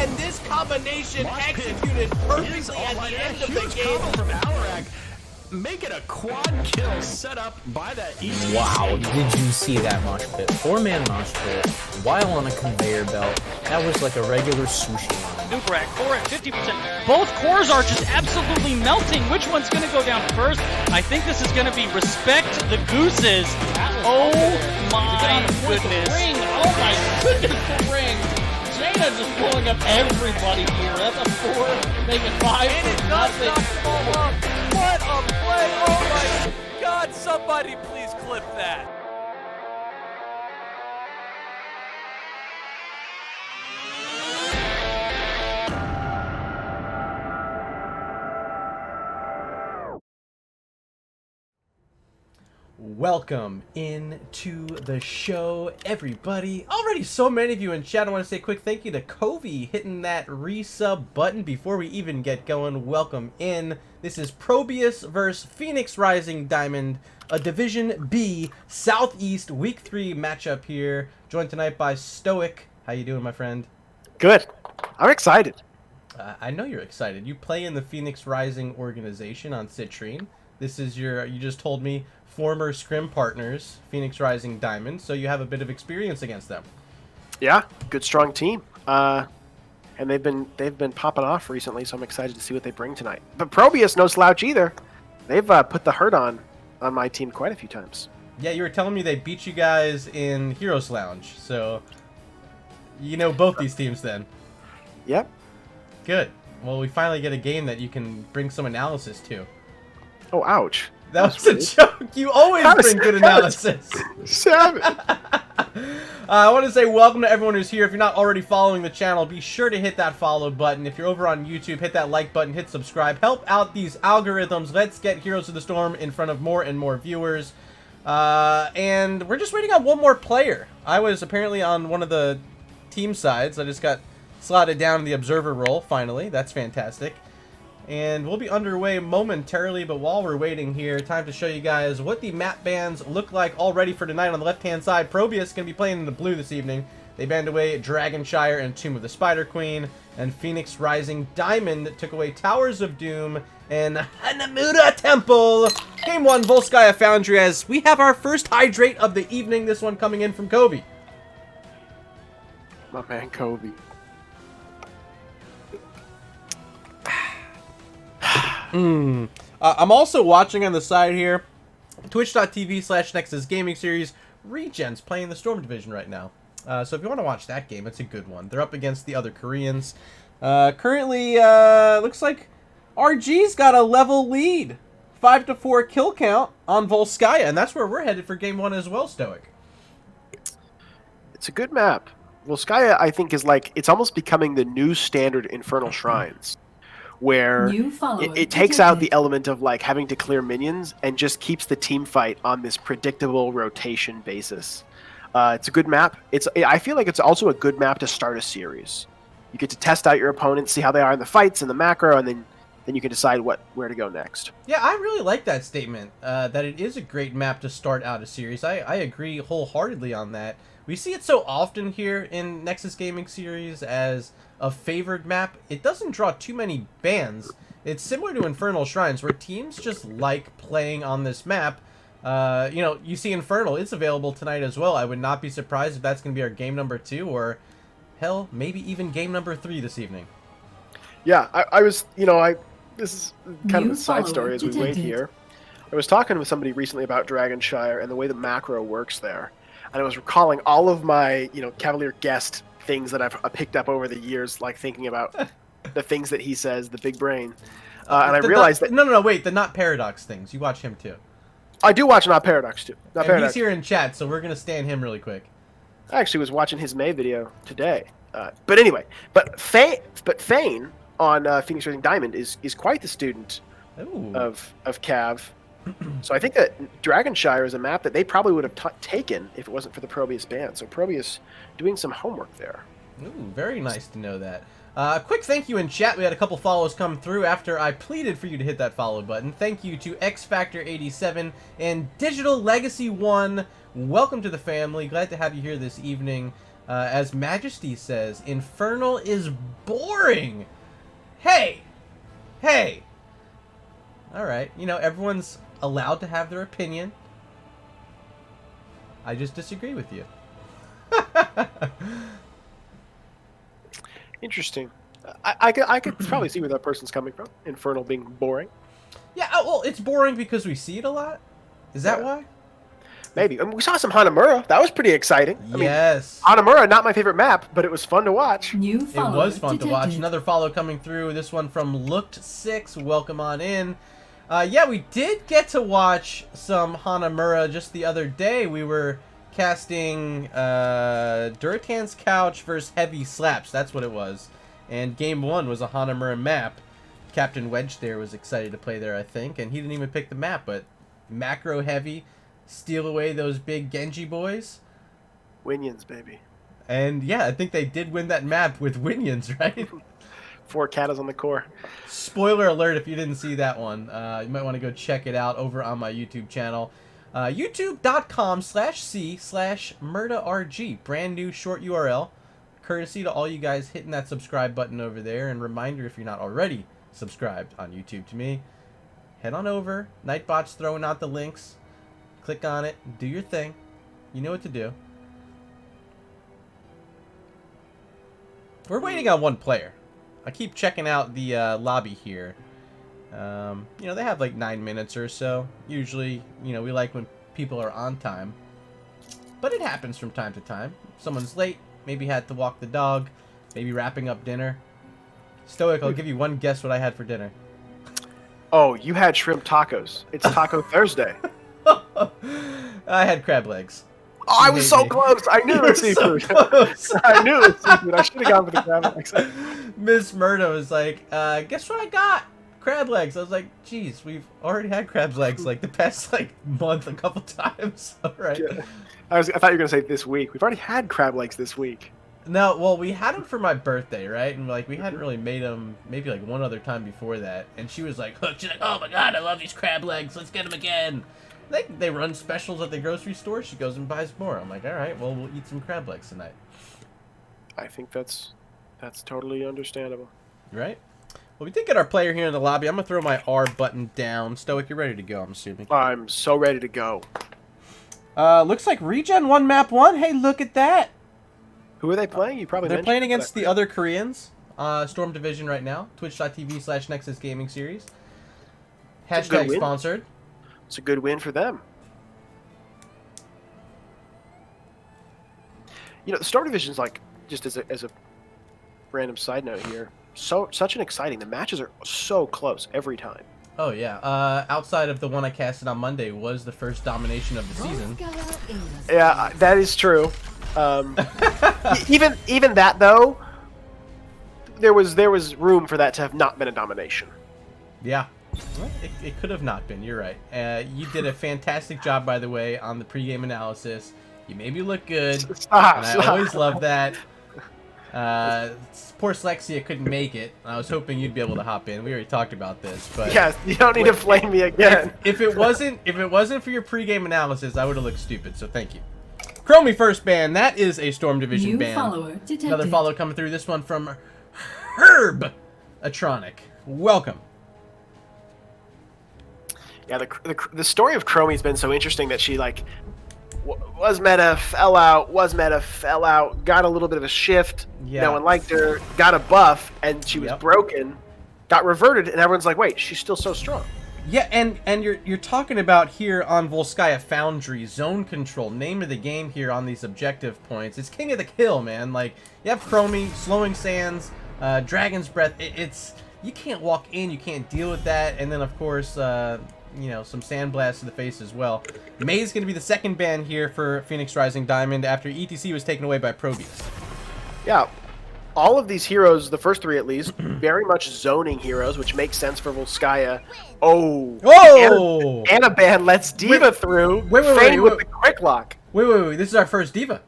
and this combination executed perfectly at the end of the game. From Alarak, make it a quad kill set up by that East. Wow, did you see that mosh pit? 4-man mosh pit while on a conveyor belt. That was like a regular sushi line. Nubrak, 4 at 50%. Both cores are just absolutely melting. Which one's going to go down first? I think this is going to be Respect the Gooses. Oh my goodness. Ring. Oh my goodness, the ring. Jaina just pulling up everybody here. That's a 4, making 5 And it for does nothing. knock them all up. What a play. Oh my God, somebody please clip that. Welcome into the show, everybody. Already so many of you in chat. I want to say a quick thank you to Covey hitting that resub button before we even get going. Welcome in. This is ProBUs versus Phoenix Rising Diamond, a Division B Southeast Week 3 matchup here. Joined tonight by StoiC. How you doing, my friend? Good. I'm excited. I know you're excited. You play in the Phoenix Rising organization on Citrine. This is your, you just told me, former scrim partners, Phoenix Rising Diamond, so you have a bit of experience against them. Yeah, good strong team. And they've been popping off recently, so I'm excited to see what they bring tonight. But ProBUs no slouch either. They've put the hurt on my team quite a few times. Yeah, you were telling me they beat you guys in Heroes Lounge, so you know both these teams then. Yep. Good. Well, we finally get a game that you can bring some analysis to. Oh, ouch. That was a joke. You always bring good analysis. Savage. I want to say welcome to everyone who's here. If you're not already following the channel, be sure to hit that follow button. If you're over on YouTube, hit that like button, hit subscribe. Help out these algorithms. Let's get Heroes of the Storm in front of more and more viewers. And we're just waiting on one more player. I was apparently on one of the team sides. I just got slotted down in the observer role, finally. That's fantastic. And we'll be underway momentarily, but while we're waiting here, time to show you guys what the map bans look like already for tonight. On the left-hand side, ProBUs is going to be playing in the blue this evening. They banned away Dragonshire and Tomb of the Spider Queen, and Phoenix Rising Diamond took away Towers of Doom and Hanamura Temple. Game 1, Volskaya Foundry, as we have our first hydrate of the evening. This one coming in from Kobe. My man Kobe. I'm also watching on the side here, twitch.tv/Nexus Gaming Series. Regen's playing the Storm Division right now. So if you want to watch that game, it's a good one. They're up against the other Koreans. Currently, looks like RG's got a level lead. 5-4 kill count on Volskaya, and that's where we're headed for game 1 as well, StoiC. It's a good map. Volskaya, I think, is like, it's almost becoming the new standard Infernal Shrines, where it takes out the element of like having to clear minions and just keeps the team fight on this predictable rotation basis. It's a good map. I feel like it's also a good map to start a series. You get to test out your opponents, see how they are in the fights and the macro, and then you can decide where to go next. Yeah, I really like that statement, that it is a great map to start out a series. I agree wholeheartedly on that. We see it so often here in Nexus Gaming Series as a favored map. It doesn't draw too many bans. It's similar to Infernal Shrines, where teams just like playing on this map. You know, you see Infernal, it's available tonight as well. I would not be surprised if that's going to be our game number 2, or hell, maybe even game number 3 this evening. Yeah, I was, this is kind of a side story as we wait here. I was talking with somebody recently about Dragonshire and the way the macro works there. And I was recalling all of my, Cavalier Guest things that I've picked up over the years, like thinking about the things that he says, the big brain. And I realized that... No, wait, the Not Paradox things. You watch him too. I do watch Not Paradox too. He's here in chat, so we're going to stand him really quick. I actually was watching his May video today. But anyway, Fane on Phoenix Rising Diamond is quite the student of Cav. So I think that Dragonshire is a map that they probably would have taken if it wasn't for the ProBUs ban. So ProBUs doing some homework there. Ooh, very nice to know that. Quick thank you in chat. We had a couple follows come through after I pleaded for you to hit that follow button. Thank you to XFactor87 and Digital Legacy 1. Welcome to the family. Glad to have you here this evening. As Majesty says, Infernal is boring. Hey! Hey! Alright, you know, everyone's allowed to have their opinion. I just disagree with you. Interesting. I could probably see where that person's coming from. Infernal being boring. Yeah, well, it's boring because we see it a lot. Is that why? Maybe. I mean, we saw some Hanamura. That was pretty exciting. Yes. I mean, Hanamura, not my favorite map, but it was fun to watch. It was fun to watch. Another follow coming through. This one from Looked6. Welcome on in. Yeah, we did get to watch some Hanamura just the other day. We were casting Duratan's Couch versus Heavy Slaps. That's what it was. And game 1 was a Hanamura map. Captain Wedge there was excited to play there, I think. And he didn't even pick the map, but macro heavy, steal away those big Genji boys. Winions, baby. And yeah, I think they did win that map with Winions, right? 4 katas on the core. Spoiler alert if you didn't see that one. You might want to go check it out over on my YouTube channel. youtube.com/c/MurdaRG. Brand new short URL. Courtesy to all you guys hitting that subscribe button over there. And reminder, if you're not already subscribed on YouTube to me, head on over. Nightbot's throwing out the links. Click on it. Do your thing. You know what to do. We're waiting on one player. I keep checking out the lobby here. You know, they have like 9 minutes or so. Usually, you know, we like when people are on time. But it happens from time to time. Someone's late, maybe had to walk the dog, maybe wrapping up dinner. StoiC, I'll give you one guess what I had for dinner. Oh, you had shrimp tacos. It's Taco Thursday. I had crab legs. Oh, I was so close. I knew it was seafood. So I knew it was seafood. I should have gone for the crab legs. Miss Murdo was like, guess what I got? Crab legs. I was like, geez, we've already had crab legs like the past like month a couple times. All right. Yeah. I thought you were going to say this week. We've already had crab legs this week. No, well, we had them for my birthday, right? And like we hadn't really made them maybe like one other time before that. And she was like hooked. She's like, oh my god, I love these crab legs. Let's get them again. They run specials at the grocery store. She goes and buys more. I'm like, all right, well, we'll eat some crab legs tonight. I think that's totally understandable. Right? Well, we did get our player here in the lobby. I'm going to throw my R button down. StoiC, you're ready to go, I'm assuming. I'm so ready to go. Looks like Regen won map 1. Hey, look at that. Who are they playing? You probably They're playing against the other Koreans. Storm Division right now. Twitch.tv/Nexus Gaming Series. Hashtag sponsored. It's a good win for them. You know, the Storm Division's like, just as a random side note here, such an exciting. The matches are so close every time. Oh yeah. Outside of the one I casted on Monday was the first domination of the season. Yeah, that is true. Even that though, there was room for that to have not been a domination. Yeah. Well, it could have not been. You're right. You did a fantastic job, by the way, on the pregame analysis. You made me look good, and I always love that. Poor Slexia couldn't make it. I was hoping you'd be able to hop in. We already talked about this, but yes, you don't need to flame me again. If it wasn't for your pregame analysis, I would have looked stupid. So thank you. Chromie first ban. That is a Storm Division ban. Another follow coming through. This one from Herb Atronic. Welcome. Yeah, the story of Chromie's been so interesting that she like was meta, fell out, got a little bit of a shift. Yeah. No one liked her, got a buff, and she was broken, got reverted, and everyone's like, wait, she's still so strong. Yeah, and you're talking about here on Volskaya Foundry, zone control, name of the game here on these objective points. It's king of the kill, man. Like, you have Chromie, Slowing Sands, Dragon's Breath. It's you can't walk in, you can't deal with that, and then of course, you know, some Sandblast to the face as well. May's going to be the second ban here for Phoenix Rising Diamond after ETC was taken away by ProBUs. Yeah, all of these heroes, the first 3 at least, very much zoning heroes, which makes sense for Volskaya. Oh! And a ban lets Diva through. Wait, with the quick lock. Wait. This is our first Diva.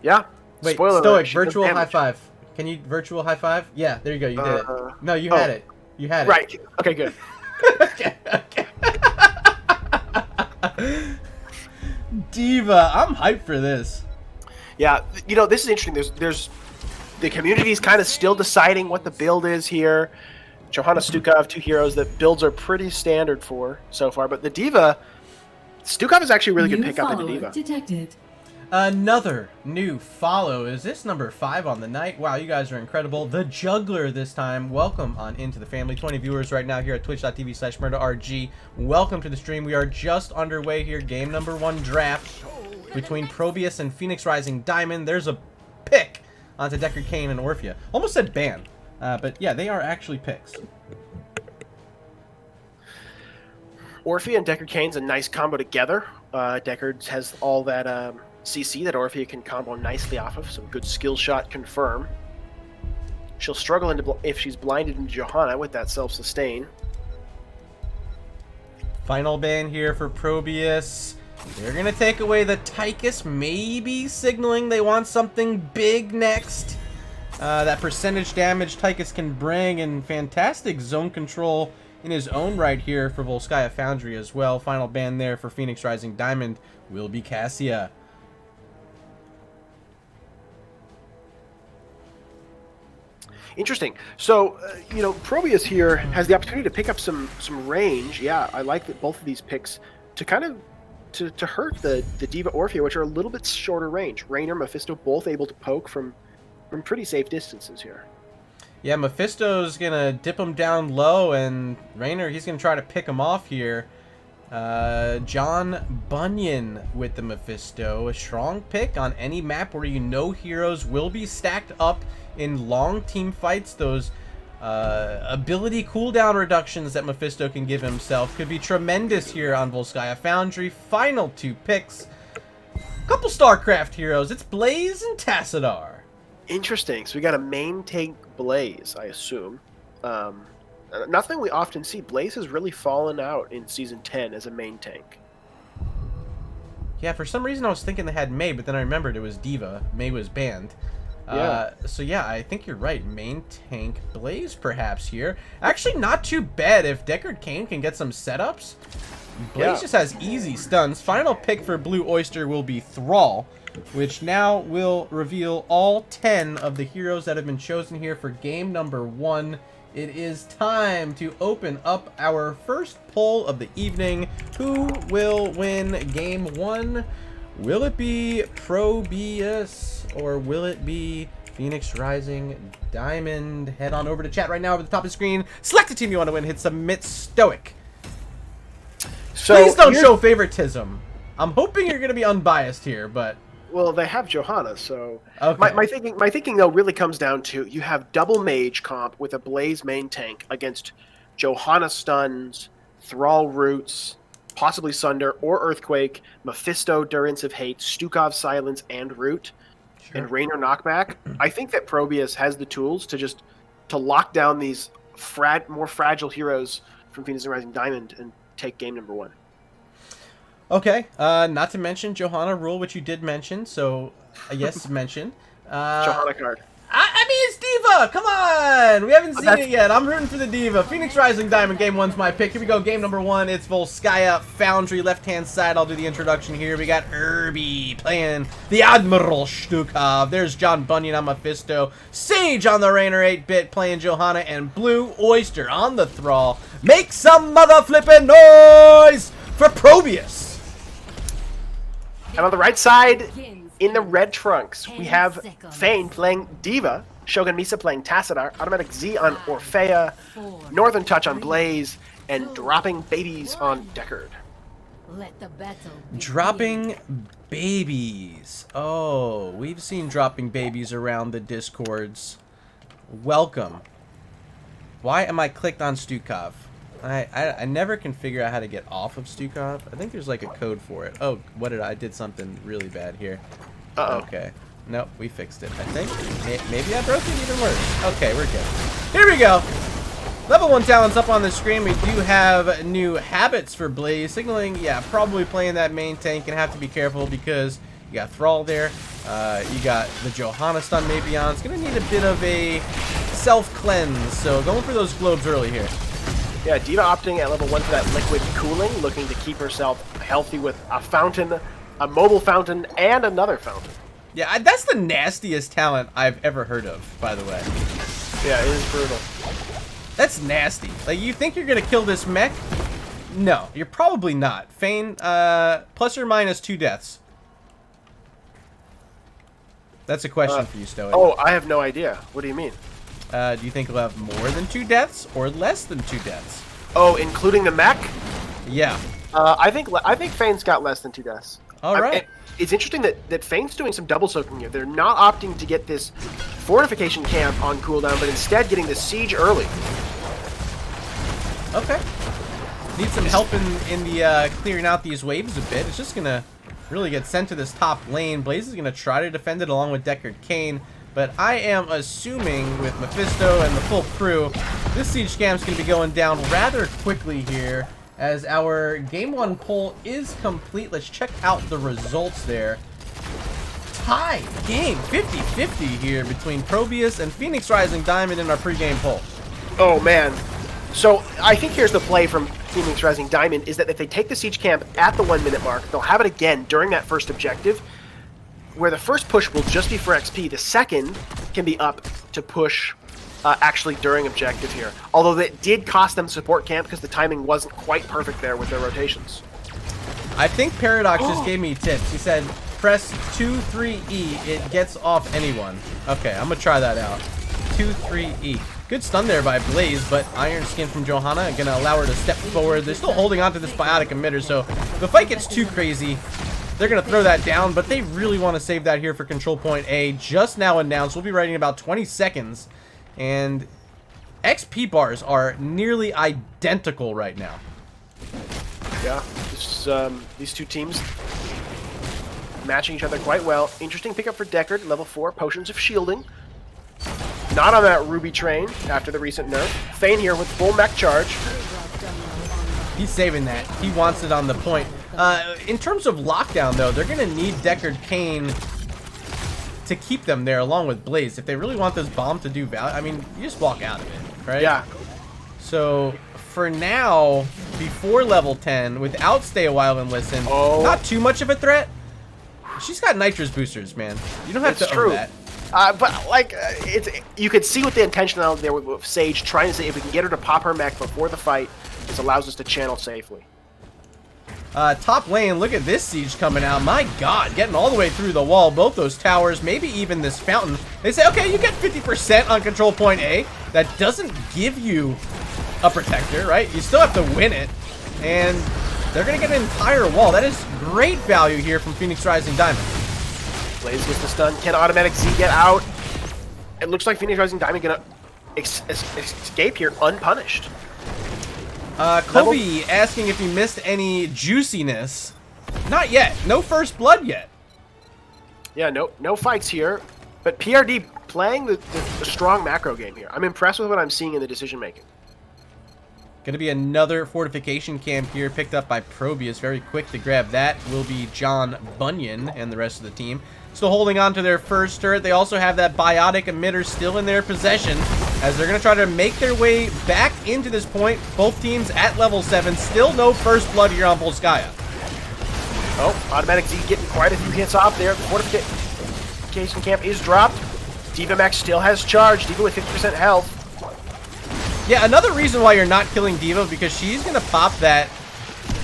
Yeah. Wait, Spoiler StoiC, alert, virtual high five. Can you virtual high five? Yeah, there you go. You did it. No, you had it. You had it. Right. Okay, good. Okay. Diva, I'm hyped for this. Yeah, you know, this is interesting. There's the community's kind of still deciding what the build is here. Johanna, StoiC, 2 heroes that builds are pretty standard for so far, but the D.Va, StoiC is actually a really good pickup in the D.Va. Detected. Another new follow. Is this number 5 on the night? Wow, you guys are incredible. The Juggler this time. Welcome on into the family. 20 viewers right now here at twitch.tv/murderrg. Welcome to the stream. We are just underway here. Game number 1 draft between ProBUs and Phoenix Rising Diamond. There's a pick onto Deckard Cain and Orphea. Almost said ban. But yeah, they are actually picks. Orphea and Deckard Cain's a nice combo together. Deckard has all that CC that Orphea can combo nicely off of. Some good skill shot confirm. She'll struggle if she's blinded into Johanna with that self-sustain. Final ban here for ProBUs. They're going to take away the Tychus, maybe signaling they want something big next. That percentage damage Tychus can bring, and fantastic zone control in his own right here for Volskaya Foundry as well. Final ban there for Phoenix Rising Diamond will be Cassia. Interesting. So, you know, ProBUs here has the opportunity to pick up some range. Yeah, I like that both of these picks to kind of to hurt the D.Va Orphea, which are a little bit shorter range. Raynor, Mephisto, both able to poke from pretty safe distances here. Yeah, Mephisto's going to dip him down low, and Raynor, he's going to try to pick him off here. John Bunyan with the Mephisto. A strong pick on any map where you know heroes will be stacked up in long team fights. Those ability cooldown reductions that Mephisto can give himself could be tremendous here on Volskaya Foundry. Final 2 picks. Couple StarCraft heroes. It's Blaze and Tassadar. Interesting. So we got a main tank Blaze, I assume. Nothing we often see. Blaze has really fallen out in Season 10 as a main tank. Yeah, for some reason I was thinking they had Mei, but then I remembered it was D.Va. Mei was banned. Yeah. So yeah, I think you're right. Main tank Blaze perhaps here. Actually, not too bad if Deckard Cain can get some setups. Blaze just has easy stuns. Final pick for Blue Oyster will be Thrall, which now will reveal all 10 of the heroes that have been chosen here for game number 1. It is time to open up our first poll of the evening. Who will win game 1? Will it be ProBUs or will it be Phoenix Rising Diamond? Head on over to chat right now over the top of the screen. Select the team you want to win. Hit submit StoiC. So please don't show favoritism. I'm hoping you're going to be unbiased here, but... Well, they have Johanna, so... Okay. My thinking, though, really comes down to you have double mage comp with a Blaze main tank against Johanna stuns, Thrall roots, possibly Sunder or Earthquake, Mephisto Durance of Hate, StoiC silence and root, and Raynor knockback. I think that ProBUs has the tools to lock down these more fragile heroes from Phoenix Rising Diamond and take game number 1. Okay, not to mention Johanna rule, which you did mention, so yes, mention. Johanna card. I mean, it's D.Va! Come on! We haven't seen it yet. I'm rooting for the D.Va. Phoenix Rising Diamond, game 1's my pick. Here we go, game number 1. It's Volskaya Foundry, left-hand side. I'll do the introduction here. We got Irby playing the Admiral StoiC. There's John Bunyan on Mephisto. Sage on the Raynor 8-bit playing Johanna, and Blue Oyster on the Thrall. Make some mother-flipping noise for ProBUs! And on the right side, in the red trunks, we have Fane playing D.Va, Shogun Misa playing Tassadar, Automatic Z on Orphea, Northern Touch on Blaze, and Dropping Babies on Deckard. Dropping Babies. Oh, we've seen Dropping Babies around the Discords. Welcome. Why am I clicked on StoiC? I never can figure out how to get off of StoiC. I think there's like a code for it. Oh, I did something really bad here. Okay. Nope, we fixed it, I think. Maybe I broke it even worse. Okay, we're good. Here we go. Level 1 talents up on the screen. We do have new habits for Blaze. Signaling, yeah, probably playing that main tank. And have to be careful because you got Thrall there. You got the Johanna stun maybe on. It's going to need a bit of a self-cleanse. So going for those globes early here. Yeah, D.Va opting at level 1 for that liquid cooling, looking to keep herself healthy with a fountain, a mobile fountain, and another fountain. Yeah, that's the nastiest talent I've ever heard of, by the way. Yeah, it is brutal. That's nasty. Like, you think you're gonna kill this mech? No, you're probably not. Fane, plus or minus 2 deaths. That's a question for you, StoiC. Oh, I have no idea. What do you mean? Do you think he'll have more than 2 deaths or less than 2 deaths? Oh, including the mech? Yeah. I think Fane's got less than 2 deaths. All right. It's interesting that Fane's doing some double soaking here. They're not opting to get this fortification camp on cooldown, but instead getting the siege early. Okay. Need some help in the clearing out these waves a bit. It's just gonna really get sent to this top lane. Blaze is gonna try to defend it along with Deckard Cain, but I am assuming with Mephisto and the full crew, this siege camp's gonna be going down rather quickly here, as our game 1 poll is complete. Let's check out the results there. Tie game 50-50 here between ProBUs and Phoenix Rising Diamond in our pregame poll. Oh man. So I think here's the play from Phoenix Rising Diamond, is that if they take the siege camp at the 1 minute mark, they'll have it again during that first objective, where the first push will just be for XP. The second can be up to push actually during objective here. Although that did cost them support camp because the timing wasn't quite perfect there with their rotations. I think Paradox just gave me tips. He said, press 2-3-E. It gets off anyone. Okay, I'm going to try that out. 2-3-E. Good stun there by Blaze, but Iron Skin from Johanna going to allow her to step forward. They're still holding on to this biotic emitter, so if the fight gets too crazy, they're going to throw that down, but they really want to save that here for Control Point A. Just now announced. We'll be writing about 20 seconds, and XP bars are nearly identical right now. Yeah, these two teams matching each other quite well. Interesting pickup for Deckard, level 4, Potions of Shielding. Not on that Ruby train after the recent nerf. Fane here with full mech charge. He's saving that. He wants it on the point. In terms of lockdown, though, they're going to need Deckard Cain to keep them there along with Blaze. If they really want this bomb to do value, I mean, you just walk out of it, right? Yeah. So, for now, before level 10, without Stay a While and Listen, not too much of a threat. She's got nitrous boosters, man. You don't have to own that. But like, you could see what the intentionality there with Sage trying to say if we can get her to pop her mech before the fight, this allows us to channel safely. Top lane, look at this siege coming out. My God, getting all the way through the wall. Both those towers, maybe even this fountain. They say, okay, you get 50% on Control Point A. That doesn't give you a protector, right? You still have to win it, and they're gonna get an entire wall. That is great value here from Phoenix Rising Diamond. Blaze gets the stun. Can Automatic Z get out? It looks like Phoenix Rising Diamond gonna escape here unpunished. Kobe asking if you missed any juiciness. Not yet. No first blood yet. Yeah, no fights here. But PRD playing the strong macro game here. I'm impressed with what I'm seeing in the decision making. Going to be another fortification camp here picked up by ProBUs. Very quick to grab that will be John Bunyan and the rest of the team. Still holding on to their first turret. They also have that biotic emitter still in their possession as they're going to try to make their way back into this point. Both teams at level 7. Still no first blood here on Volskaya. Oh, Automatic Z getting quite a few hits off there. The fortification camp is dropped. D.Va Max still has charge. D.Va with 50% health. Yeah, another reason why you're not killing D.Va, because she's going to pop that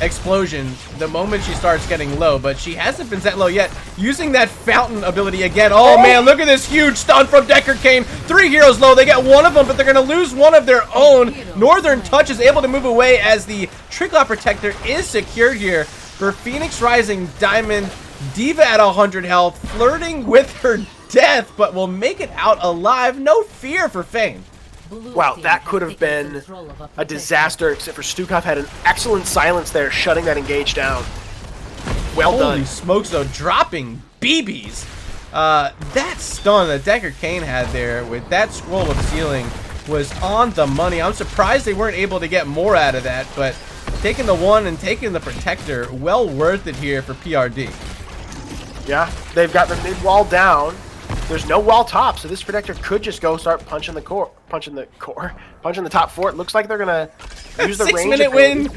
explosion the moment she starts getting low, but she hasn't been set low yet. Using that fountain ability again. Oh man, look at this huge stun from Deckard Cain. 3 heroes low. They get one of them, but they're going to lose one of their own. Northern Touch is able to move away as the Tricklot Protector is secured here for Phoenix Rising Diamond. D.Va at 100 health, flirting with her death, but will make it out alive. No fear for Fane. Wow, that could have been a disaster, except for Stukov had an excellent silence there, shutting that engage down. Well done. Holy smokes, though, dropping BBs. That stun that Deckard Cain had there with that scroll of sealing was on the money. I'm surprised they weren't able to get more out of that, but taking the one and taking the protector, well worth it here for PRD. Yeah, they've got the mid wall down. There's no wall top, so this protector could just go start punching the top 4. It looks like they're gonna use the range. 6-minute win.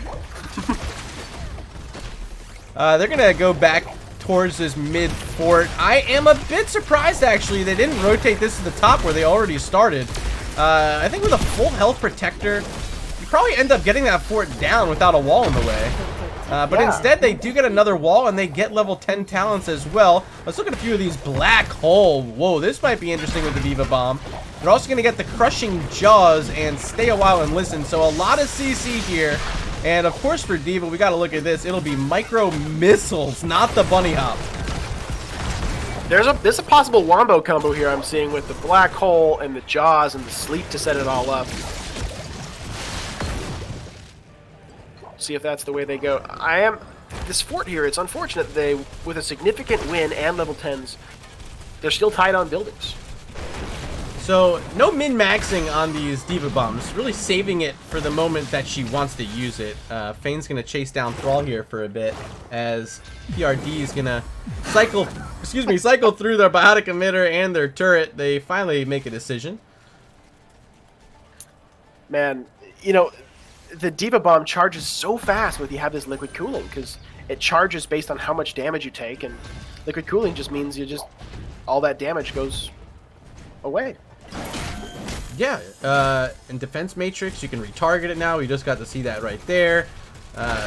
They're gonna go back towards this mid fort. I am a bit surprised, actually, they didn't rotate this to the top where they already started. I think with a full health protector, you probably end up getting that fort down without a wall in the way. But instead, they do get another wall, and they get level 10 talents as well. Let's look at a few of these black hole. Whoa, this might be interesting with the Diva Bomb. They're also going to get the crushing jaws and stay a while and listen. So a lot of CC here. And of course for Diva, we got to look at this. It'll be micro missiles, not the bunny hop. There's a possible wombo combo here I'm seeing with the black hole and the jaws and the sleep to set it all up. See if that's the way they go. This fort here, it's unfortunate they, with a significant win and level 10s, they're still tied on buildings. So, no min-maxing on these Diva Bombs, really saving it for the moment that she wants to use it. Fane's going to chase down Thrall here for a bit, as PRD is going to cycle through their biotic emitter and their turret. They finally make a decision. Man, you know, the Diva Bomb charges so fast when you have this liquid cooling, because it charges based on how much damage you take, and liquid cooling just means all that damage goes away. Yeah, in Defense Matrix, you can retarget it now. We just got to see that right there.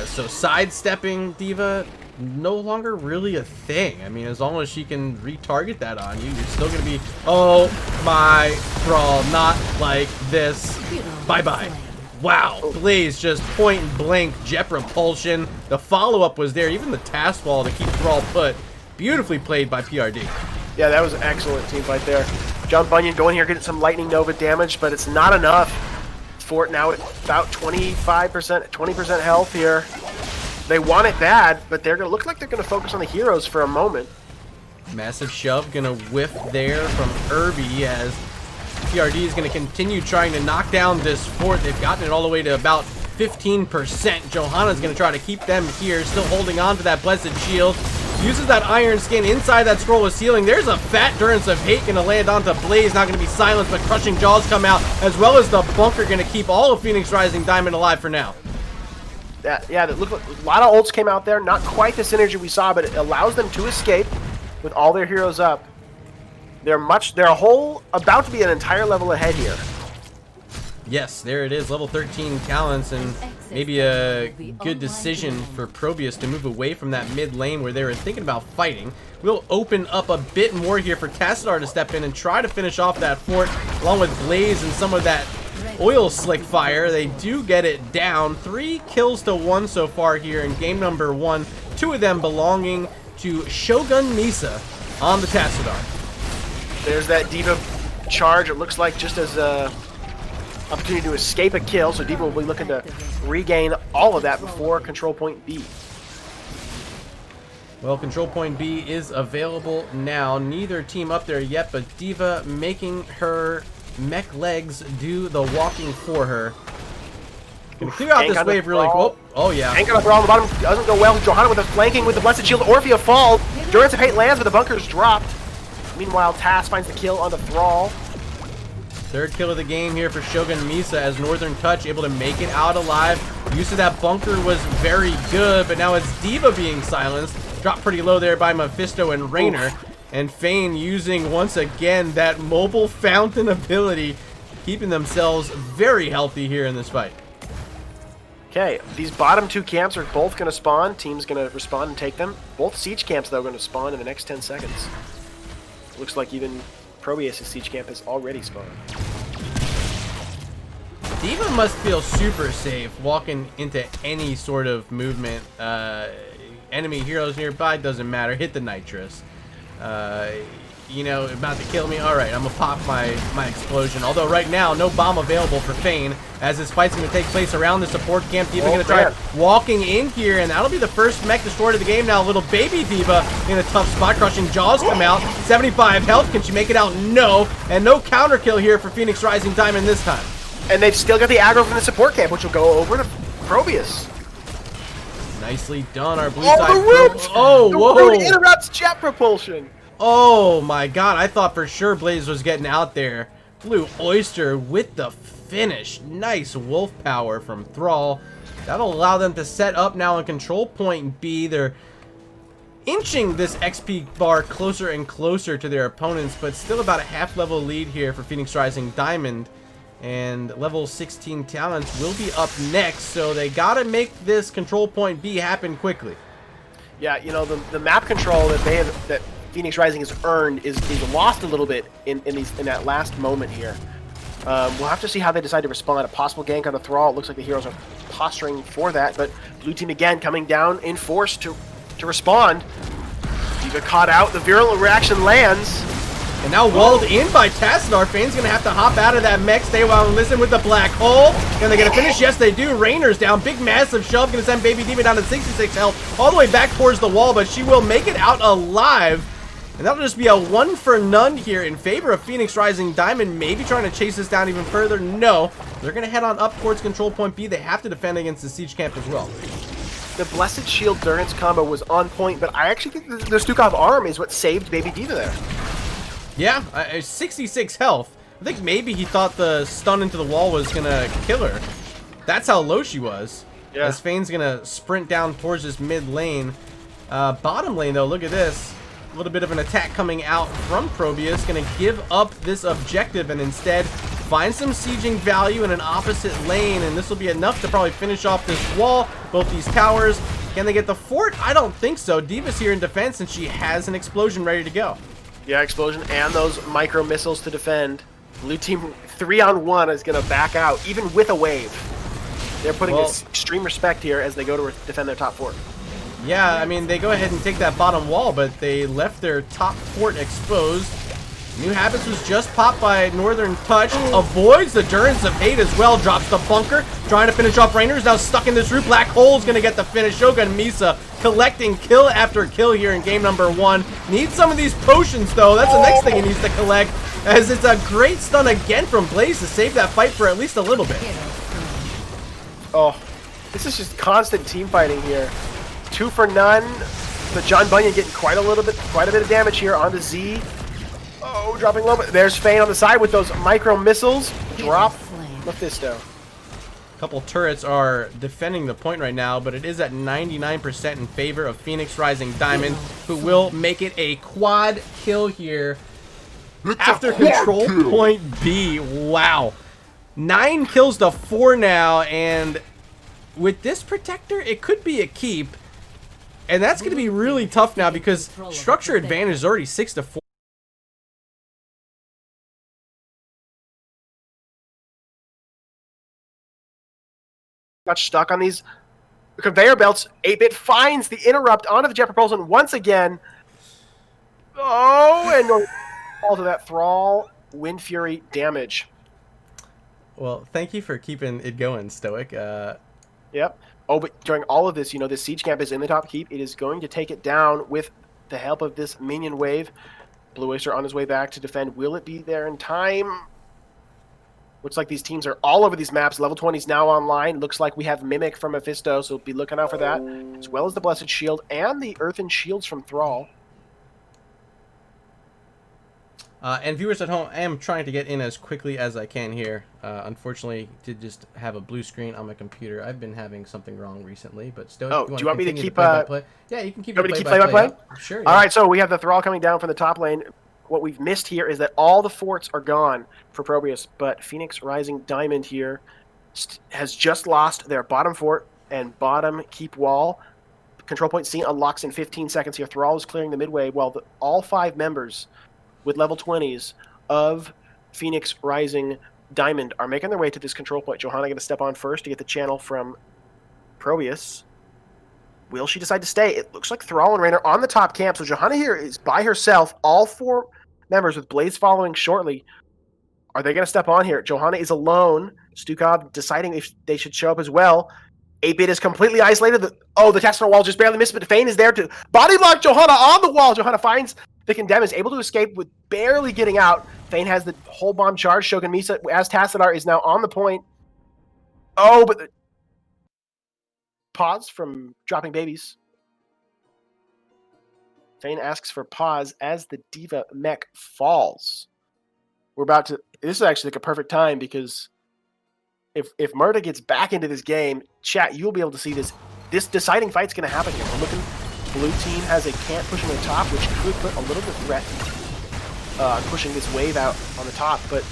So sidestepping Diva, no longer really a thing. I mean, as long as she can retarget that on you, you're still going to be, oh my Thrall, not like this. Bye-bye. Wow, Blaze just point and blank jet propulsion. The follow-up was there, even the task wall to keep Thrall put. Beautifully played by PRD. Yeah, that was an excellent team fight there. John Bunyan going here, getting some Lightning Nova damage, but it's not enough. Fort now at about 25%, 20% health here. They want it bad, but they're going to look like they're going to focus on the heroes for a moment. Massive shove, going to whiff there from Irby as PRD is going to continue trying to knock down this fort. They've gotten it all the way to about 15%. Johanna's going to try to keep them here, still holding on to that Blessed Shield. Uses that Iron Skin inside that scroll of sealing. There's a fat Durance of Hate going to land onto Blaze. Not going to be silenced, but Crushing Jaws come out, as well as the bunker going to keep all of Phoenix Rising Diamond alive for now. Yeah, look, a lot of ults came out there. Not quite the synergy we saw, but it allows them to escape with all their heroes up. They're about to be an entire level ahead here. Yes, there it is, level 13 talents, and maybe a good decision for ProBUs to move away from that mid lane where they were thinking about fighting. We'll open up a bit more here for Tassadar to step in and try to finish off that fort, along with Blaze and some of that oil slick fire. They do get it down. 3 kills to 1 so far here in game number 1. 2 of them belonging to Shogun Misa on the Tassadar. There's that Diva charge. It looks like just as a opportunity to escape a kill, so Diva will be looking to regain all of that before control point B. Well, control point B is available now. Neither team up there yet, but Diva making her mech legs do the walking for her. Can clear out this wave really quick. Oh yeah. Anchor on the Thrall on the bottom doesn't go well. Johanna with the flanking with the Blessed Shield. Orphea falls. Durance of Hate lands, but the bunker's dropped. Meanwhile, Tass finds the kill on the Thrall. Third kill of the game here for Shogun Misa as Northern Touch able to make it out alive. Use of that bunker was very good, but now it's Diva being silenced. Dropped pretty low there by Mephisto and Raynor. Oof. And Fane using once again that mobile fountain ability, keeping themselves very healthy here in this fight. Okay, these bottom 2 camps are both going to spawn. Team's going to respond and take them. Both siege camps, though, are going to spawn in the next 10 seconds. Looks like even ProBUs' siege camp has already spawned. Diva must feel super safe walking into any sort of movement. Enemy heroes nearby, doesn't matter. Hit the nitrous. You know, about to kill me. Alright, I'm gonna pop my explosion. Although right now, no bomb available for Fane, as this fight's gonna take place around the support camp. Diva gonna try walking in here, and that'll be the first mech destroyed of the game now. Little baby Diva in a tough spot. Crushing Jaws come out. 75 health. Can she make it out? No. And no counter kill here for Phoenix Rising Diamond this time. And they've still got the aggro from the support camp, which will go over to ProBUs. Nicely done, our blue side. The root! Oh, whoa! The root interrupts jet propulsion. Oh my god, I thought for sure Blaze was getting out there. Blue Oyster with the finish. Nice wolf power from Thrall. That'll allow them to set up now in control point B. They're inching this XP bar closer and closer to their opponents, but still about a half level lead here for Phoenix Rising Diamond. And level 16 talents will be up next, so they gotta make this control point B happen quickly. Yeah, you know, the map control that Phoenix Rising has earned is lost a little bit in that last moment here. We'll have to see how they decide to respond. A possible gank on the Thrall. It looks like the heroes are posturing for that, but blue team again coming down in force to respond. D.Va caught out. The virulent reaction lands. And now walled in by Tassadar. Fane's going to have to hop out of that mech, stay while and listen with the black hole. Can they get a finish? Yes, they do. Rainer's down. Big, massive shove. Going to send Baby D.Va down to 66 health. All the way back towards the wall, but she will make it out alive. And that'll just be a 1 for none here in favor of Phoenix Rising Diamond. Maybe trying to chase this down even further. No. They're going to head on up towards control point B. They have to defend against the siege camp as well. The Blessed Shield Durance combo was on point, but I actually think the Stukov arm is what saved Baby D.Va there. Yeah, 66 health. I think maybe he thought the stun into the wall was going to kill her. That's how low she was. Yeah. As Fane's going to sprint down towards this mid lane. Bottom lane, though, look at this. A little bit of an attack coming out from ProBUs. Going to give up this objective and instead find some sieging value in an opposite lane. And this will be enough to probably finish off this wall, both these towers. Can they get the fort? I don't think so. D.Va's here in defense and she has an explosion ready to go. Yeah, explosion and those micro missiles to defend. Blue team 3-on-1 is going to back out, even with a wave. They're putting extreme respect here as they go to defend their top fort. Yeah, I mean, they go ahead and take that bottom wall, but they left their top fort exposed. New Habits was just popped by Northern Touch. Avoids the Durance of Hate as well. Drops the bunker. Trying to finish off Rainer's. Now stuck in this roof. Black Hole's going to get the finish. Shogun Misa collecting kill after kill here in game number 1. Needs some of these potions, though. That's the next thing he needs to collect. As it's a great stun again from Blaze to save that fight for at least a little bit. Oh, this is just constant team fighting here. 2 for none. But John Bunyan getting quite a bit of damage here onto Z. Oh, dropping low, but there's Fane on the side with those micro missiles. Drop Mephisto. A couple turrets are defending the point right now, but it is at 99% in favor of Phoenix Rising Diamond, who will make it a quad kill here after control point B. Wow. 9 kills to 4 now, and with this protector, it could be a keep. And that's going to be really tough now because structure advantage is already 6 to 4. Got stuck on these conveyor belts. 8-Bit finds the interrupt onto the jet propulsion once again. Oh, and all to that Thrall Wind Fury damage. Well, thank you for keeping it going, StoiC. Yep. Oh, but during all of this, you know, this siege camp is in the top keep. It is going to take it down with the help of this minion wave. Blue Oyster on his way back to defend. Will it be there in time? Looks like these teams are all over these maps. Level 20 is now online. Looks like we have Mimic from Mephisto, so be looking out for that. As well as the Blessed Shield and the Earthen Shields from Thrall. And viewers at home, I am trying to get in as quickly as I can here. Unfortunately, did just have a blue screen on my computer. I've been having something wrong recently, but StoiC, do you want me to keep play-by-play? Yeah, you can keep play-by-play. Sure. All right, so we have the Thrall coming down from the top lane. What we've missed here is that all the forts are gone for ProBUs, but Phoenix Rising Diamond here has just lost their bottom fort and bottom keep wall. Control point C unlocks in 15 seconds here. Thrall is clearing the midway while all 5 members with level 20s of Phoenix Rising Diamond are making their way to this control point. Johanna going to step on first to get the channel from ProBUs. Will she decide to stay? It looks like Thrall and Rainer on the top camp, so Johanna here is by herself. All 4 members with Blaze following shortly. Are they going to step on here? Johanna is alone. Stukov deciding if they should show up as well. 8-Bit is completely isolated. The Tesla wall just barely missed, but Fane is there to body block Johanna on the wall. Johanna finds the Condemn, is able to escape with barely getting out. Fane has the whole bomb charge. Shogun Misa, as Tassadar, is now on the point. Oh, but the pause from dropping babies. Fane asks for pause as the D.Va mech falls. We're about to... This is actually like a perfect time because if Murda gets back into this game, chat, you'll be able to see this. This deciding fight's going to happen here. We're looking Blue team has a can't push on the top, which could put a little bit of threat pushing this wave out on the top, but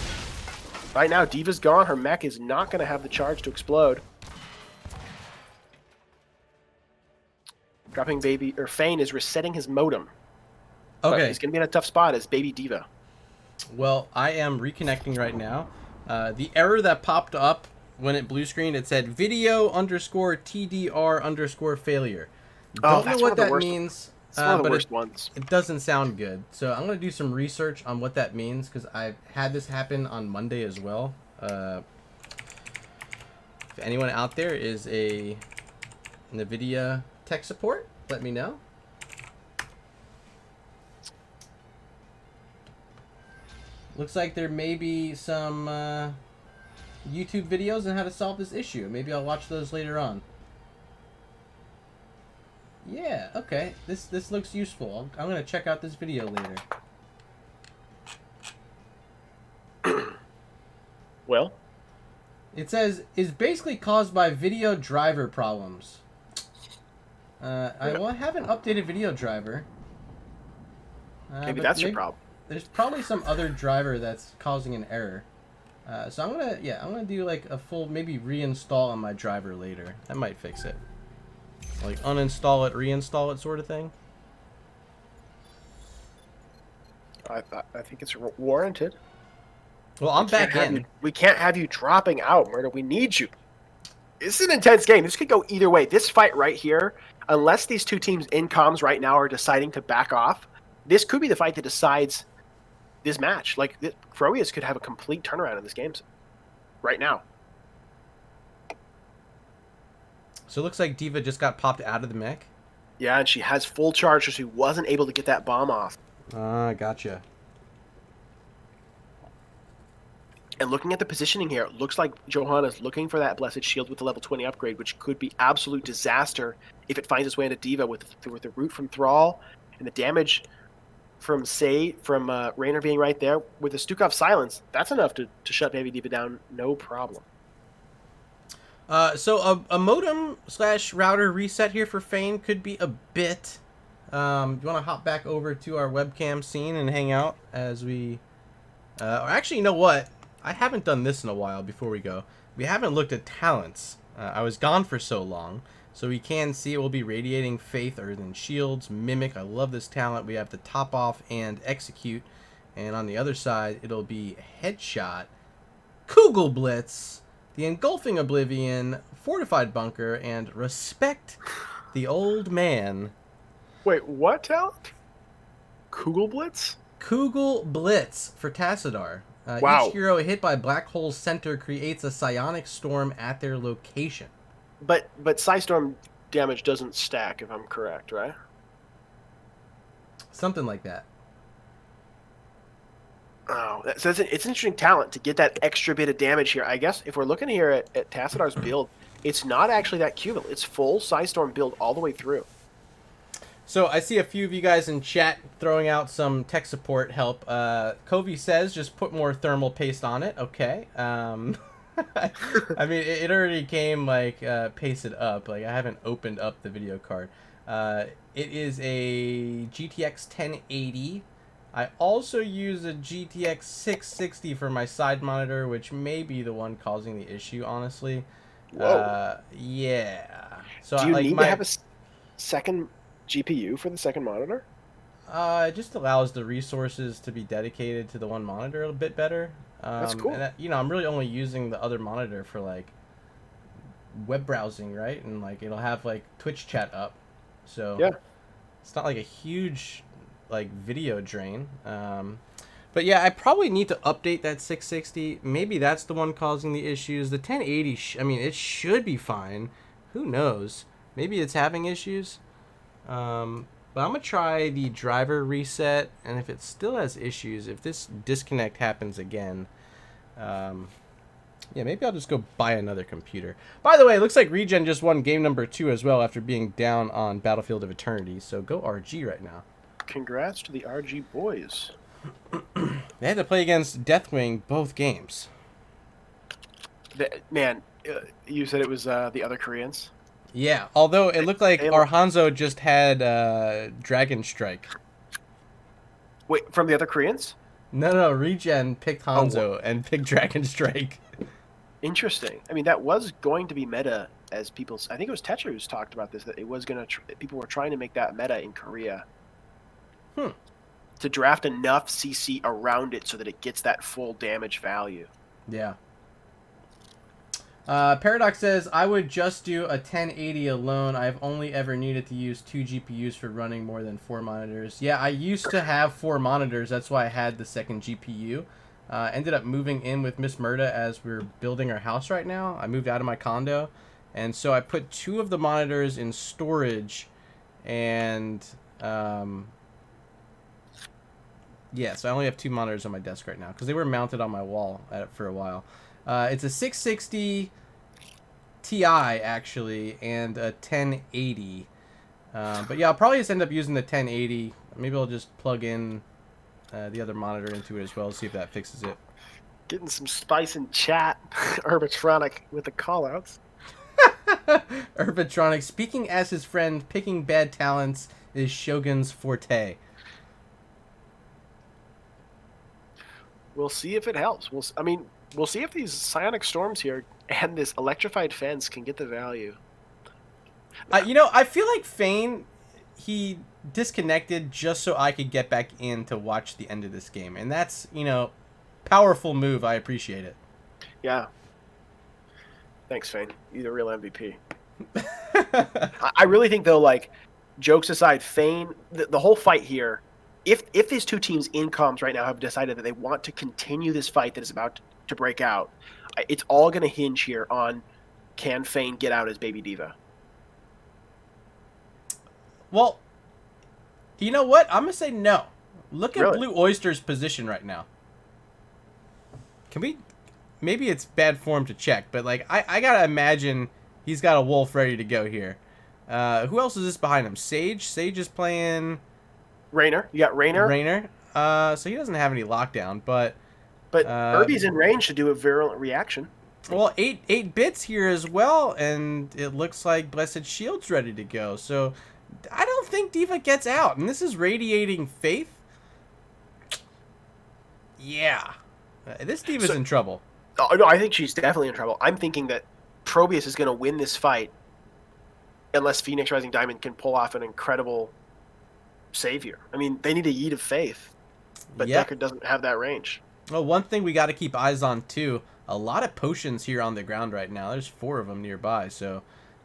right now D.Va's gone. Her mech is not going to have the charge to explode. Dropping baby, or Fane is resetting his modem. Okay. But he's going to be in a tough spot as baby D.Va. Well, I am reconnecting right now. The error that popped up when it blue screened, it said video_TDR_failure. Don't know what that means. It's one of the worst ones. It doesn't sound good. So I'm going to do some research on what that means because I've had this happen on Monday as well. If anyone out there is a NVIDIA tech support, let me know. Looks like there may be some YouTube videos on how to solve this issue. Maybe I'll watch those later on. Yeah, okay. This looks useful. I'm going to check out this video later. Well? It says, is basically caused by video driver problems. I have an updated video driver. Maybe that's your problem. There's probably some other driver that's causing an error. So I'm gonna do like a full maybe reinstall on my driver later. That might fix it. Like uninstall it, reinstall it, sort of thing. I think it's warranted. Well, I'm back in. We can't have you dropping out, Murder. We need you. This is an intense game. This could go either way. This fight right here, unless these two teams in comms right now are deciding to back off, this could be the fight that decides this match. Like, ProBUs could have a complete turnaround in this game right now. So it looks like D.Va just got popped out of the mech. Yeah, and she has full charge, so she wasn't able to get that bomb off. Ah, gotcha. And looking at the positioning here, it looks like Johanna's looking for that Blessed Shield with the level 20 upgrade, which could be absolute disaster if it finds its way into D.Va with the root from Thrall and the damage from Raynor being right there. With the Stukov silence, that's enough to shut baby D.Va down, no problem. So a modem/router reset here for Fane could be a bit. You want to hop back over to our webcam scene and hang out as we... or actually, you know what? I haven't done this in a while before we go. We haven't looked at talents. I was gone for so long. So we can see it will be Radiating Faith, Earth and Shields, Mimic. I love this talent. We have the Top Off and Execute. And on the other side, it'll be Headshot, Kugel Blitz, the Engulfing Oblivion, Fortified Bunker, and Respect the Old Man. Wait, what talent? Kugel Blitz? Kugel Blitz for Tassadar. Wow. Each hero hit by Black Hole's center creates a psionic storm at their location. But Psystorm damage doesn't stack, if I'm correct, right? Something like that. Oh, so it's an interesting talent to get that extra bit of damage here. I guess if we're looking here at Tassadar's build, it's not actually that Cubal. It's full Psystorm build all the way through. So I see a few of you guys in chat throwing out some tech support help. Covey says just put more thermal paste on it. Okay. I mean, it already came like pasted up. Like I haven't opened up the video card. It is a GTX 1080. I also use a GTX 660 for my side monitor, which may be the one causing the issue, honestly. Whoa. Yeah. So do you need to have a second GPU for the second monitor? It just allows the resources to be dedicated to the one monitor a bit better. That's cool. And I'm really only using the other monitor for like web browsing, right? And like it'll have like Twitch chat up, so yeah, it's not like a huge like video drain. But yeah, I probably need to update that 660. Maybe that's the one causing the issues. The 1080, I mean, it should be fine. Who knows? Maybe it's having issues. But I'm going to try the driver reset, and if it still has issues, if this disconnect happens again, yeah, maybe I'll just go buy another computer. By the way, it looks like Regen just won game number 2 as well after being down on Battlefield of Eternity, so go RG right now. Congrats to the RG boys. They had to play against Deathwing both games. Man, you said it was the other Koreans? Yeah, although it looked like our Hanzo just had Dragon Strike. Wait, from the other Koreans? No, Regen picked Hanzo and picked Dragon Strike. Interesting. I mean, that was going to be meta as people. I think it was Tetra who's talked about this, that it was going to. People were trying to make that meta in Korea. To draft enough CC around it so that it gets that full damage value. Yeah. Paradox says, I would just do a 1080 alone. I've only ever needed to use 2 GPUs for running more than 4 monitors. Yeah, I used to have 4 monitors. That's why I had the second GPU. Ended up moving in with Miss Murda as we're building our house right now. I moved out of my condo. And so I put 2 of the monitors in storage. And, yeah, so I only have 2 monitors on my desk right now. Because they were mounted on my wall for a while. It's a 660 Ti, actually, and a 1080. But yeah, I'll probably just end up using the 1080. Maybe I'll just plug in the other monitor into it as well, see if that fixes it. Getting some spice in chat. Herbitronic with the callouts. Herbitronic, speaking as his friend, picking bad talents is Shogun's forte. We'll see if it helps. We'll see if these psionic storms here and this electrified fence can get the value. I feel like Fane, he disconnected just so I could get back in to watch the end of this game. And that's, powerful move. I appreciate it. Yeah. Thanks, Fane. You're the real MVP. I really think, though, like, jokes aside, Fane, the whole fight here, if these two teams in comms right now have decided that they want to continue this fight that is about to break out, it's all going to hinge here on, can Fane get out as Baby Diva? Well, you know what? I'm going to say no. Look at Really? Blue Oyster's position right now. Can we... Maybe it's bad form to check, but, like, I got to imagine he's got a wolf ready to go here. Who else is this behind him? Sage? Sage is playing... Raynor. You got Raynor. So he doesn't have any lockdown, but... But Irby's in range to do a virulent reaction. Well, 8 bits here as well, and it looks like Blessed Shield's ready to go. So I don't think Diva gets out, and this is Radiating Faith. Yeah. This Diva's in trouble. Oh, no, I think she's definitely in trouble. I'm thinking that ProBUs is going to win this fight unless Phoenix Rising Diamond can pull off an incredible savior. I mean, they need a Yeet of Faith, but Decker doesn't have that range. Well, one thing we got to keep eyes on, too, a lot of potions here on the ground right now. There's 4 of them nearby, so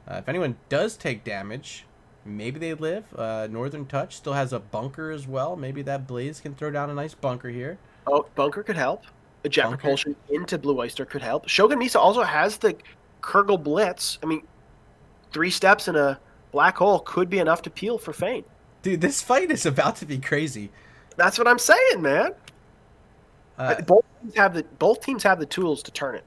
if anyone does take damage, maybe they live. Northern Touch still has a bunker as well. Maybe that Blaze can throw down a nice bunker here. Oh, bunker could help. A jet propulsion into Blue Oyster could help. Shogun Misa also has the Kurgle Blitz. I mean, 3 steps in a black hole could be enough to peel for Fane. Dude, this fight is about to be crazy. That's what I'm saying, man. Both teams have the tools to turn it.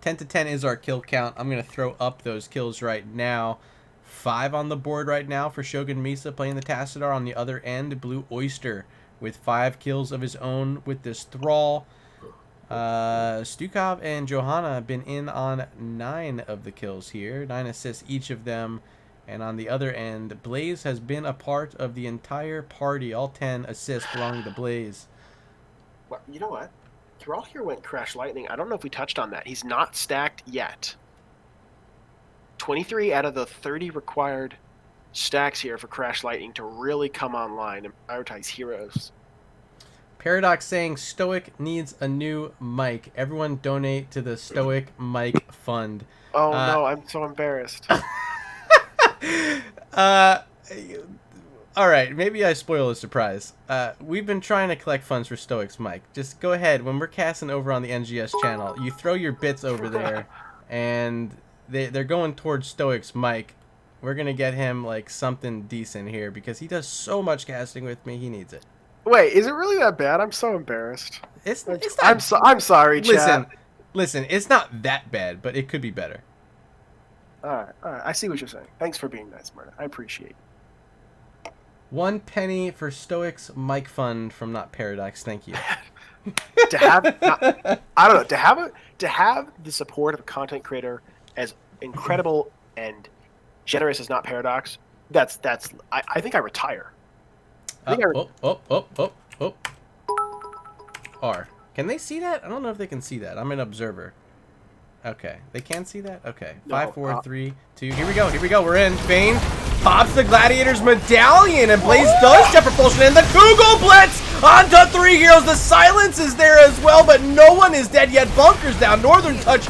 10-10 is our kill count. I'm going to throw up those kills right now. 5 on the board right now for Shogun Misa playing the Tassadar. On the other end, Blue Oyster with 5 kills of his own with this Thrall. Stukov and Johanna have been in on 9 of the kills here. 9 assists each of them. And on the other end, Blaze has been a part of the entire party. All 10 assists belong to Blaze. Well, you know what? Thrall here went Crash Lightning. I don't know if we touched on that. He's not stacked yet. 23 out of the 30 required stacks here for Crash Lightning to really come online and prioritize heroes. Paradox saying StoiC needs a new mic. Everyone donate to the StoiC mic fund. Oh no, I'm so embarrassed. All right, maybe I spoil the surprise. We've been trying to collect funds for StoiC's mic. Just go ahead, when we're casting over on the NGS channel, you throw your bits over there, and they're going towards StoiC's mic. We're going to get him, like, something decent here, because he does so much casting with me, he needs it. Wait, is it really that bad? I'm so embarrassed. It's not... I'm sorry, chat. Listen, it's not that bad, but it could be better. All right, I see what you're saying. Thanks for being nice, Murda. I appreciate it. 1 penny for StoiC's mic fund from Not Paradox. Thank you. To have the support of a content creator as incredible and Generous is not Paradox, I think I retire. R. Can they see that? I don't know if they can see that. I'm an observer. Okay, they can see that? Okay. No, 5, 4, 3, 2. Here we go. Here we go. We're in. Fane pops the Gladiator's medallion, and Blaze does jet propulsion, and the Google Blitz onto 3 heroes. The silence is there as well, but no one is dead yet. Bunkers down. Northern Touch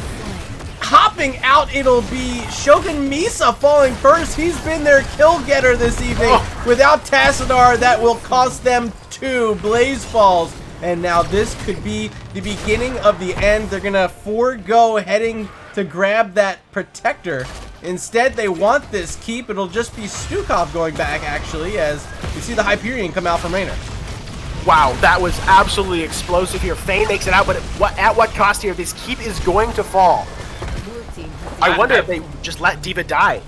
hopping out. It'll be Shogun Misa falling first. He's been their kill getter this evening. Without Tassadar, that will cost them 2. Blaze falls. And now this could be the beginning of the end. They're going to forego heading to grab that Protector. Instead, they want this keep. It'll just be Stukov going back, actually, as we see the Hyperion come out from Raynor. Wow, that was absolutely explosive here. Fane makes it out, but at what cost here? This keep is going to fall. I wonder if they just let D.Va die.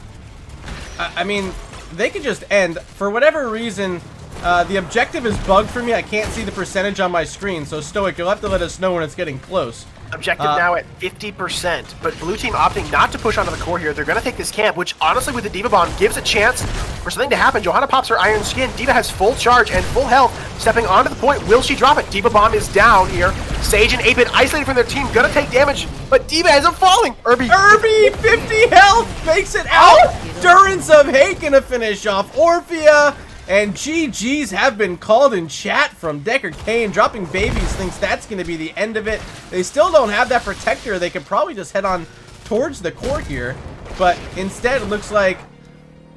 I mean, they could just end. For whatever reason, the objective is bugged for me. I can't see the percentage on my screen, so StoiC, you'll have to let us know when it's getting close. Objective now at 50%, but blue team opting not to push onto the core here. They're going to take this camp, which honestly with the D.Va bomb gives a chance for something to happen. Johanna pops her iron skin. D.Va has full charge and full health. Stepping onto the point, will she drop it? D.Va bomb is down here. Sage and 8-Bit isolated from their team, going to take damage, but D.Va isn't falling. Irby, 50 health, makes it out. Durance of Hate going to finish off Orphea. And GG's have been called in chat from Decker Kane. Dropping Babies thinks that's going to be the end of it. They still don't have that Protector. They could probably just head on towards the core here. But instead, it looks like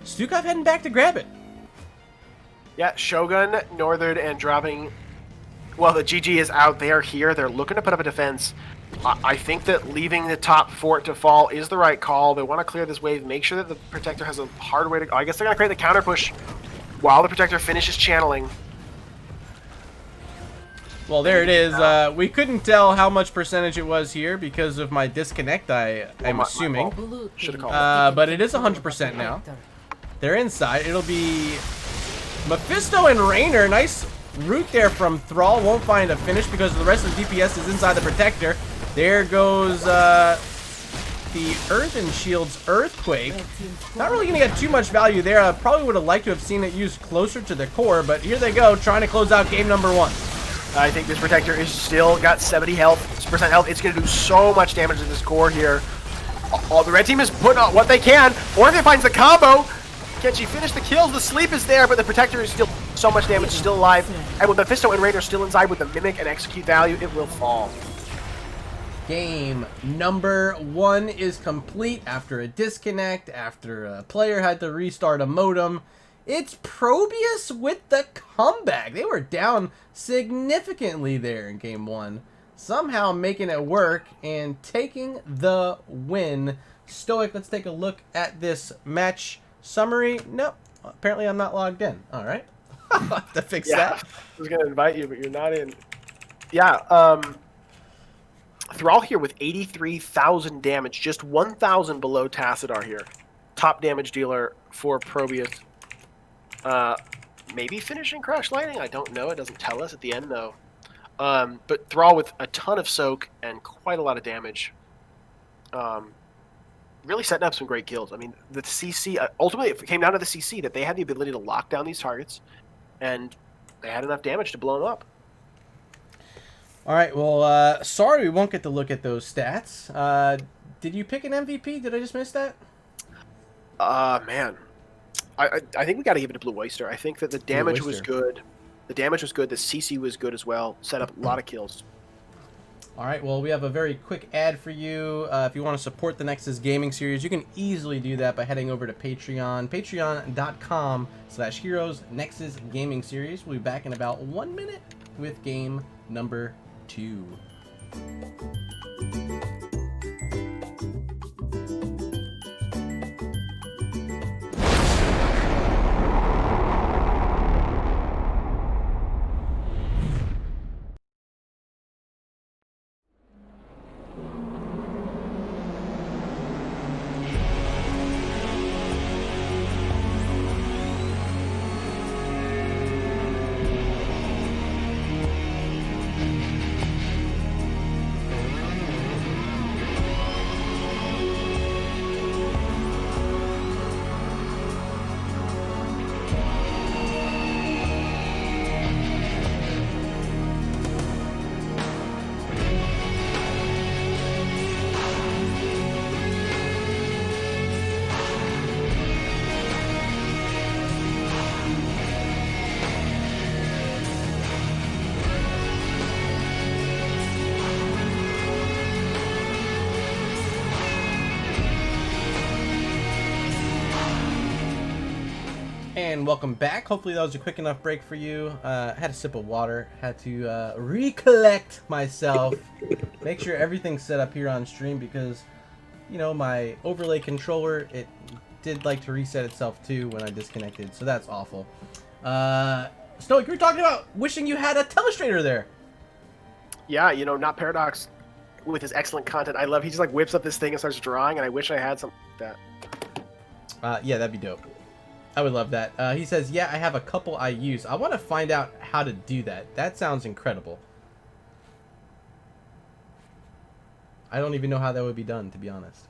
Stukov heading back to grab it. Yeah, Shogun, Northern, and dropping... Well, the GG is out. They are here. They're looking to put up a defense. I think that leaving the top fort to fall is the right call. They want to clear this wave, make sure that the Protector has a hard way to... I guess they're going to create the counter push while the Protector finishes channeling. Well, there it is. We couldn't tell how much percentage it was here because of my disconnect, I'm assuming. Should've called but it is 100% now. They're inside. It'll be Mephisto and Raynor. Nice route there from Thrall. Won't find a finish because the rest of the DPS is inside the Protector. There goes the Earth and Shield's Earthquake. Not really going to get too much value there. I probably would have liked to have seen it used closer to the core, but here they go, trying to close out game number 1. I think this Protector is still got 70% health. It's going to do so much damage to this core here. Oh, the red team is putting out what they can. Orphea finds the combo. Can she finish the kills? The sleep is there, but the Protector is still so much damage, still alive. And with Mephisto and Raynor still inside with the Mimic and Execute value, it will fall. Game number 1 is complete after a disconnect, after a player had to restart a modem. It's ProBUs with the comeback. They were down significantly there in game 1. Somehow making it work and taking the win. StoiC, let's take a look at this match summary. Nope, apparently I'm not logged in. All right, I'll have to fix that. I was going to invite you, but you're not in. Yeah, Thrall here with 83,000 damage, just 1,000 below Tassadar here. Top damage dealer for ProBUs. Maybe finishing Crash Lightning? I don't know. It doesn't tell us at the end, though. But Thrall with a ton of soak and quite a lot of damage. Really setting up some great kills. I mean, the CC, ultimately it came down to the CC, that they had the ability to lock down these targets, and they had enough damage to blow them up. All right, well, sorry we won't get to look at those stats. Did you pick an MVP? Did I just miss that? Man. I think we got to give it to Blue Oyster. I think that the damage was good. The damage was good. The CC was good as well. Set up a lot of kills. All right, well, we have a very quick ad for you. If you want to support the Nexus Gaming Series, you can easily do that by heading over to Patreon. Patreon.com/Heroes Nexus Gaming Series. We'll be back in about 1 minute with game number 2. and welcome back. Hopefully that was a quick enough break for you. Had a sip of water, had to recollect myself, make sure everything's set up here on stream because, you know, my overlay controller, it did like to reset itself too when I disconnected, so that's awful. StoiC, you were talking about wishing you had a telestrator there. Yeah, you know, Not Paradox with his excellent content. I love he just like whips up this thing and starts drawing, and I wish I had something like that. Yeah, that'd be dope. I would love that. He says, yeah, I have a couple I use. I want to find out how to do that. That sounds incredible. I don't even know how that would be done, to be honest.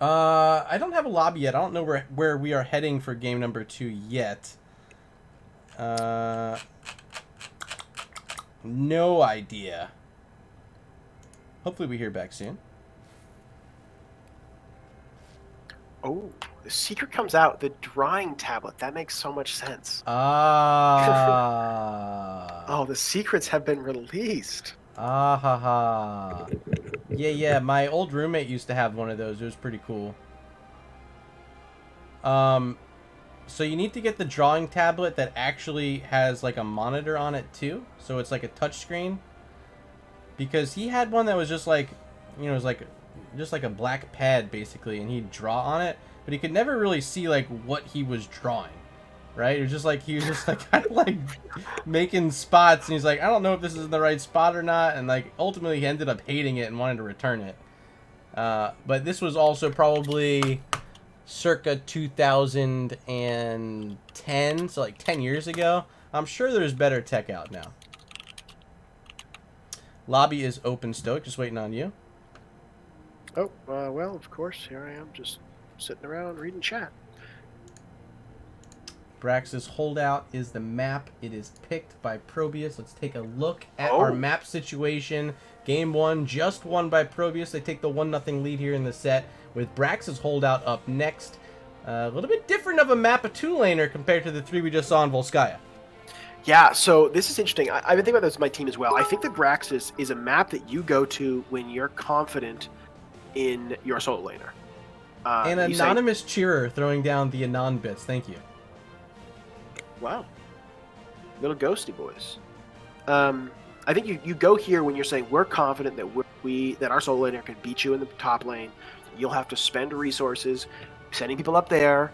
I don't have a lobby yet. I don't know where we are heading for game number 2 yet. No idea. Hopefully we hear back soon. Oh, the secret comes out. The drawing tablet. That makes so much sense. Ah. Oh, the secrets have been released. Ah ha ha. Yeah, my old roommate used to have one of those. It was pretty cool. So you need to get the drawing tablet that actually has like a monitor on it too. So it's like a touch screen. Because he had one that was just like, you know, it was like just like a black pad basically, and he'd draw on it, but he could never really see like what he was drawing. Right? It was just like he was just like kind of like making spots, and he's like, I don't know if this is the right spot or not, and like ultimately he ended up hating it and wanted to return it. But this was also probably circa 2010, so like 10 years ago. I'm sure there's better tech out now. Lobby is open, StoiC, just waiting on you. Oh, well, of course, here I am, just sitting around reading chat. Brax's holdout is the map. It is picked by ProBUs. Let's take a look at our map situation. Game 1 just won by ProBUs. They take the 1-0 lead here in the set with Brax's holdout up next. A little bit different of a map, a 2-laner compared to the 3 we just saw in Volskaya. Yeah, so this is interesting. I've been thinking about this with my team as well. I think that Braxis is a map that you go to when you're confident in your solo laner. An anonymous cheerer throwing down the Anon bits. Thank you. Wow. Little ghosty boys. I think you go here when you're saying we're confident that that our solo laner can beat you in the top lane. You'll have to spend resources sending people up there,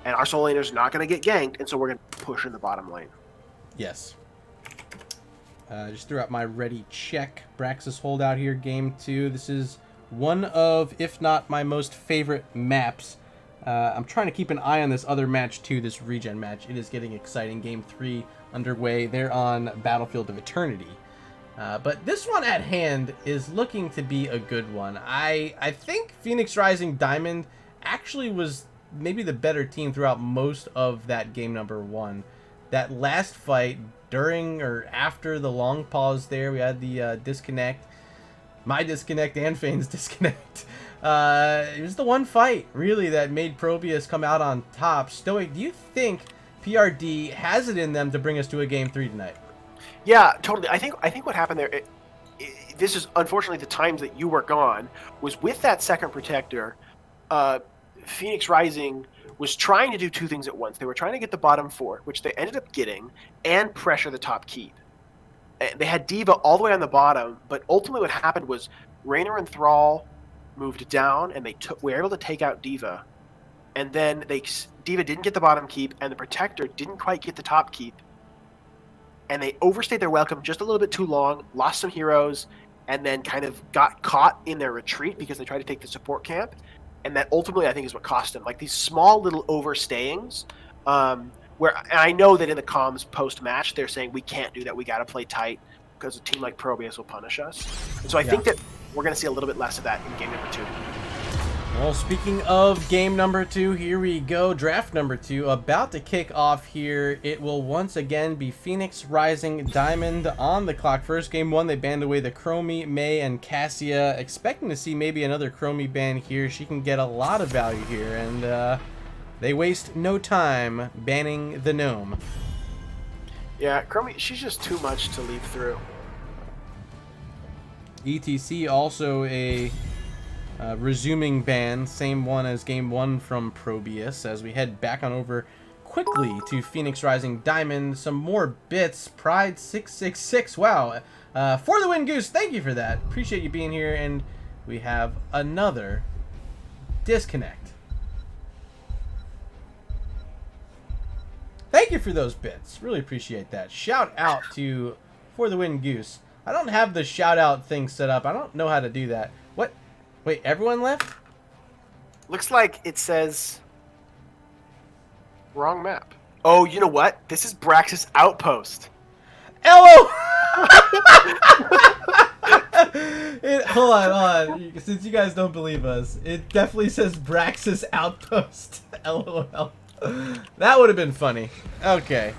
and our solo laner's not going to get ganked, and so we're going to push in the bottom lane. Yes. Just threw out my ready check. Braxis holdout here, game 2. This is one of, if not my most favorite maps. I'm trying to keep an eye on this other match too, this regen match. It is getting exciting. Game 3 underway. They're on Battlefield of Eternity. But this one at hand is looking to be a good one. I think Phoenix Rising Diamond actually was maybe the better team throughout most of that game number 1. That last fight, during or after the long pause there, we had the disconnect. My disconnect and Fane's disconnect. It was the one fight, really, that made ProBUs come out on top. StoiC, do you think PRD has it in them to bring us to a game 3 tonight? Yeah, totally. I think what happened there, this is unfortunately the times that you were gone, was with that second protector, Phoenix Rising was trying to do 2 things at once. They were trying to get the bottom fort, which they ended up getting, and pressure the top keep. They had D.Va all the way on the bottom, but ultimately what happened was Raynor and Thrall moved down, and were able to take out D.Va. And then D.Va didn't get the bottom keep, and the Protector didn't quite get the top keep. And they overstayed their welcome just a little bit too long, lost some heroes, and then kind of got caught in their retreat because they tried to take the support camp. And that ultimately, I think, is what cost them. Like these small little overstayings, and I know that in the comms post-match, they're saying, we can't do that. We got to play tight because a team like ProBUs will punish us. And so I think that we're going to see a little bit less of that in game number 2. Well, speaking of game number 2, here we go. Draft number 2 about to kick off here. It will once again be Phoenix Rising Diamond on the clock. First game 1, they banned away the Chromie, May, and Cassia. Expecting to see maybe another Chromie ban here. She can get a lot of value here, and they waste no time banning the Gnome. Yeah, Chromie, she's just too much to leave through. ETC also a resuming ban, same one as game 1 from ProBUs, as we head back on over quickly to Phoenix Rising Diamond. Some more bits. Pride 666. Wow. For the win, Goose. Thank you for that. Appreciate you being here. And we have another disconnect. Thank you for those bits. Really appreciate that. Shout out to For the Win, Goose. I don't have the shout out thing set up. I don't know how to do that. What? Wait, everyone left? Looks like it says wrong map. Oh, you know what? This is Braxis Outpost. Hello! Hold on. Since you guys don't believe us, it definitely says Braxis Outpost. LOL. That would have been funny. Okay.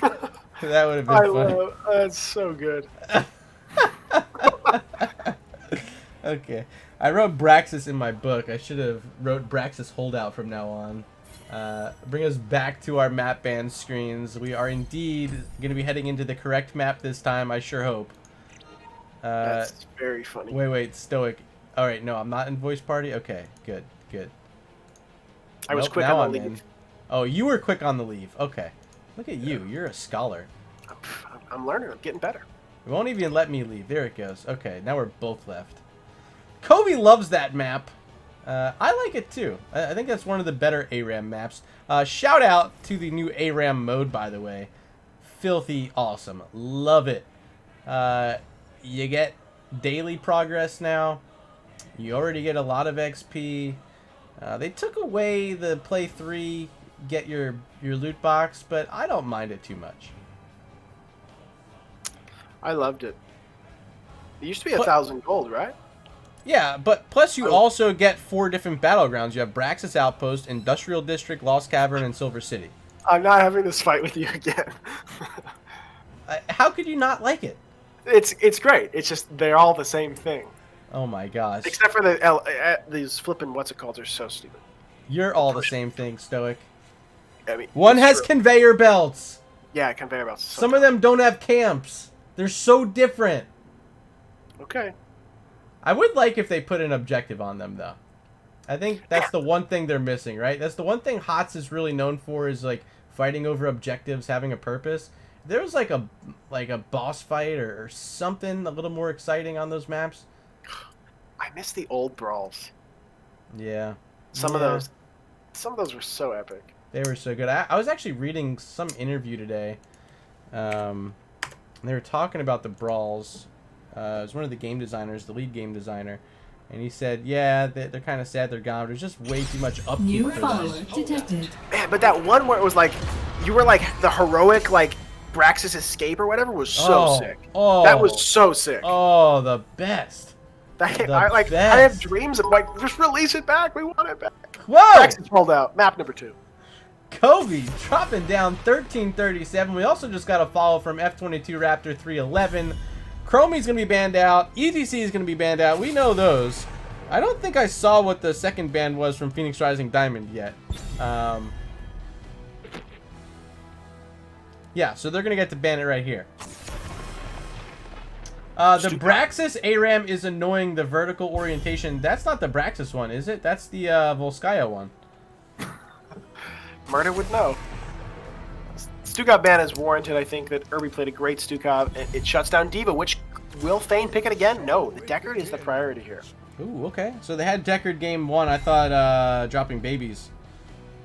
That would have been funny. That's so good. Okay. I wrote Braxis in my book. I should have wrote Braxis Holdout from now on. Bring us back to our map ban screens. We are indeed going to be heading into the correct map this time, I sure hope. That's very funny. Wait, StoiC. Alright, no, I'm not in voice party? Okay, good. I was quick on the leave. Oh, you were quick on the leave. Okay. Look at you. You're a scholar. I'm learning. I'm getting better. It won't even let me leave. There it goes. Okay, now we're both left. Covey loves that map. I like it too. I think that's one of the better ARAM maps. Shout out to the new ARAM mode, by the way. Filthy awesome. Love it. You get daily progress now. You already get a lot of XP. They took away the play 3, get your loot box, but I don't mind it too much. I loved it. It used to be 1,000 gold, right? Yeah, but plus you also get 4 different battlegrounds. You have Braxis Outpost, Industrial District, Lost Cavern, and Silver City. I'm not having this fight with you again. How could you not like it? It's great. It's just they're all the same thing. Oh my gosh. Except for these flipping what's it called? They're so stupid. You're all the same thing, StoiC. I mean, one has conveyor belts. Yeah, conveyor belts. Some of them don't have camps. They're so different. Okay. I would like if they put an objective on them, though. I think that's the one thing they're missing, right? That's the one thing HOTS is really known for, is like fighting over objectives, having a purpose. If there was like a boss fight or something a little more exciting on those maps. I miss the old brawls. Yeah. Some of those were so epic. They were so good. I was actually reading some interview today. They were talking about the brawls. It was one of the game designers, the lead game designer, and he said, yeah, they're kind of sad they're gone. There's just way too much upkeep New for follower them. detected. Man, but that one where it was like, you were like the heroic, like, Braxis escape or whatever was so sick. Oh, that was so sick. Oh, the best. I have dreams of like, just release it back. We want it back. Whoa! Braxis pulled out. Map number 2. Covey dropping down 1337. We also just got a follow from F22 Raptor 311. Chromie's going to be banned out. ETC is going to be banned out. We know those. I don't think I saw what the second ban was from Phoenix Rising Diamond yet. Yeah, so they're going to get to ban it right here. The Braxis ARAM is annoying, the vertical orientation. That's not the Braxis one, is it? That's the Volskaya one. Murder would know. Stukov ban is warranted. I think that Irby played a great Stukov. It shuts down Diva, which will Thane pick it again? No, the Deckard is the priority here. Ooh, okay. So they had Deckard game 1. I thought dropping babies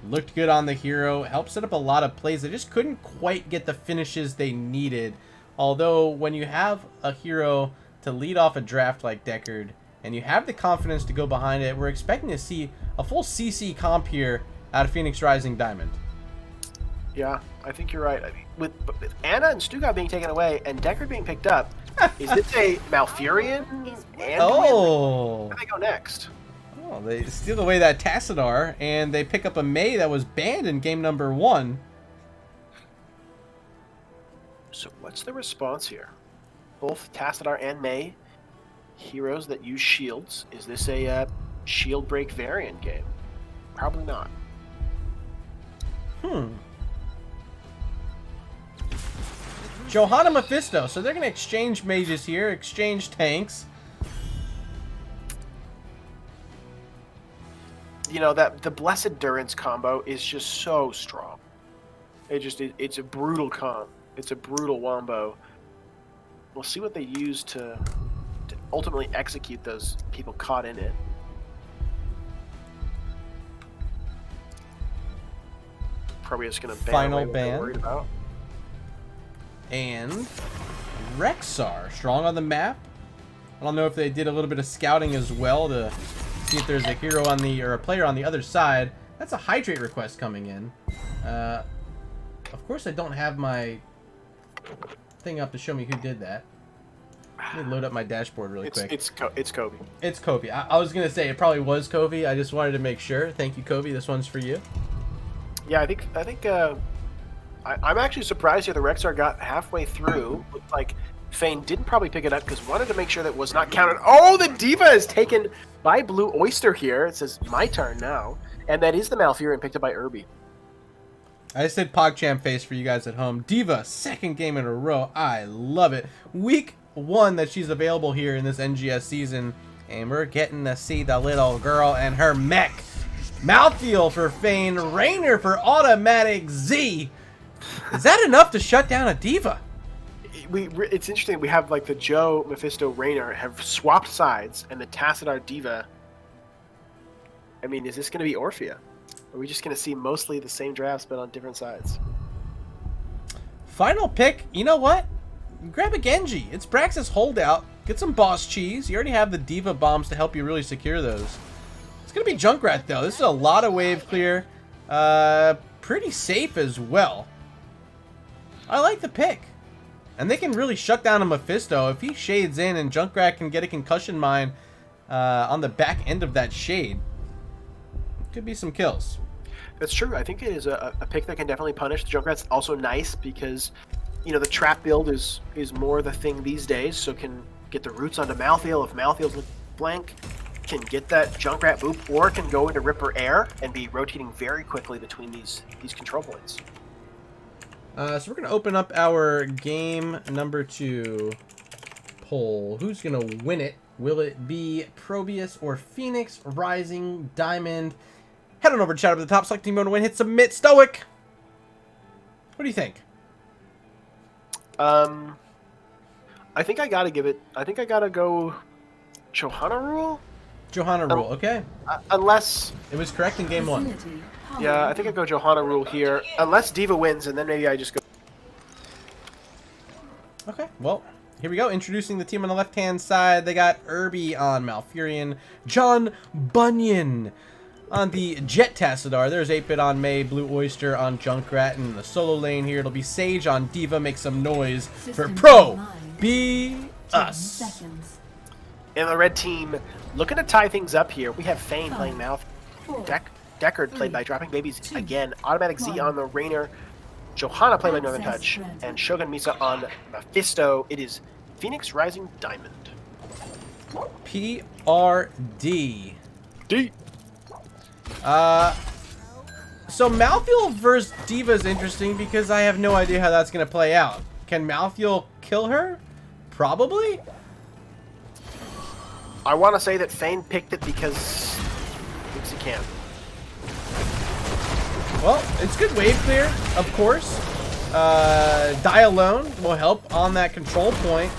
looked good on the hero. Helped set up a lot of plays. They just couldn't quite get the finishes they needed. Although when you have a hero to lead off a draft like Deckard, and you have the confidence to go behind it, we're expecting to see a full CC comp here out of Phoenix Rising Diamond. Yeah, I think you're right. I mean, with Anna and Stukov being taken away and Deckard being picked up, is this a Malfurion? Oh! Where do they go next? Oh, they steal away that Tassadar, and they pick up a Mei that was banned in game number 1. So what's the response here? Both Tassadar and Mei, heroes that use shields. Is this a shield break variant game? Probably not. Johanna Mephisto. So they're going to exchange mages here, exchange tanks. you know, that the Blessed Durance combo is just so strong. It's a brutal comp. It's a brutal wombo. We'll see what they use to ultimately execute those people caught in it. Probably just gonna ban Final away what they're ban. worried about. And Rexar, strong on the map. I don't know if they did a little bit of scouting as well to see if there's a hero on the, or a player on the other side. That's a hydrate request coming in. Of course I don't have my thing up to show me who did that. Let me load up my dashboard really quick. It's Kobe. It's Kobe. I was gonna say it probably was Kobe. I just wanted to make sure. Thank you, Kobe. This one's for you. Yeah, I think I'm actually surprised here the Rexar got halfway through. Looked like Fane didn't probably pick it up because wanted to make sure that it was not counted. Oh, the Diva is taken by Blue Oyster here. It says my turn now, and that is the Malfurion picked up by Irby. I just did PogChamp face for you guys at home. Diva, second game in a row. I love it. Week 1 that she's available here in this NGS season, and we're getting to see the little girl and her mech. Mouthfeel for Fane, Rainer for Automatic Z. Is that enough to shut down a Diva? It's interesting. We have like the Joe, Mephisto, Rainer have swapped sides, and the Tassadar Diva. I mean, is this going to be Orphea? Are we just going to see mostly the same drafts but on different sides? Final pick. You know what? Grab a Genji. It's Brax's holdout. Get some boss cheese. You already have the Diva bombs to help you really secure those. It's going to be Junkrat, though. This is a lot of wave clear. Pretty safe as well. I like the pick. And they can really shut down a Mephisto. If he shades in and Junkrat can get a concussion mine on the back end of that shade, could be some kills. That's true. I think it is a pick that can definitely punish. The Junkrat's also nice because, you know, the trap build is more the thing these days, so can get the roots onto Malthael. If Malthael's blank, can get that Junkrat boop, or can go into Ripper Air and be rotating very quickly between these control points. So we're going to open up our game number 2 poll. Who's going to win it? Will it be ProBUs or Phoenix Rising Diamond? Head on over to chat up at the top, select team you want to win, hit submit, StoiC. What do you think? I think I gotta give it. I think I gotta go Johanna Rule. Johanna Rule, okay. Unless it was correct in game 1. Yeah, I think I go Johanna Rule here. Unless Diva wins, and then maybe I just go. Okay, well, here we go. Introducing the team on the left-hand side. They got Irby on Malfurion, John Bunyan on the Jet Tassadar. There's 8-Bit on May, Blue Oyster on Junkrat, and in the solo lane here, it'll be Sage on Diva. Make some noise for ProBUs. And the red team looking to tie things up here. We have Fane playing Mouth. Deckard played by Dropping Babies again. Automatic Z on the Rainer. Johanna played by Northern Touch. And Shogun Misa on Mephisto. It is Phoenix Rising Diamond. PRD. D. So Malthael versus Diva is interesting because I have no idea how that's going to play out. Can Malthael kill her? Probably. I want to say that Fane picked it because he can. Well, it's good wave clear, of course. Die alone will help on that control point.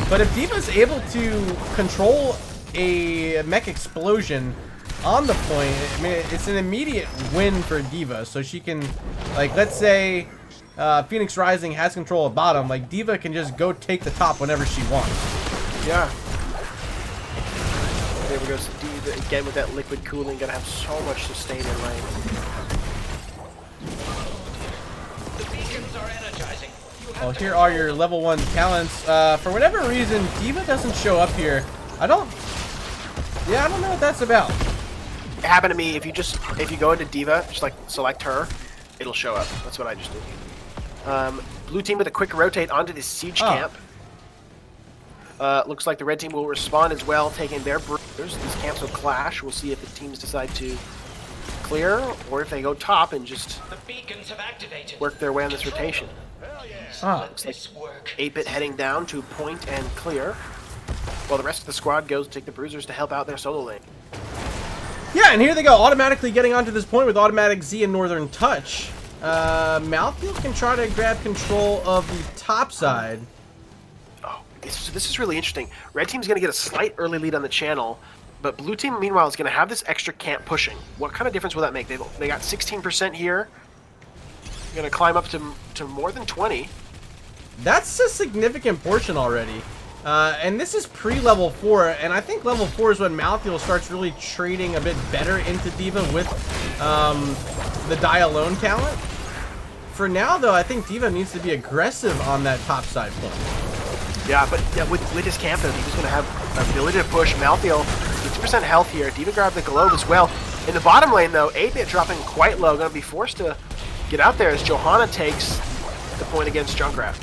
But if Diva's able to control a mech explosion on the point, I mean, it's an immediate win for Diva. So she can, like, let's say Phoenix Rising has control of bottom. Like, Diva can just go take the top whenever she wants. Yeah. There we go. So Diva again with that liquid cooling. Gonna have so much sustain in lane. Well, here are your level 1 talents. For whatever reason, Diva doesn't show up here. I don't know what that's about. It happened to me. If you go into Diva, just like select her, it'll show up. That's what I just did. Blue team with a quick rotate onto this siege camp. Looks like the red team will respond as well, taking their bruisers. These camps will clash. We'll see if the teams decide to clear or if they go top and just work their way on this rotation. Looks like 8-Bit heading down to point and clear, while the rest of the squad goes to take the bruisers to help out their solo lane. Yeah, and here they go, automatically getting onto this point with automatic Z and Northern Touch. Malfield can try to grab control of the top side. Oh, this is really interesting. Red team's going to get a slight early lead on the channel, but blue team, meanwhile, is going to have this extra camp pushing. What kind of difference will that make? They got 16% here. They're going to climb up to more than 20. That's a significant portion already. And this is pre-level 4, and I think level 4 is when Malfield starts really trading a bit better into D.Va with the Die Alone talent. For now, though, I think D.Va needs to be aggressive on that top side point. Yeah, but yeah, with his camp, though, D.Va's going to have the ability to push. Malfield, 50% health here. D.Va grabbed the globe as well. In the bottom lane, though, 8-bit dropping quite low. Going to be forced to get out there as Johanna takes the point against Junkrat.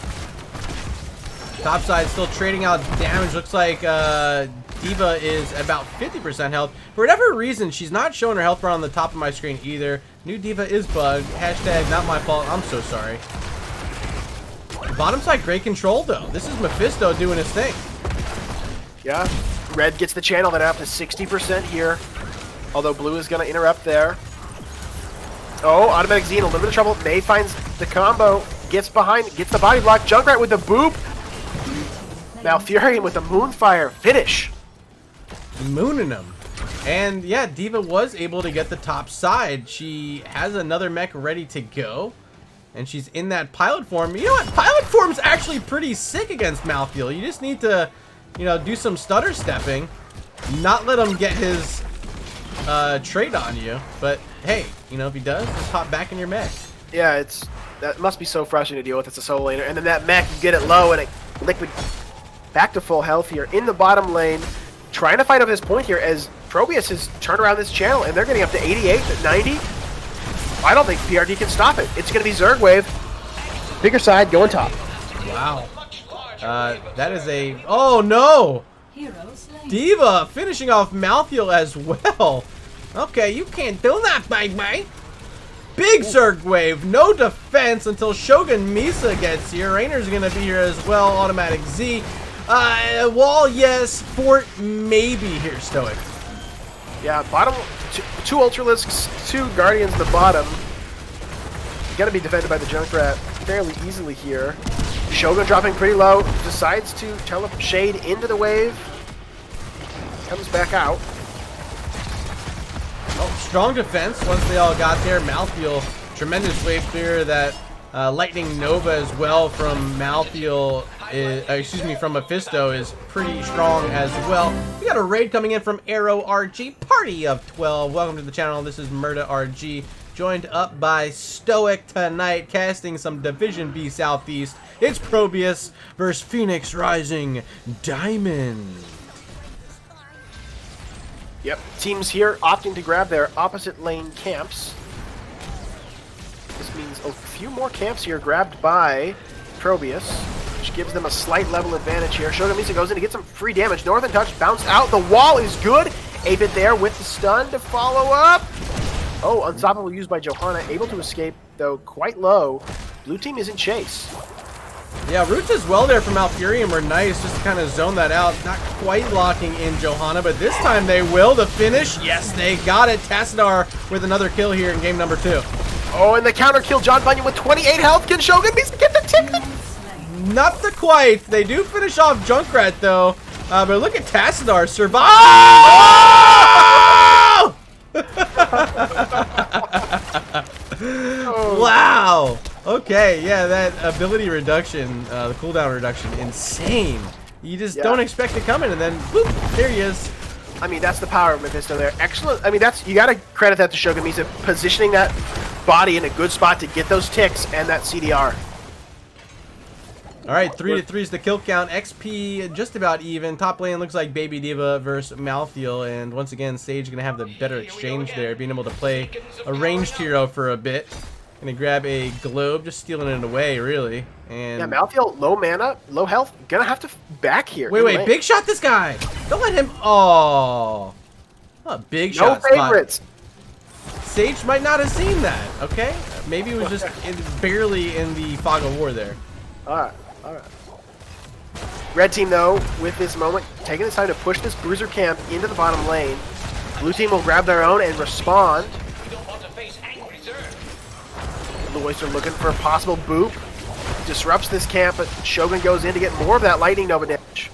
Top side still trading out damage. Looks like D.Va is about 50% health. For whatever reason, she's not showing her health bar on the top of my screen either. New D.Va is bugged. Hashtag not my fault. I'm so sorry. Bottom side, great control though. This is Mephisto doing his thing. Yeah, red gets the channel then up to 60% here. Although blue is going to interrupt there. Oh, automatic Z in a little bit of trouble. May finds the combo. Gets behind, gets the body block. Junkrat with the boop. Malfurion with the Moonfire finish. Mooning him. And yeah, D.Va was able to get the top side. She has another mech ready to go. And she's in that pilot form. You know what? Pilot form's actually pretty sick against Malfield. You just need to, you know, do some stutter stepping. Not let him get his trait on you. But hey, you know, if he does, just hop back in your mech. Yeah, that must be so frustrating to deal with. It's a solo laner. And then that mech, you get it low and it liquid back to full health here in the bottom lane. Trying to fight up this point here as ProBUs has turned around this channel and they're getting up to 88, 90. I don't think PRD can stop it. It's going to be Zerg wave. Bigger side, going top. Wow. That is a... Oh, no! D.Va finishing off Malfield as well. Okay, you can't do that, baby. Big Zerg wave. No defense until Shogun Misa gets here. Rainer's going to be here as well. Automatic Z. Wall, yes. Fort, maybe here, StoiC. Yeah, bottom... Two Ultralisks, 2 Guardians in the bottom. Gonna be defended by the Junkrat fairly easily here. Shogun dropping pretty low. Decides to shade into the wave. Comes back out. Oh, strong defense once they all got there. Malfield, tremendous wave clear. That Lightning Nova as well from Malfield, from Mephisto is pretty strong as well. We got a raid coming in from Arrow RG, party of 12. Welcome to the channel. This is Murda RG, joined up by StoiC tonight, casting some Division B Southeast. It's ProBUs versus Phoenix Rising Diamond. Yep, teams here opting to grab their opposite lane camps. This means a few more camps here grabbed by ProBUs, which gives them a slight level advantage here. Shogun Misa goes in to get some free damage. Northern Touch bounced out. The wall is good. 8-bit there with the stun to follow up. Oh, Unstoppable used by Johanna. Able to escape, though, quite low. Blue team is in chase. Yeah, roots as well there from Malfurion were nice, just to kind of zone that out. Not quite locking in Johanna, but this time they will. The finish, yes, they got it. Tassadar with another kill here in game number 2. Oh, and the counter kill, John Bunyan with 28 health. Can Shogun Misa get the ticket? Not the quite. They do finish off Junkrat, though. But look at Tassadar survive. Oh! Wow. Okay, yeah, that ability reduction, the cooldown reduction, insane. You just don't expect it coming, and then, whoop, there he is. I mean, that's the power of Mephisto there. Excellent. I mean, you got to credit that to Shogun Misa, positioning that body in a good spot to get those ticks and that CDR. All right, 3-3 is the kill count. XP just about even. Top lane looks like Baby D.Va versus Malfield, and once again, Sage gonna have the better exchange there, being able to play a ranged hero for a bit. Gonna grab a globe, just stealing it away, really. And yeah, Malfield, low mana, low health, gonna have to back here. Wait, big shot this guy. Don't let him. Oh, a big shot. No favorites. Spot. Sage might not have seen that. Okay, maybe it was just barely in the fog of war there. All right. Red team, though, with this moment, taking the time to push this bruiser camp into the bottom lane. Blue team will grab their own and respond. Blue Oyster looking for a possible boop. Disrupts this camp, but Shogun goes in to get more of that lightning nova damage.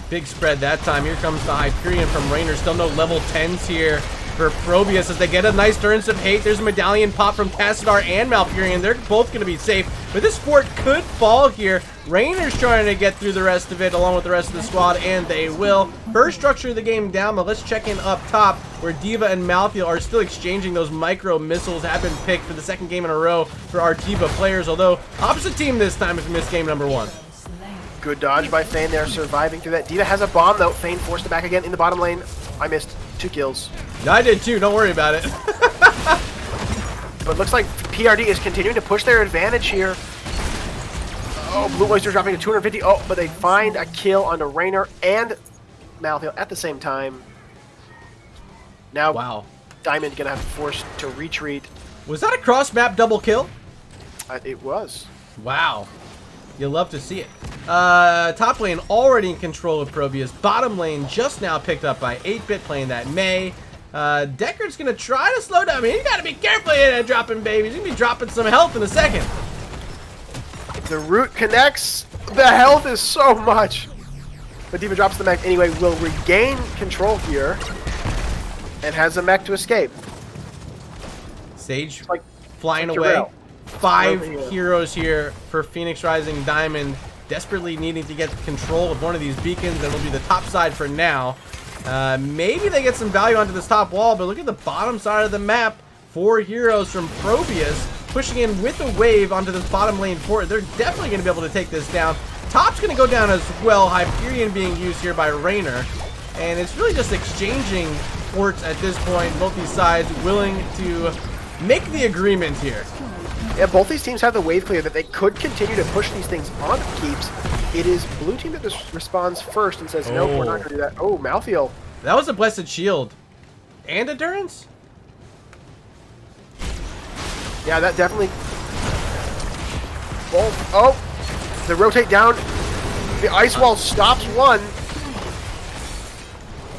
Big spread that time. Here comes the Hyperion from Raynor. Still no level 10s here for ProBUs as they get a nice Durance of Hate. There's a Medallion pop from Cocasted and Malfurion. They're both going to be safe, but this fort could fall here. Raynor's trying to get through the rest of it along with the rest of the squad, and they will. First structure of the game down, but let's check in up top where D.Va and Malthael are still exchanging those micro missiles. Have been picked for the second game in a row for our D.Va players, although opposite team this time if we miss game number 1. Good dodge by Fane there, surviving through that. D.Va has a bomb though. Fane forced it back again in the bottom lane. I missed 2 kills. I did too, don't worry about it. But looks like PRD is continuing to push their advantage here. Oh, Blue Oyster dropping to 250. Oh, but they find a kill onto Raynor and Malthael at the same time. Now, Wow. Diamond gonna have to force to retreat. Was that a cross-map double kill? It was. Wow. You'll love to see it. Top lane already in control of ProBUs. Bottom lane just now picked up by 8-Bit playing that Mei. Deckard's going to try to slow down. I mean, you got to be careful here dropping babies. He's going to be dropping some health in a second. The root connects. The health is so much. But D.Va drops the mech anyway. Will regain control here. And has a mech to escape. Sage Like, flying like away. Jarrell. 5 heroes here for Phoenix Rising Diamond. Desperately needing to get control of one of these beacons. That'll be the top side for now. Maybe they get some value onto this top wall, but look at the bottom side of the map. 4 heroes from ProBUs pushing in with a wave onto this bottom lane fort. They're definitely going to be able to take this down. Top's going to go down as well. Hyperion being used here by Raynor. And it's really just exchanging forts at this point. Both these sides willing to make the agreement here. Yeah, both these teams have the wave clear that they could continue to push these things on keeps. It is blue team that just responds first and says, nope, we're not going to do that. Oh, Malthael. That was a Blessed Shield. And Endurance? Yeah, that definitely... Oh, the rotate down. The ice wall stops one.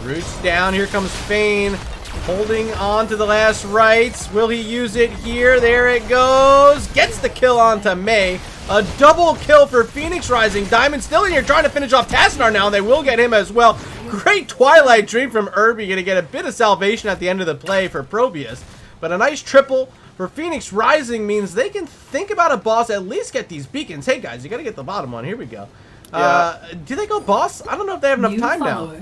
Roots down. Here comes Fane. Holding on to the last rights. Will he use it here? There it goes. Gets the kill onto Mei. A double kill for Phoenix Rising. Diamond still in here trying to finish off Tassadar now. They will get him as well. Great Twilight Dream from Irby. Going to get a bit of salvation at the end of the play for ProBUs. But a nice triple for Phoenix Rising means they can think about a boss, at least get these beacons. Hey guys, you got to get the bottom one. Here we go. Do they go boss? I don't know if they have enough time now.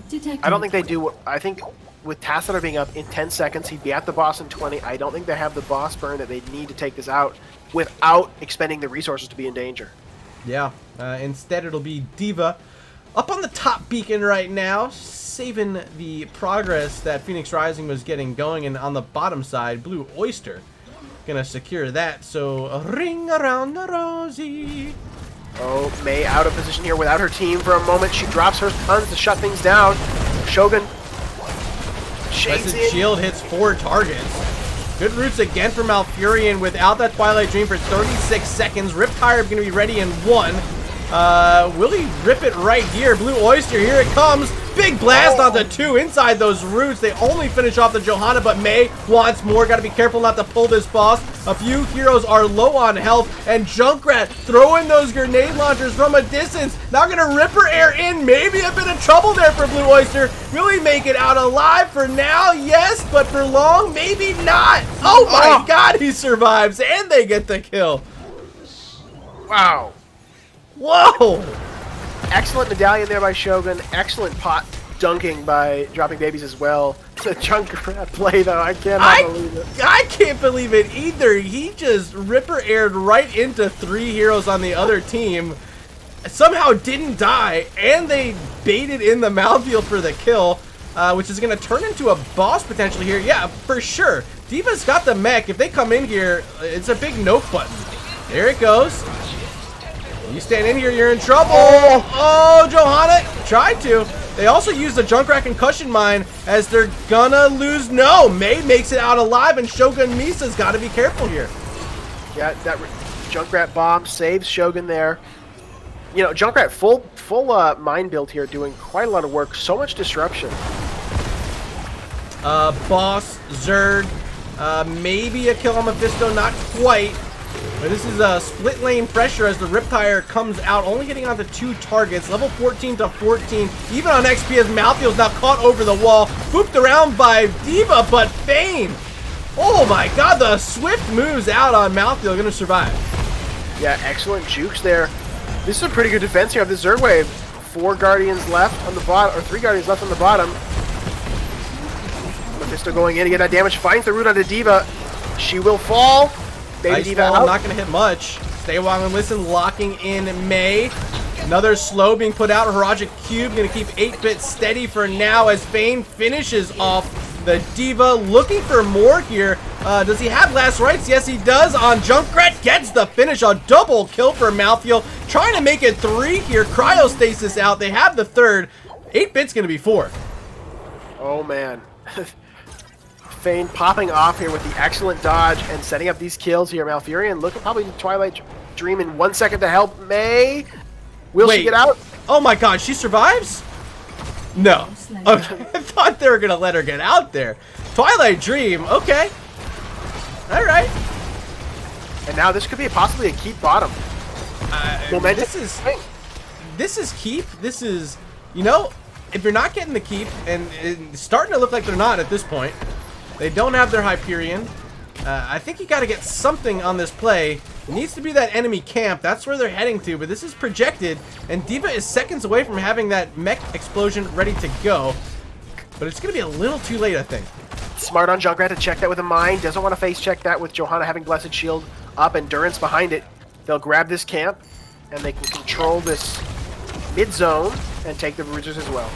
I don't think they do. I think with Tassadar being up in 10 seconds, he'd be at the boss in 20. I don't think they have the boss burn that they need to take this out without expending the resources to be in danger. Yeah, instead it'll be D.Va up on the top beacon right now, saving the progress that Phoenix Rising was getting going, and on the bottom side, Blue Oyster gonna secure that, so a ring around the rosy. Oh, Mei out of position here without her team for a moment. She drops her tons to shut things down. Shogun shades Blessed in. Shield hits 4 targets. Good roots again for Malfurion without that Twilight Dream for 36 seconds. Riptire going to be ready in 1. Will he rip it right here? Blue Oyster, here it comes. Big blast onto 2 inside those roots. They only finish off the Johanna, but Mei wants more. Got to be careful not to pull this boss. A few heroes are low on health, and Junkrat throwing those grenade launchers from a distance. Now going to rip her air in. Maybe a bit of trouble there for Blue Oyster. Will he make it out alive for now? Yes, but for long, maybe not. Oh my god, he survives, and they get the kill. Wow. Whoa! Excellent medallion there by Shogun. Excellent pot dunking by dropping babies as well. The Junkrat play though, I cannot believe it. I can't believe it either. He just ripper aired right into 3 heroes on the other team. Somehow didn't die, and they baited in the Malthael for the kill, which is going to turn into a boss potentially here. Yeah, for sure. D.Va's got the mech. If they come in here, it's a big nope button. There it goes. You stand in here, you're in trouble. Oh, Johanna tried to. They also used the Junkrat concussion mine as they're gonna lose. No, Mei makes it out alive, and Shogun Misa's got to be careful here. Yeah, that Junkrat bomb saves Shogun there. You know, Junkrat full mine build here, doing quite a lot of work. So much disruption. Boss, Zerd, maybe a kill on Mephisto, not quite. But this is a split lane pressure as the Riptire comes out, only hitting onto 2 targets, level 14 to 14. Even on XP as Malthiel's now caught over the wall, booped around by D.Va, but Fane. Oh my god, the swift moves out on Malthiel, gonna survive. Yeah, excellent jukes there. This is a pretty good defense here of the Zerg wave. 4 Guardians left on the bottom, or 3 Guardians left on the bottom. Mephisto going in to get that damage, finds the root onto D.Va. She will fall. Baby D.Va out. Not gonna hit much. Stay while and listen, locking in May. Another slow being put out. Haragic Cube gonna keep 8-bit steady for now as Fane finishes off the D.Va. Looking for more here. Does he have last rites? Yes, he does. On Junkrat, gets the finish. A double kill for Malthiel. Trying to make it 3 here. Cryostasis out. They have the 3rd. 8-bit's gonna be 4. Oh man. Fane popping off here with the excellent dodge and setting up these kills here. Malfurion looking probably to Twilight Dream in 1 second to help May. Will she get out? Oh my god, she survives? No. Okay. I thought they were going to let her get out there. Twilight Dream, okay. Alright. And now this could be possibly a keep bottom. This is keep. This is, you know, if you're not getting the keep, and it's starting to look like they're not at this point. They don't have their Hyperion. I think you got to get something on this play. It needs to be that enemy camp. That's where they're heading to, but this is projected, and D.Va is seconds away from having that mech explosion ready to go. But it's going to be a little too late, I think. Smart on Junkrat to check that with a mine. Doesn't want to face check that with Johanna having Blessed Shield up, Endurance behind it. They'll grab this camp, and they can control this mid-zone and take the bruisers as well.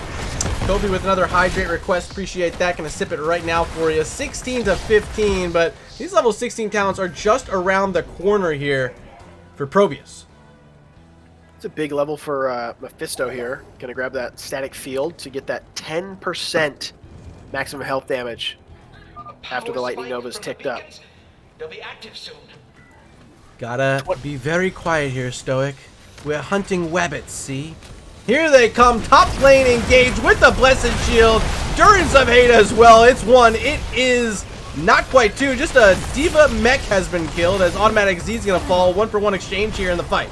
Kobe with another hydrate request. Appreciate that. Gonna sip it right now for you. 16 to 15, but these level 16 talents are just around the corner here for ProBUs. It's a big level for Mephisto here. Gonna grab that static field to get that 10% maximum health damage after the Lightning Nova's ticked up. They'll be active soon. Gotta be very quiet here, StoiC. We're hunting Webbits, see? Here they come, top lane engaged with the Blessed Shield. Durance of Hate as well. It's 1. It is not quite 2. Just a D.Va mech has been killed as Automatic Z's gonna fall. 1-for-1 exchange here in the fight.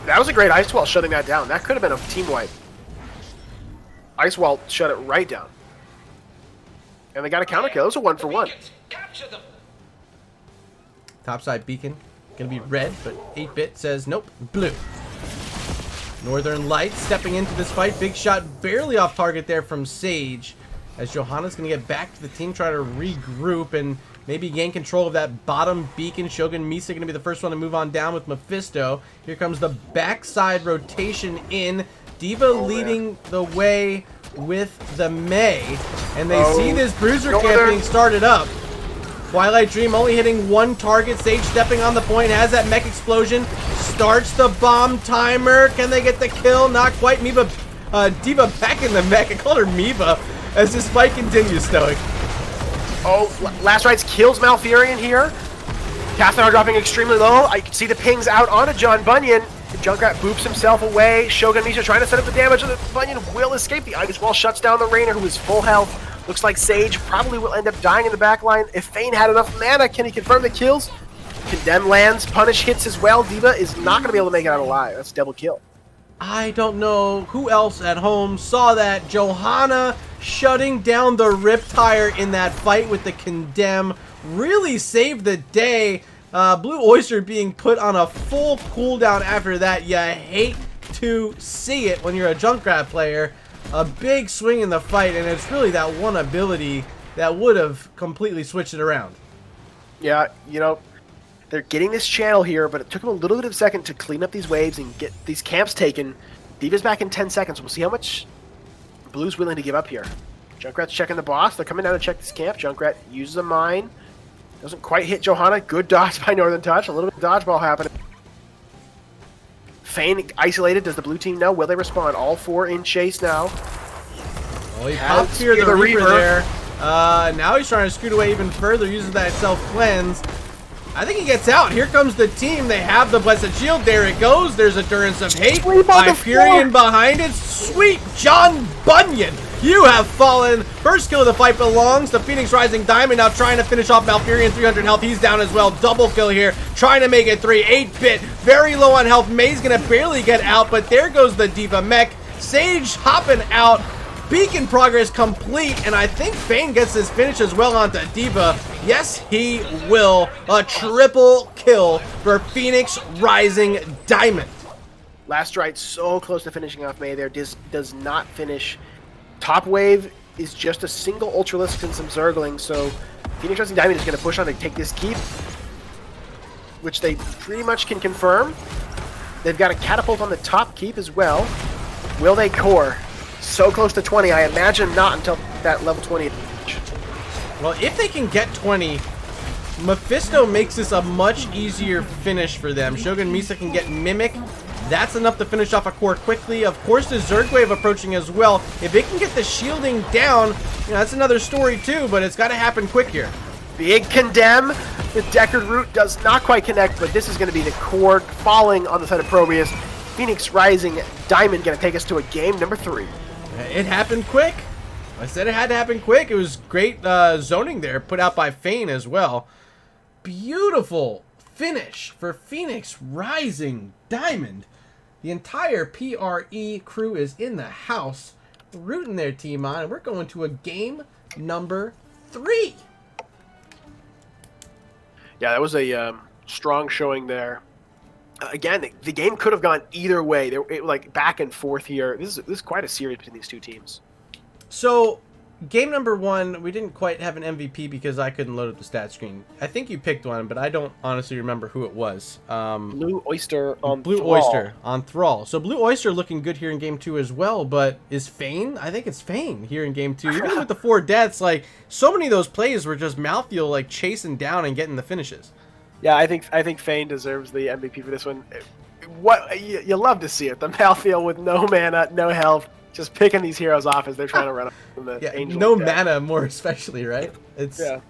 That was a great Ice Wall shutting that down. That could have been a team wipe. Ice Wall shut it right down. And they got a counter kill. It was a 1-for-1. Capture them. Topside beacon. Gonna be red, but 8-bit says nope, blue. Northern Lights stepping into this fight. Big shot barely off target there from Sage. As Johanna's going to get back to the team, try to regroup and maybe gain control of that bottom beacon. Shogun Misa going to be the first one to move on down with Mephisto. Here comes the backside rotation in. D.Va leading the way with the May. And they see this bruiser camp being started up. Twilight Dream only hitting 1 target. Sage stepping on the point, has that mech explosion. Starts the bomb timer. Can they get the kill? Not quite. D.Va back in the mech. I called her Miva as this fight continues, StoiC. Oh, Last Rites kills Malfurion here. Castanar dropping extremely low. I can see the pings out onto John Bunyan. Junkrat boops himself away. Shogun Misha trying to set up the damage, and the Bunyan will escape. The Ice Wall shuts down the Rainer, who is full health. Looks like Sage probably will end up dying in the back line. If Fane had enough mana, can he confirm the kills? Condemn lands, punish hits as well. D.Va is not going to be able to make it out alive. That's a double kill. I don't know who else at home saw that. Johanna shutting down the Riptire in that fight with the Condemn really saved the day. Blue Oyster being put on a full cooldown after that. You hate to see it when you're a Junkrat player. A big swing in the fight, and it's really that one ability that would have completely switched it around. Yeah, you know, they're getting this channel here, but it took them a little bit of a second to clean up these waves and get these camps taken. D.Va's back in 10 seconds. We'll see how much Blue's willing to give up here. Junkrat's checking the boss. They're coming down to check this camp. Junkrat uses a mine. Doesn't quite hit Johanna. Good dodge by Northern Touch. A little bit of dodgeball happening. Fane isolated. Does the blue team know? Will they respond? All 4 in chase now. Well, he popped here the Reaper there. Now he's trying to scoot away even further, using that self-cleanse. I think he gets out. Here comes the team. They have the Blessed Shield. There it goes. There's Endurance of Hate. Hyperion behind it. Sweet John Bunyan You have fallen. First kill of the fight belongs to Phoenix Rising Diamond. Now trying to finish off Malfurion, 300 health. He's down as well. Double kill here. Trying to make it 3. 8-bit. Very low on health. May's going to barely get out, but there goes the D.Va mech. Sage hopping out. Beacon progress complete, and I think Fane gets his finish as well onto D.Va. Yes, he will. A triple kill for Phoenix Rising Diamond. Last Stride so close to finishing off May there. Does not finish. Top wave is just a single Ultralisk and some Zergling, so Phoenix Rising Diamond is going to push on to take this keep, which they pretty much can confirm. They've got a catapult on the top keep as well. Will they core? So close to 20. I imagine not until that level 20. Well, if they can get 20, Mephisto makes this a much easier finish for them. Shogun Misa can get Mimic. That's enough to finish off a core quickly. Of course, the Zerg wave approaching as well. If it can get the shielding down, you know, that's another story too, but it's got to happen quick here. Big condemn. The Deckard root does not quite connect, but this is going to be the core falling on the side of ProBUs. Phoenix Rising Diamond going to take us to a game number 3. It happened quick. I said it had to happen quick. It was great zoning there, put out by Fane as well. Beautiful finish for Phoenix Rising Diamond. The entire PRE crew is in the house, rooting their team on, and we're going to a game number 3. Yeah, that was a strong showing there. Again, the game could have gone either way. Like back and forth here. This is quite a series between these two teams. So, game number 1, we didn't quite have an MVP because I couldn't load up the stat screen. I think you picked one, but I don't honestly remember who it was. Blue Oyster on Blue Thrall. Oyster on Thrall. So Blue Oyster looking good here in game 2 as well, but is Fane? I think it's Fane here in game 2. Even with the 4 deaths, like, so many of those plays were just Malthael, like, chasing down and getting the finishes. Yeah, I think Fane deserves the MVP for this one. What you love to see it. The Malthael with no mana, no health, just picking these heroes off as they're trying to run up from the Angel. No of Death. mana, more especially, right? It's Yeah.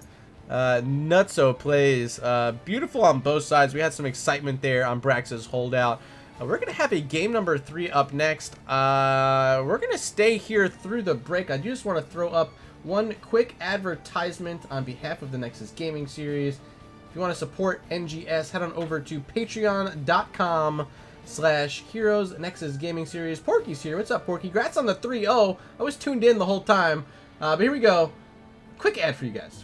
nutso plays. Beautiful on both sides. We had some excitement there on Brax's holdout. We're going to have a game number 3 up next. We're going to stay here through the break. I just want to throw up one quick advertisement on behalf of the Nexus Gaming Series. If you want to support NGS, head on over to patreon.com/Heroes Nexus Gaming Series. Porky's here. What's up, Porky? Congrats on the 3-0. I was tuned in the whole time. But here we go. Quick ad for you guys.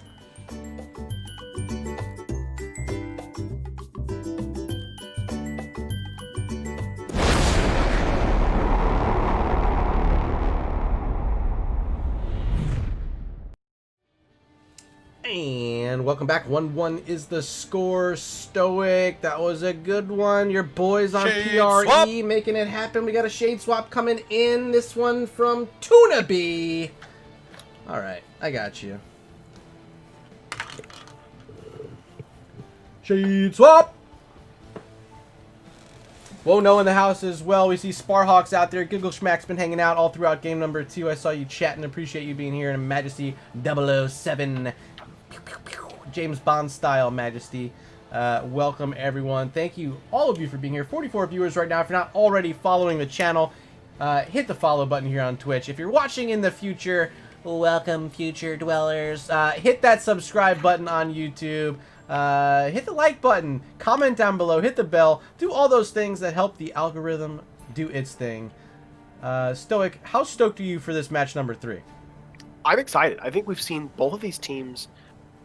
And welcome back. 1-1 is the score. StoiC, that was a good one. Your boys on Shade PRE swap. making it happen. We got a shade swap coming in. This one from Tuna B. All right, I got you. Shade swap. Whoa, no in the house as well. We see Sparhawks out there. Giggle Schmack's been hanging out all throughout game number 2. I saw you chatting. Appreciate you being here. And Majesty 007. James Bond style Majesty. Welcome everyone. Thank you, all of you, for being here. 44 viewers right now. If you're not already following the channel, hit the follow button here on Twitch. If you're watching in the future, welcome future dwellers. Hit that subscribe button on YouTube. Hit the like button. Comment down below. Hit the bell. Do all those things that help the algorithm do its thing. StoiC, how stoked are you for this match number 3? I'm excited. I think we've seen both of these teams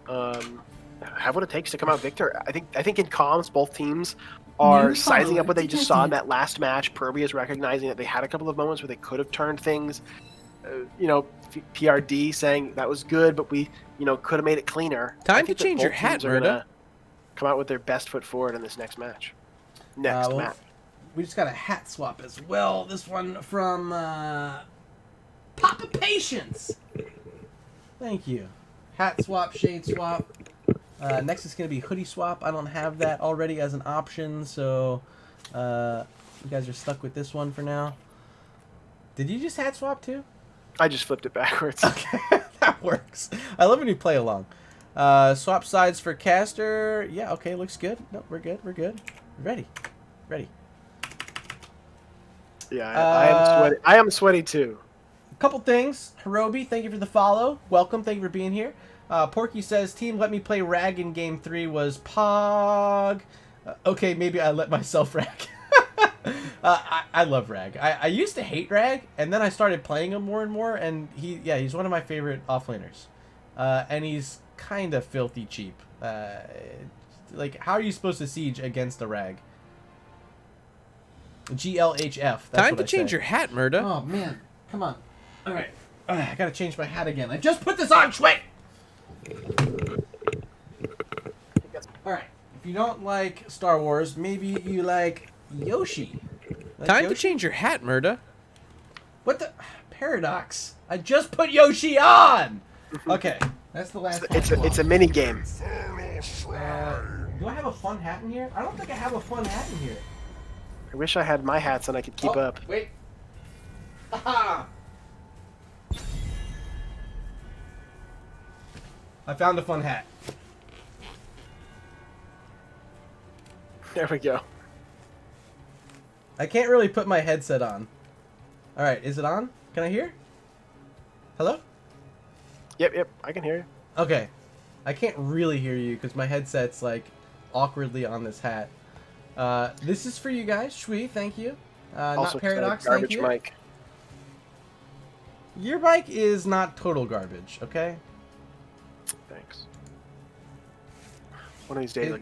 have what it takes to come out victor. I think in comms, both teams are sizing up what they just saw in that last match. ProBUs is recognizing that they had a couple of moments where they could have turned things. PRD saying that was good, but we, could have made it cleaner. Time to change your hat, Murda. Come out with their best foot forward in this next match. Next match. We just got a hat swap as well. This one from Papa Patience. Thank you. Hat swap, shade swap. Next is going to be hoodie swap. I don't have that already as an option, so you guys are stuck with this one for now. Did you just hat swap too? I just flipped it backwards. Okay, that works. I love when you play along. Swap sides for caster. Yeah, okay, looks good. No, we're good. We're good. Ready. Yeah, I am sweaty. I am sweaty too. Couple things. Hirobi, thank you for the follow. Welcome. Thank you for being here. Porky says, team, let me play Rag in game 3 was Pog. Okay, maybe I let myself Rag. I love Rag. I used to hate Rag, and then I started playing him more and more, and he's one of my favorite offlaners. And he's kind of filthy cheap. Like, how are you supposed to siege against a Rag? GLHF. Time to change your hat, Murda. Oh, man. Come on. All right. I gotta change my hat again. I just put this on, Schway! All right. If you don't like Star Wars, maybe you like Yoshi. Time to change your hat, Murda. What the? Paradox. I just put Yoshi on! Okay. That's the last one. It's a mini game. Do I have a fun hat in here? I don't think I have a fun hat in here. I wish I had my hats and I could keep up. Wait. Aha! I found a fun hat. There we go. I can't really put my headset on. Alright, is it on? Can I hear? Hello? Yep, I can hear you. Okay. I can't really hear you because my headset's like awkwardly on this hat. This is for you guys. Shui, thank you. Also, not Paradox, garbage thank you. mic. Your mic is not total garbage, okay? Thanks. One of these days, I'll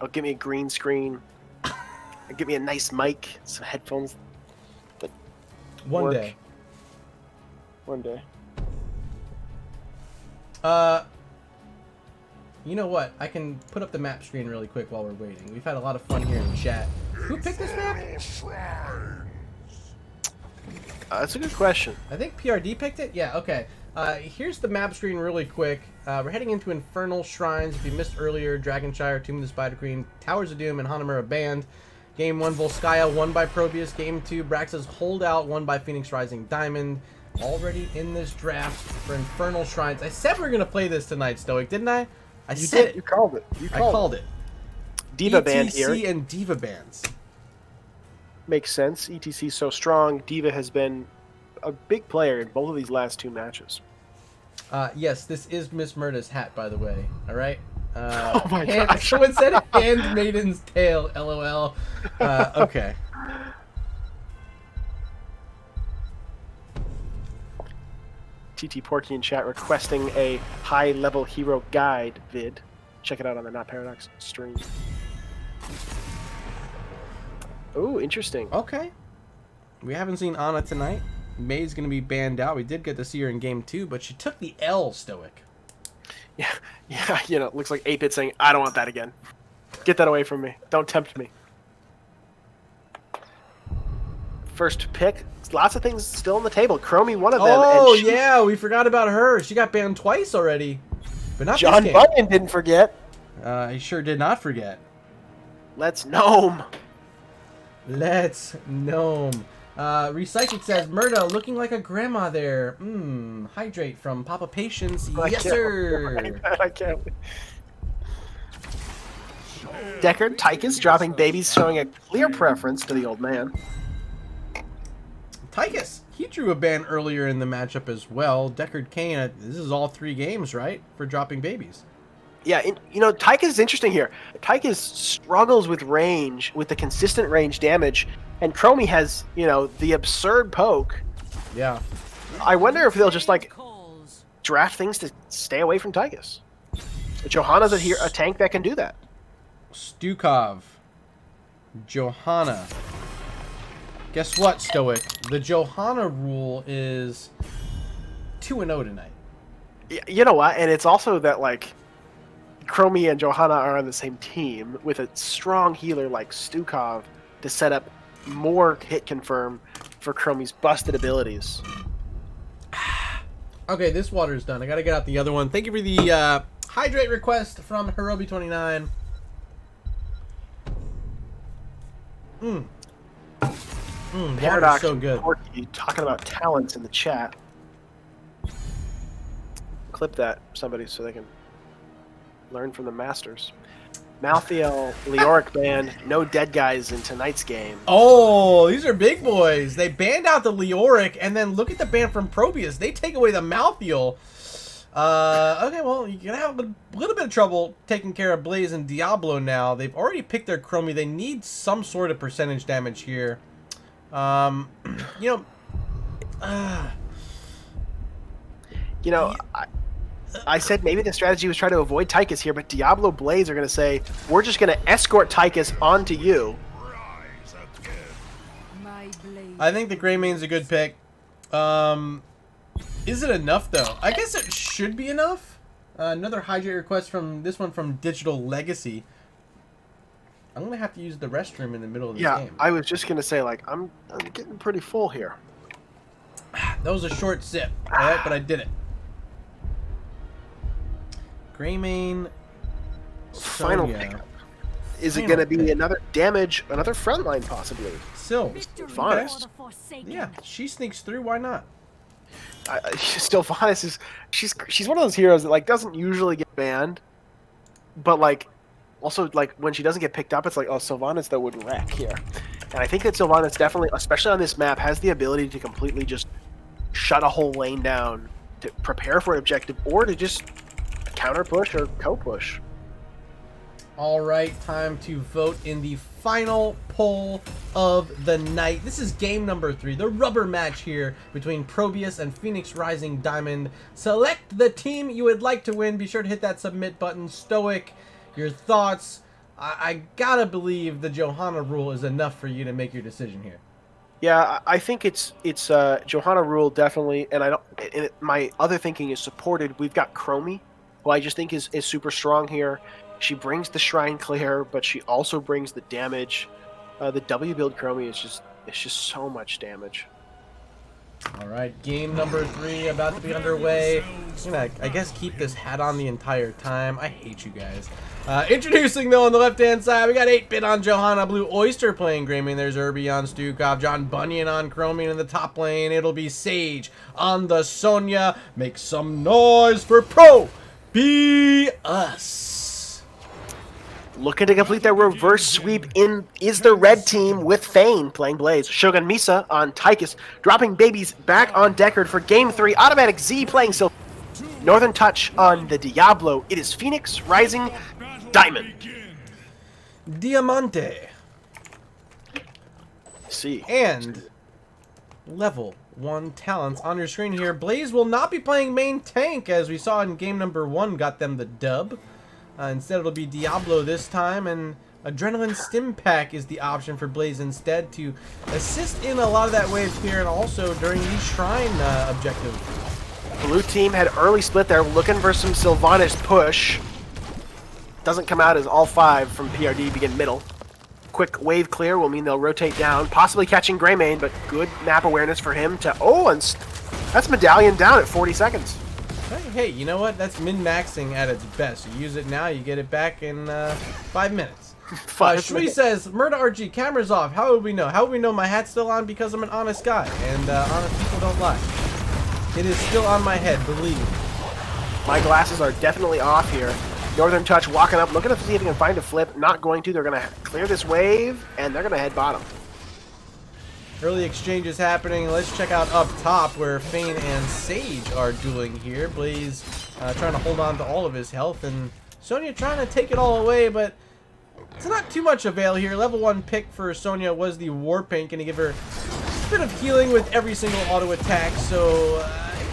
get me a green screen. I'll get me a nice mic, some headphones. That One work. day. One day. You know what? I can put up the map screen really quick while we're waiting. We've had a lot of fun here in the chat. Who picked this map? That's a good question. I think PRD picked it? Yeah, okay. Here's the map screen really quick. We're heading into Infernal Shrines. If you missed earlier, Dragonshire, Tomb of the Spider Queen, Towers of Doom, and Hanamura banned. Game 1, Volskaya won by ProBUs. Game 2, Brax's Holdout won by Phoenix Rising Diamond. Already in this draft for Infernal Shrines. I said we were going to play this tonight, StoiC, didn't I? I said it. You called it. I called it. Diva band here. ETC and Diva bands. Makes sense. ETC so strong. Diva has been a big player in both of these last 2 matches. Yes, this is Miss Murda's hat, by the way. All right. Oh my gosh. Someone said Handmaiden's Tale. LOL. Okay. TT Porky in chat requesting a high-level hero guide vid. Check it out on the Not Paradox stream. Oh, interesting. Okay. We haven't seen Ana tonight. May's going to be banned out. We did get to see her in game 2, but she took the L, StoiC. Yeah, you know, it looks like 8-Bit saying, I don't want that again. Get that away from me. Don't tempt me. First pick. Lots of things still on the table. Chromie, one of them. Oh, and yeah, we forgot about her. She got banned twice already. But not John this game. Bunyan didn't forget. He sure did not forget. Let's gnome. Let's gnome. Recycled says, Murda, looking like a grandma there. Hydrate from Papa Patience. Yes, sir. I can't. Deckard, Tychus dropping babies, showing a clear preference to the old man. Tychus, he drew a ban earlier in the matchup as well. Deckard Kane, this is all 3 games, right? For dropping babies. Yeah, you know, Tychus is interesting here. Tychus struggles with range, with the consistent range damage, and Chromie has, you know, the absurd poke. Yeah. I wonder if they'll just, like, draft things to stay away from Tychus. Johanna's a tank that can do that. Stukov. Johanna. Guess what, StoiC? The Johanna rule is 2-0 tonight. You know what? And it's also that, like, Chromie and Johanna are on the same team with a strong healer like Stukov to set up more hit confirm for Chromie's busted abilities. Okay, this water's done. I gotta get out the other one. Thank you for the hydrate request from Hirobi29. Water's Paradox so good. Porky talking about talents in the chat. Clip that, somebody, so they can learn from the masters. Malthael, Leoric banned, no dead guys in tonight's game. Oh, these are big boys. They banned out the Leoric, and then look at the ban from ProBUs. They take away the Malthael. Okay, well, you're going to have a little bit of trouble taking care of Blaze and Diablo now. They've already picked their Chromie. They need some sort of percentage damage here. You know, I said maybe the strategy was try to avoid Tychus here, but Diablo Blaze are going to say, we're just going to escort Tychus onto you. I think the Greymane's a good pick. Is it enough, though? I guess it should be enough. Another hydrate request from this one from Digital Legacy. I'm going to have to use the restroom in the middle of this game. I was just going to say, like, I'm getting pretty full here. That was a short sip, alright, but I did it. Greymane. Final pickup. Is it going to be another damage, another frontline possibly? Sylvanas. Yeah, she sneaks through. Why not? Sylvanas is she's one of those heroes that like doesn't usually get banned, but like also like when she doesn't get picked up, it's like, oh, Sylvanas though would wreck here. And I think that Sylvanas definitely, especially on this map, has the ability to completely just shut a whole lane down to prepare for an objective or to just counter push or co-push. All right, time to vote in the final poll of the night. This is game number 3, the rubber match here between ProBUs and Phoenix Rising Diamond. Select the team you would like to win. Be sure to hit that submit button. StoiC, your thoughts. I gotta believe the Johanna rule is enough for you to make your decision here. Yeah, I think it's Johanna rule definitely, and my other thinking is supported. We've got Chromie, who I just think is super strong here. She brings the Shrine Clear, but she also brings the damage. The W build Chromie is just so much damage. All right, game number 3 about to be underway. I'm gonna, I guess, keep this hat on the entire time. I hate you guys. Introducing, though, on the left-hand side, we got 8-Bit on Johanna, Blue Oyster playing Greymane. There's Irby on Stukov, John Bunyan on Chromie. In the top lane, it'll be Sage on the Sonya. Make some noise for ProBUs. Looking to complete their reverse sweep in is the red team with Fane playing Blaze. Shogun Misa on Tychus, dropping babies back on Deckard for game 3. Automatic Z playing Sylvanas. Northern Touch on the Diablo. It is Phoenix Rising Diamond. Diamante. See. And level 1 talents on your screen here. Blaze will not be playing main tank, as we saw in game number 1, got them the dub. Instead, it'll be Diablo this time, and Adrenaline Stim Pack is the option for Blaze instead to assist in a lot of that wave clear and also during the Shrine objective. Blue team had early split there, looking for some Sylvanas push. Doesn't come out as all 5 from PRD begin middle. Quick wave clear will mean they'll rotate down, possibly catching Greymane, but good map awareness for him to... Oh, and that's Medallion down at 40 seconds. Hey, you know what? That's min-maxing at its best. You use it now, you get it back in 5 minutes. Shui says, Murda RG, cameras off. How would we know? How would we know my hat's still on? Because I'm an honest guy, and honest people don't lie. It is still on my head, believe me. My glasses are definitely off here. Northern Touch walking up, looking to see if he can find a flip. Not going to. They're going to clear this wave, and they're going to head bottom. Early exchanges happening. Let's check out up top where Fane and Sage are dueling here. Blaze trying to hold on to all of his health, and Sonya trying to take it all away, but it's not too much avail here. Level 1 pick for Sonya was the War Paint. Going to give her a bit of healing with every single auto attack, so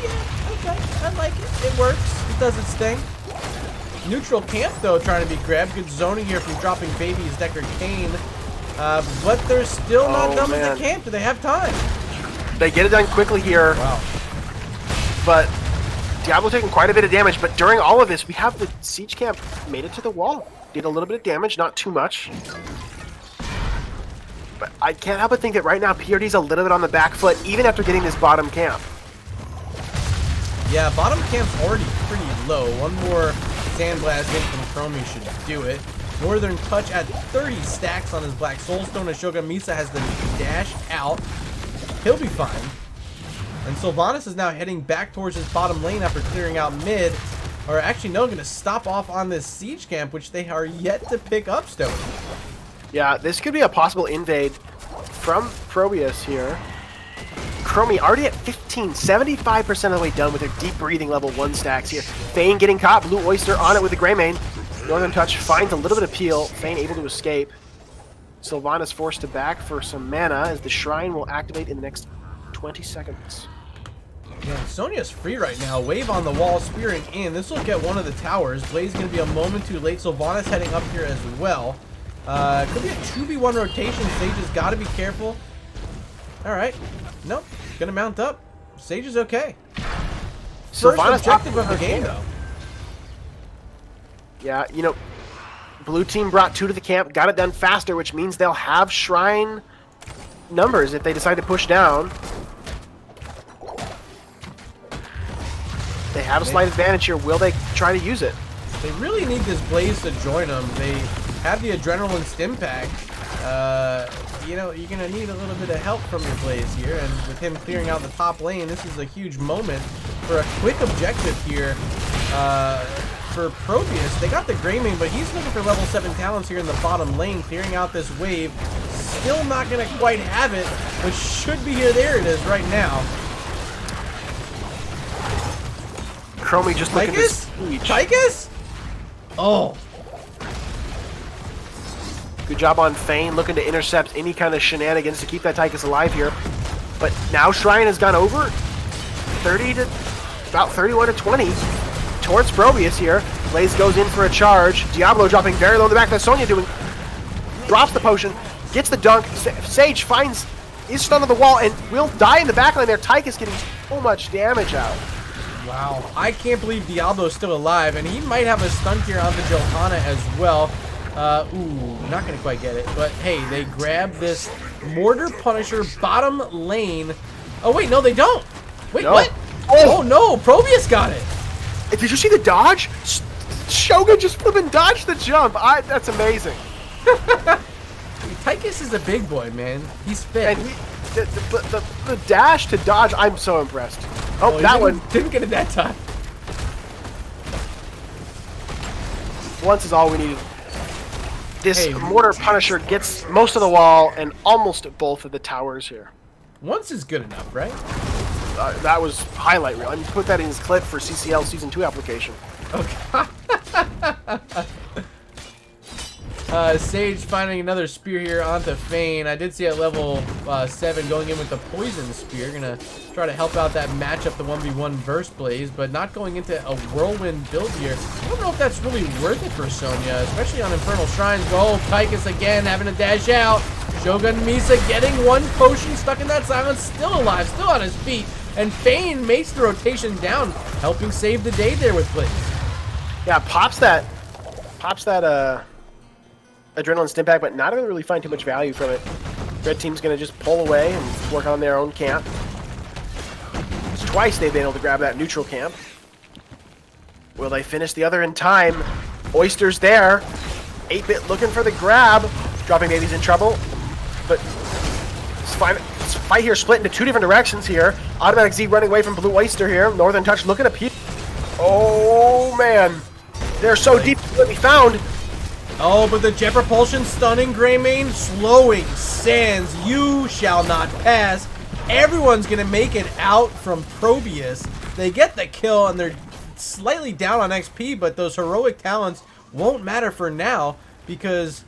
yeah, okay, I like it. It works. It does its thing. Neutral camp, though, trying to be grabbed. Good zoning here from dropping babies, Deckard Kane. But they're still not done with the camp. Do they have time? They get it done quickly here. Wow. But Diablo taking quite a bit of damage. But during all of this, we have the siege camp made it to the wall. Did a little bit of damage, not too much. But I can't help but think that right now PRD's a little bit on the back foot, even after getting this bottom camp. Yeah, bottom camp's already pretty low. One more Sandblast hit from Chromie should do it. Northern Touch at 30 stacks on his Black Soulstone, and Shogun Misa has the dash out. He'll be fine. And Sylvanas is now heading back towards his bottom lane after clearing out mid. Or actually, no, going to stop off on this siege camp, which they are yet to pick up, StoiC. Yeah, this could be a possible invade from ProBUs here. Chromie already at 15, 75% of the way done with their deep breathing level 1 stacks here. Fane getting caught, Blue Oyster on it with the Greymane. Northern Touch finds a little bit of peel. Fane able to escape. Sylvanas forced to back for some mana as the Shrine will activate in the next 20 seconds. Yeah, Sonya's free right now. Wave on the wall, spearing in. This will get one of the towers. Blaze going to be a moment too late. Sylvanas heading up here as well. Could be a 2v1 rotation. Sage has got to be careful. All right. Nope. Gonna mount up. Sage is okay. First objective of the game, though. Yeah, you know, blue team brought 2 to the camp, got it done faster, which means they'll have Shrine numbers if they decide to push down. They have a slight advantage here. Will they try to use it? They really need this Blaze to join them. They have the Adrenaline Stim Pack. You know, you're going to need a little bit of help from your Blaze here, and with him clearing out the top lane, this is a huge moment for a quick objective here for ProBUs. They got the Greymane, but he's looking for level 7 talents here in the bottom lane, clearing out this wave. Still not going to quite have it, but should be here. There it is right now. Chromie just looking to siege. Tychus? Oh. Good job on Fane, looking to intercept any kind of shenanigans to keep that Tychus alive here. But now Shrine has gone over 30 to about 31 to 20 towards ProBUs here. Blaze goes in for a charge. Diablo dropping very low in the back. That's Sonya doing. Drops the potion, gets the dunk. Sage finds, is stunned on the wall, and will die in the backline there. Tychus getting so much damage out. Wow, I can't believe Diablo's still alive, and he might have a stun here onto Johanna as well. Ooh, not gonna quite get it, but hey, they grab this Mortar Punisher bottom lane. Oh wait, no they don't. Wait, no. What? Oh no, ProBUs got it. Did you see the dodge? Shogun just flipping dodged the jump. That's amazing. Tychus is a big boy, man. He's fit. And the dash to dodge, I'm so impressed. Oh, that one didn't get it that time. Once is all we needed. This Mortar Punisher gets most of the wall and almost both of the towers here. Once is good enough, right? That was highlight reel. I mean, put that in his clip for CCL Season 2 application. Okay. Sage finding another spear here onto Fane. I did see at level 7 going in with the Poison Spear. Gonna try to help out that matchup, the 1v1 versus Blaze, but not going into a Whirlwind build here. I don't know if that's really worth it for Sonya, especially on Infernal Shrines. Oh, Tychus again having to dash out. Shogun Misa getting one potion, stuck in that silence, still alive, still on his feet. And Fane makes the rotation down, helping save the day there with Blaze. Yeah, pops that Adrenaline Stim Pack, but not going to really find too much value from it. Red team's going to just pull away and work on their own camp. It's twice they've been able to grab that neutral camp. Will they finish the other in time? Oyster's there. 8-bit looking for the grab. Dropping Baby's in trouble. But this fight here split into 2 different directions here. Automatic Z running away from Blue Oyster here. Northern Touch looking to peek. Oh, man. They're so deep to be found. Oh, but the Jet Propulsion stunning Greymane, slowing Sands. You shall not pass. Everyone's going to make it out from ProBUs. They get the kill, and they're slightly down on XP, but those heroic talents won't matter for now because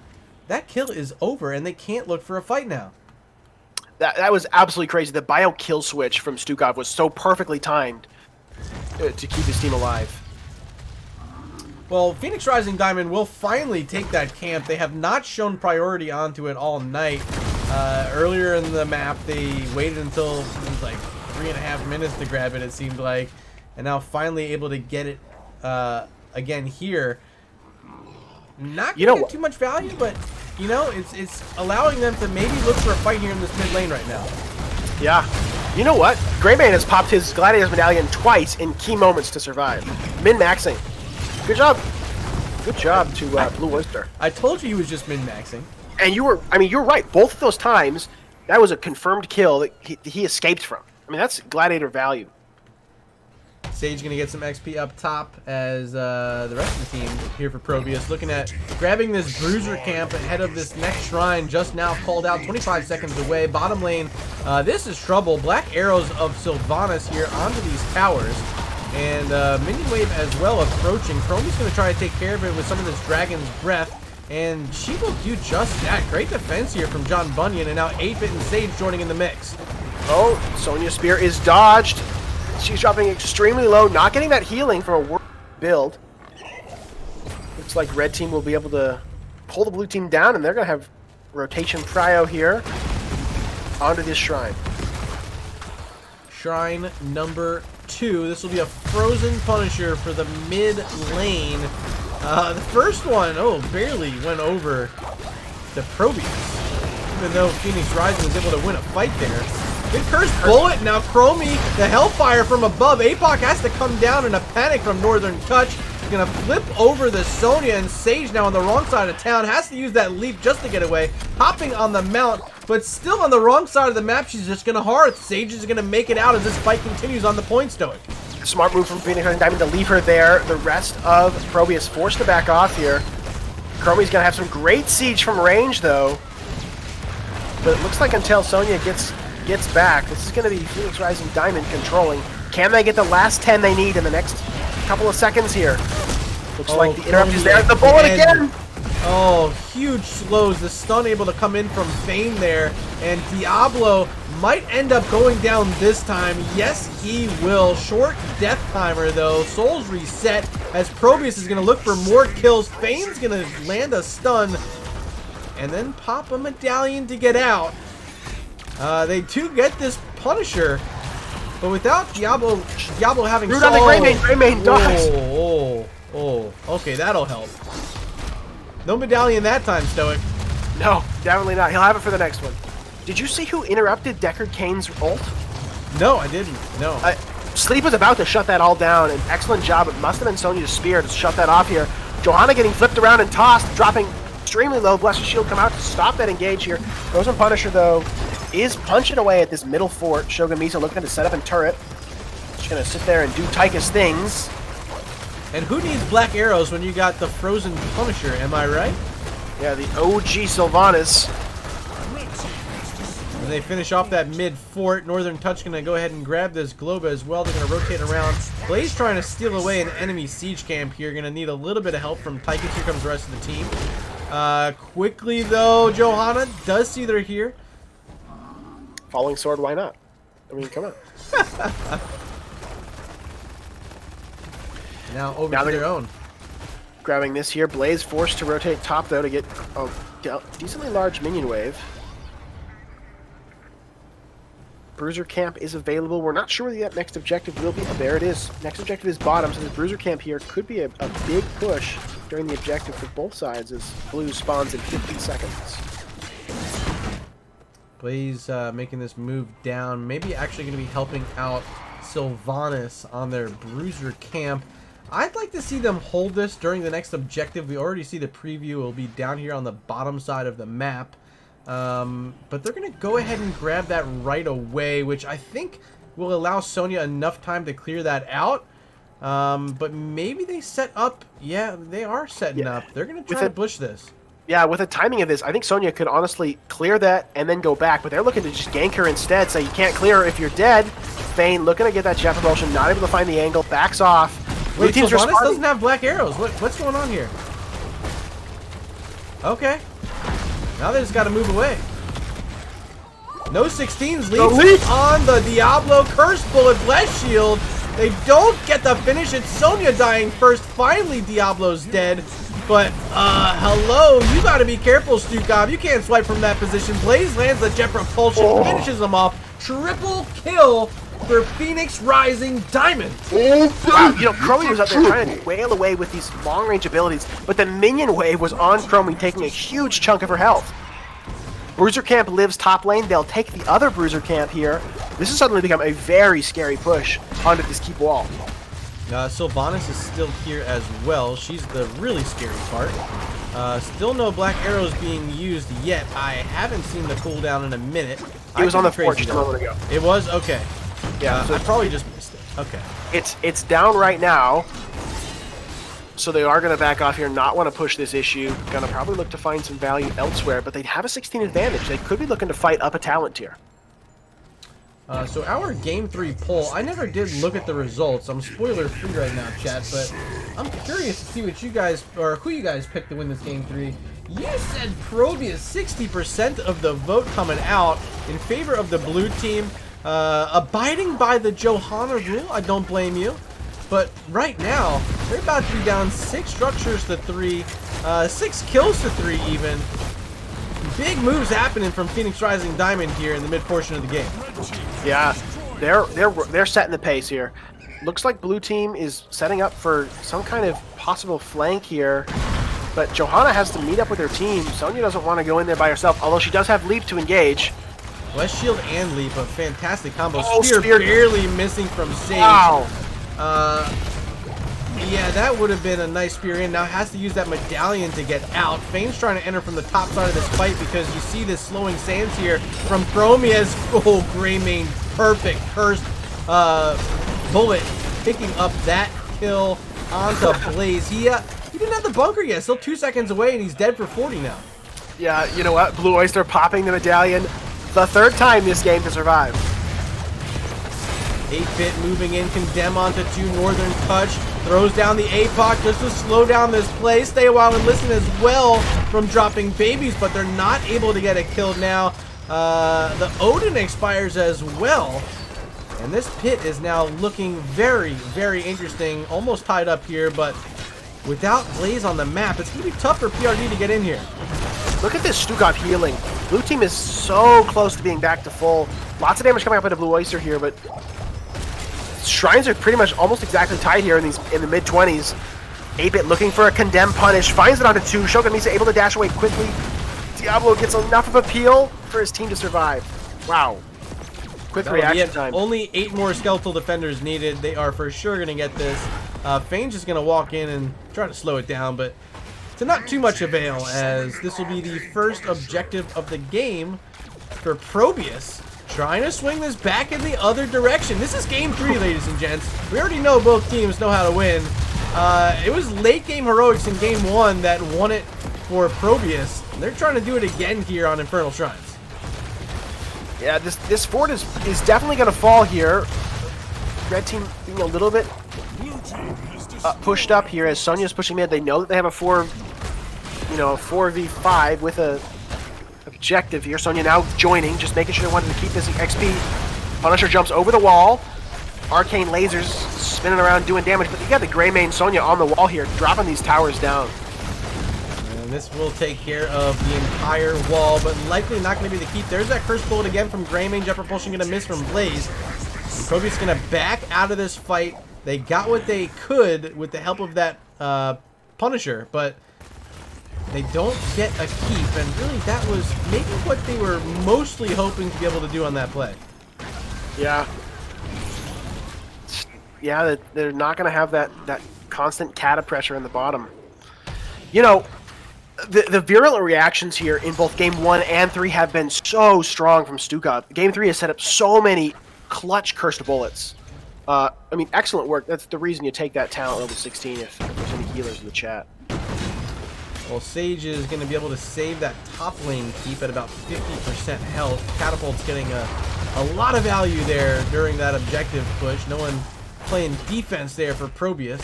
that kill is over, and they can't look for a fight now. That was absolutely crazy. The bio kill switch from Stukov was so perfectly timed to keep his team alive. Well, Phoenix Rising Diamond will finally take that camp. They have not shown priority onto it all night. Earlier in the map, they waited until it was like 3.5 minutes to grab it, it seemed like. And now finally able to get it again here. Not gonna get too much value, but you know, it's allowing them to maybe look for a fight here in this mid lane right now. Yeah. You know what? Greymane has popped his Gladiator's Medallion twice in key moments to survive. Min-maxing. Good job. Good job to Blue Oyster. I told you he was just min-maxing. And you were, I mean, you're right. Both of those times, that was a confirmed kill that he escaped from. I mean, that's Gladiator value. Sage going to get some XP up top as the rest of the team here for ProBUs looking at grabbing this bruiser camp ahead of this next shrine just now called out 25 seconds away. Bottom lane, this is trouble. Black arrows of Sylvanas here onto these towers. And minion wave as well approaching. Chromie's going to try to take care of it with some of this Dragon's Breath. And she will do just that. Great defense here from John Bunyan. And now 8-Bit and Sage joining in the mix. Oh, Sonya's spear is dodged. She's dropping extremely low, not getting that healing from a work build. Looks like red team will be able to pull the blue team down, and they're going to have rotation prio here onto this shrine. Shrine number 2. This will be a frozen Punisher for the mid lane. The first one, barely went over the ProBUs. Even though Phoenix Rising was able to win a fight there. Good cursed bullet. Now Chromie, the Hellfire from above. APOC has to come down in a panic from Northern Touch. He's going to flip over the Sonya, and Sage now on the wrong side of town. Has to use that leap just to get away. Hopping on the mount, but still on the wrong side of the map. She's just going to hearth. Sage is going to make it out as this fight continues on the point, StoiC. Smart move from Phoenix Rising Diamond to leave her there. The rest of ProBUs forced to back off here. Chromie's going to have some great siege from range, though. But it looks like until Sonya gets back, this is going to be Phoenix Rising Diamond controlling. Can they get the last 10 they need in the next couple of seconds here? Looks like the interrupt is there. The bullet again! Oh, huge slows. The stun able to come in from Fane there. And Diablo might end up going down this time. Yes, he will. Short death timer, though. Souls reset as ProBUs is going to look for more kills. Fane's going to land a stun and then pop a medallion to get out. They do get this Punisher, but without Diablo having Root on the Greymane dies. Okay, that'll help. No medallion that time, StoiC. No, definitely not. He'll have it for the next one. Did you see who interrupted Deckard Cain's ult? No, I didn't. No. Sleep was about to shut that all down. An excellent job. It must have been Sonya's spear to shut that off here. Johanna getting flipped around and tossed, dropping extremely low. Blessed Shield come out to stop that engage here. Frozen Punisher, though, is punching away at this middle fort. Shogun Misa looking to set up and turret. Just going to sit there and do Tychus things. And who needs black arrows when you got the Frozen Punisher, am I right? Yeah, the OG Sylvanas. When they finish off that mid fort, Northern Touch going to go ahead and grab this Globa as well. They're going to rotate around. Blaze trying to steal away an enemy siege camp here. Going to need a little bit of help from Tychus. Here comes the rest of the team. Quickly, though, Johanna does see they're here. Falling Sword, why not? I mean, come on. Now over to their own. Grabbing this here. Blaze forced to rotate top, though, to get a decently large minion wave. Bruiser Camp is available. We're not sure where the next objective will be. Oh, there it is. Next objective is bottom, so this Bruiser Camp here could be a big push during the objective for both sides as blue spawns in 50 seconds. Blaze making this move down. Maybe actually going to be helping out Sylvanas on their Bruiser Camp. I'd like to see them hold this during the next objective. We already see the preview will be down here on the bottom side of the map. But they're going to go ahead and grab that right away, which I think will allow Sonya enough time to clear that out. But maybe they set up. Yeah, they are setting up. They're going to try to push this. Yeah, with the timing of this, I think Sonya could honestly clear that and then go back, but they're looking to just gank her instead, so you can't clear her if you're dead. Fane looking to get that jet propulsion, not able to find the angle, backs off. Wait, Sylvanas doesn't have black arrows. What's going on here? Okay. Now they just got to move away. No 16s leads on the Diablo. Curse Bullet, Bless Shield. They don't get the finish. It's Sonya dying first. Finally, Diablo's dead. But, hello, you gotta be careful, StoiC. You can't swipe from that position. Blaze lands the jet propulsion, finishes him off. Triple kill for Phoenix Rising Diamond. Wow, you know, Chromie was out there trying to wail away with these long-range abilities, but the minion wave was on Chromie, taking a huge chunk of her health. Bruiser Camp lives top lane. They'll take the other Bruiser Camp here. This has suddenly become a very scary push onto this keep wall. Sylvanas is still here as well. She's the really scary part. Still no black arrows being used yet. I haven't seen the cooldown in a minute. It was on the fort just a moment ago. It was? Okay. Yeah. So I probably just missed it. Okay. It's down right now. So they are going to back off here, not want to push this issue. Going to probably look to find some value elsewhere, but they have a 16 advantage. They could be looking to fight up a talent tier. So our Game 3 poll, I never did look at the results. I'm spoiler-free right now, chat, but I'm curious to see what you guys, or who you guys picked to win this Game 3. You said ProBUs, 60% of the vote coming out in favor of the blue team. Abiding by the Johanna rule, I don't blame you. But right now, they're about to be down 6 structures to 3, 6 kills to 3 even. Big moves happening from Phoenix Rising Diamond here in the mid portion of the game. Yeah, they're setting the pace here. Looks like blue team is setting up for some kind of possible flank here. But Johanna has to meet up with her team. Sonya doesn't want to go in there by herself, although she does have Leap to engage. West Shield and Leap, a fantastic combo. Oh, Spear Spear barely missing from Sage. Wow. Yeah, that would have been a nice spear in. Now has to use that medallion to get out. Fame's trying to enter from the top side of this fight because you see this slowing sands here from Chromia's. Oh, Greymane, perfect cursed bullet, picking up that kill onto Blaze. He didn't have the bunker yet. Still 2 seconds away, and he's dead for 40 now. Yeah, you know what? Blue Oyster popping the medallion. The 3rd time this game to survive. 8-Bit moving in, Condemn onto 2, Northern Touch, throws down the APOC just to slow down this play. Stay a while and listen as well from dropping babies, but they're not able to get a kill now. The Odin expires as well, and this pit is now looking very, very interesting. Almost tied up here, but without Blaze on the map, it's going to be tough for PRD to get in here. Look at this Stukov healing. Blue team is so close to being back to full. Lots of damage coming up into Blue Oyster here, but Shrines are pretty much almost exactly tied here in the mid-20s. 8-Bit looking for a Condemn punish, finds it onto 2. Shogun Misa able to dash away quickly. Diablo gets enough of a peel for his team to survive. Wow. Quick reaction time. Only 8 more skeletal defenders needed. They are for sure going to get this. Fane's just going to walk in and try to slow it down, but to not too much avail, as this will be the first objective of the game for ProBUs. Trying to swing this back in the other direction. This is Game 3, ladies and gents. We already know both teams know how to win. It was late game heroics in Game 1 that won it for ProBUs. They're trying to do it again here on Infernal Shrines. Yeah, this fort is definitely going to fall here. Red team being a little bit pushed up here as Sonya's pushing mid. They know that they have a 4v5 with a objective here. Sonya now joining, just making sure they wanted to keep this XP. Punisher jumps over the wall. Arcane lasers spinning around doing damage, but you got the Greymane Sonya on the wall here, dropping these towers down. And this will take care of the entire wall, but likely not going to be the keep. There's that curse bullet again from Greymane. Jet Propulsion going to miss from Blaze. ProBUs going to back out of this fight. They got what they could with the help of that Punisher, but they don't get a keep, and really that was maybe what they were mostly hoping to be able to do on that play. Yeah. Yeah, they're not going to have that constant cata pressure in the bottom. You know, the virulent reactions here in both Game 1 and 3 have been so strong from Stukov. Game 3 has set up so many clutch cursed bullets. I mean, excellent work. That's the reason you take that talent level 16 if there's any healers in the chat. Well, Sage is going to be able to save that top lane keep at about 50% health. Catapult's getting a lot of value there during that objective push. No one playing defense there for ProBUs.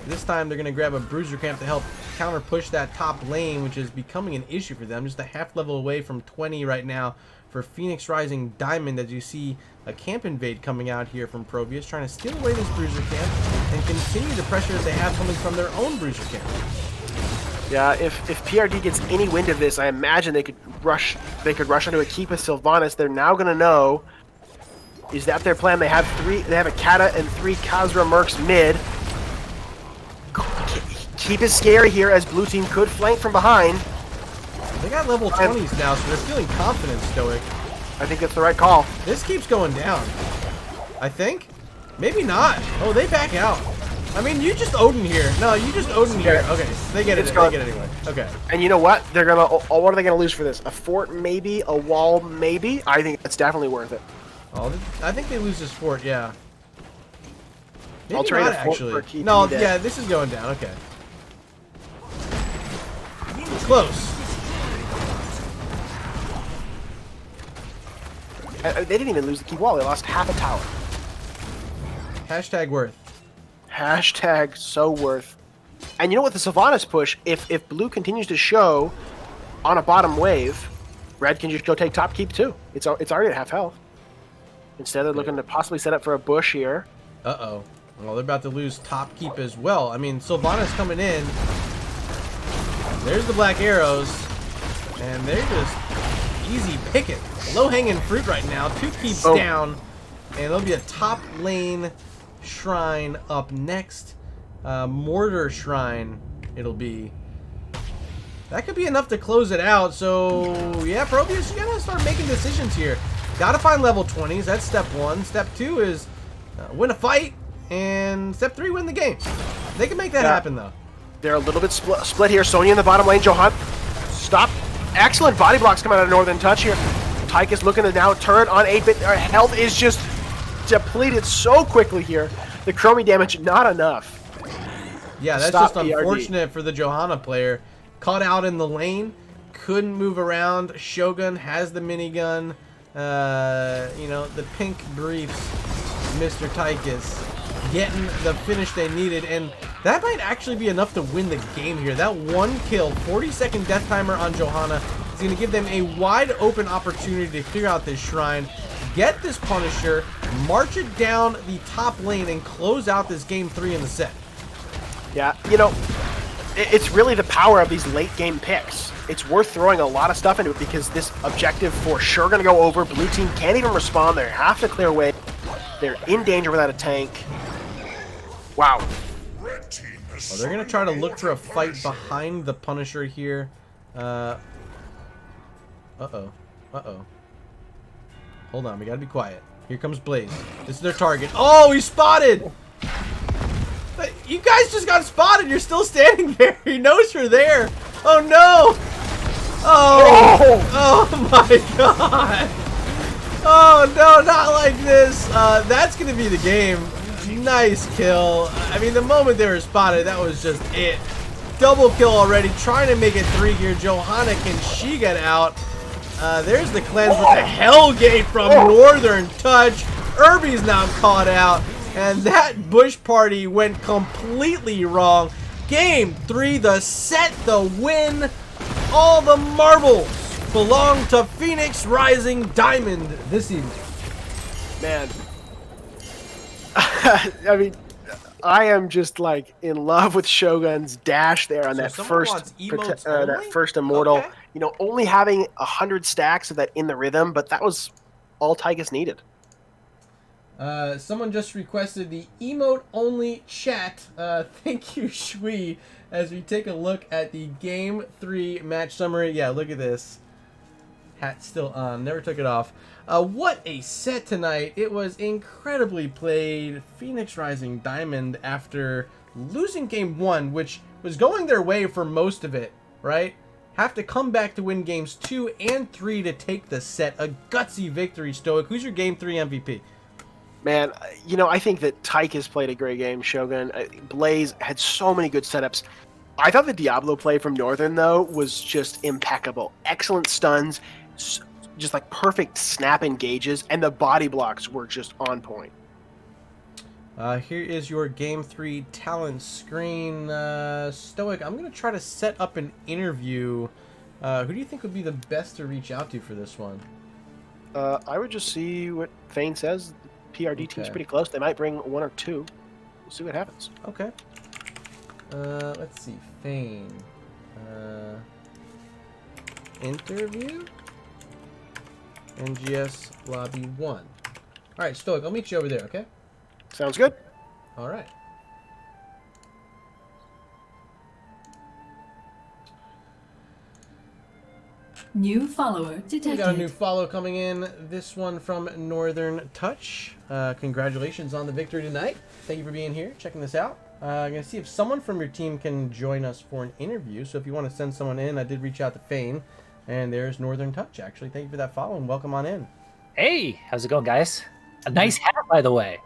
This time they're going to grab a Bruiser Camp to help counter push that top lane, which is becoming an issue for them. Just a half level away from 20 right now for Phoenix Rising Diamond, as you see a camp invade coming out here from ProBUs, trying to steal away this Bruiser Camp and continue the pressure that they have coming from their own Bruiser Camp. Yeah, if PRD gets any wind of this, I imagine they could rush onto a keep with Sylvanas. They're now going to know, is that their plan? They have a Kata and 3 Khazra Mercs mid. Keep is scary here, as blue team could flank from behind. They got level 20s now, so they're feeling confident, StoiC. I think that's the right call. This keeps going down. I think. Maybe not. Oh, they back out. I mean, you just Odin here. No, you just Odin here. Okay, they get it. They get it anyway. Okay. And you know what? They're gonna. What are they gonna lose for this? A fort, maybe. A wall, maybe. I think that's definitely worth it. Oh, I think they lose this fort. Yeah. Maybe I'll trade not, a fort actually. for a key No, to be yeah, dead. this is going down. Okay. Close. They didn't even lose the key wall. They lost half a tower. Hashtag worth. Hashtag so worth. And you know what? The Sylvanas push, if blue continues to show on a bottom wave, red can just go take top keep too. It's already at half health. Instead, they're looking to possibly set up for a bush here. Uh-oh. Well, they're about to lose top keep as well. I mean, Sylvanas coming in. There's the black arrows. And they're just easy picking. Low-hanging fruit right now. 2 keeps down. And there'll be a top lane shrine up next. Mortar shrine it'll be. That could be enough to close it out. So, yeah, ProBUs, you gotta start making decisions here. Gotta find level 20s. That's step 1. Step 2 is win a fight. And step 3, win the game. They can make that happen, though. They're a little bit split here. Sonya in the bottom lane. Johan, stop. Excellent body blocks coming out of Northern Touch here. Tyke is looking to now turn on 8-bit. Health is just depleted so quickly here. The chromie damage, not enough. Yeah, that's just unfortunate for the Johanna player. Caught out in the lane. Couldn't move around. Shogun has the minigun. You know, the pink briefs. Mr. Tychus getting the finish they needed, and that might actually be enough to win the game here. That 1 kill, 40-second death timer on Johanna is going to give them a wide open opportunity to clear out this shrine, get this Punisher, march it down the top lane, and close out this game 3 in the set. Yeah, you know, it's really the power of these late game picks. It's worth throwing a lot of stuff into it because this objective for sure going to go over. Blue team can't even respond. They have to clear away. They're in danger without a tank. Wow. Well, they're going to try to look for a fight behind the Punisher here. Uh-oh. Uh-oh. Hold on, we got to be quiet. Here comes Blaze. This is their target. Oh, he's spotted! You guys just got spotted. You're still standing there. He knows you're there. Oh, no! Oh my god! Oh no, not like this. That's gonna be the game. Nice kill. I mean, the moment they were spotted, that was just it. Double kill already. Trying to make it 3 here. Johanna, can she get out? There's the cleanse with the Hellgate from Northern Touch. Irby's now caught out. And that Bush party went completely wrong. Game 3, the set, the win. All the marbles belong to Phoenix Rising Diamond this evening. Man. I mean, I am just like in love with Shogun's dash there on that first immortal. Okay. You know, only having 100 stacks of that in the rhythm, but that was all Tychus needed. Someone just requested the emote-only chat. Thank you, Shui, as we take a look at the Game 3 match summary. Yeah, look at this. Hat still on. Never took it off. What a set tonight. It was incredibly played. Phoenix Rising Diamond, after losing Game 1, which was going their way for most of it, right? Have to come back to win Games 2 and 3 to take the set. A gutsy victory, StoiC. Who's your Game 3 MVP? Man, you know, I think that Tychus played a great game, Shogun. Blaze had so many good setups. I thought the Diablo play from Northern, though, was just impeccable. Excellent stuns, just like perfect snap engages, and the body blocks were just on point. Here is your Game 3 talent screen. StoiC, I'm going to try to set up an interview. Who do you think would be the best to reach out to for this one? I would just see what Fane says. PRD team's pretty close. They might bring 1 or 2. We'll see what happens. Okay. Let's see. Fane. Interview. NGS lobby 1. Alright, StoiC, I'll meet you over there, okay? Sounds good. Alright. New follower detected. We got a new follow coming in. This one from Northern Touch. Congratulations on the victory tonight. Thank you for being here, checking this out. I'm going to see if someone from your team can join us for an interview. So if you want to send someone in, I did reach out to Fane. And there's Northern Touch, actually. Thank you for that follow and welcome on in. Hey, how's it going, guys? A nice hat, by the way.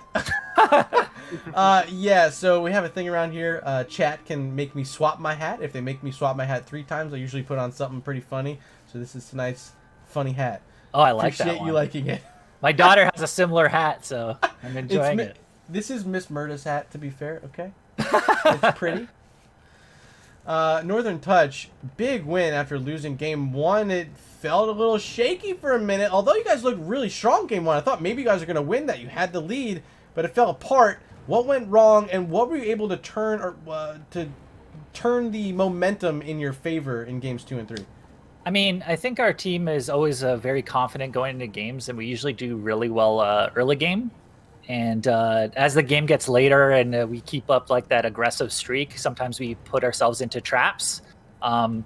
Yeah, so we have a thing around here. Chat can make me swap my hat. If they make me swap my hat 3 times, I usually put on something pretty funny. So this is tonight's funny hat. Oh, I like Appreciate that one. you liking it. My daughter has a similar hat, so I'm enjoying it. This is Miss Murda's hat, to be fair, okay? It's pretty. Northern Touch, big win after losing game 1. It felt a little shaky for a minute, although you guys looked really strong game 1. I thought maybe you guys were going to win that. You had the lead, but it fell apart. What went wrong, and what were you able to turn the momentum in your favor in games 2 and 3? I mean, I think our team is always very confident going into games, and we usually do really well early game. And as the game gets later and we keep up like that aggressive streak, sometimes we put ourselves into traps. I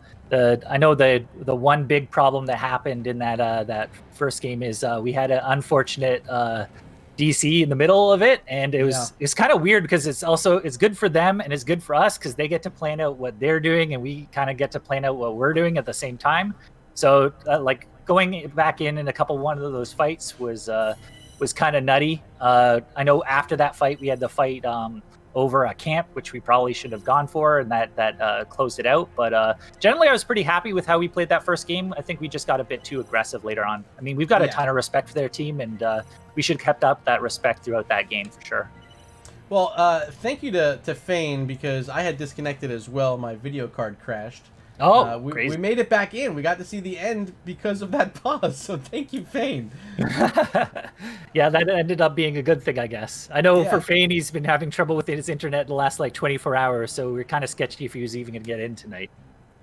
know the one big problem that happened in that first game is we had an unfortunate DC in the middle of it, and it's kind of weird because it's good for them and it's good for us because they get to plan out what they're doing and we kind of get to plan out what we're doing at the same time. So like going back in a one of those fights was kind of nutty. I know after that fight we had the fight over a camp, which we probably should have gone for, and that closed it out. But generally, I was pretty happy with how we played that first game. I think we just got a bit too aggressive later on. I mean, we've got a ton of respect for their team, and we should have kept up that respect throughout that game for sure. Well, thank you to Fane, because I had disconnected as well. My video card crashed. Oh, we made it back in. We got to see the end because of that pause. So thank you, Fane. Yeah, that ended up being a good thing, I guess. I know for Fane, he's been having trouble with his internet the last like 24 hours, so we're kind of sketchy if he was even going to get in tonight.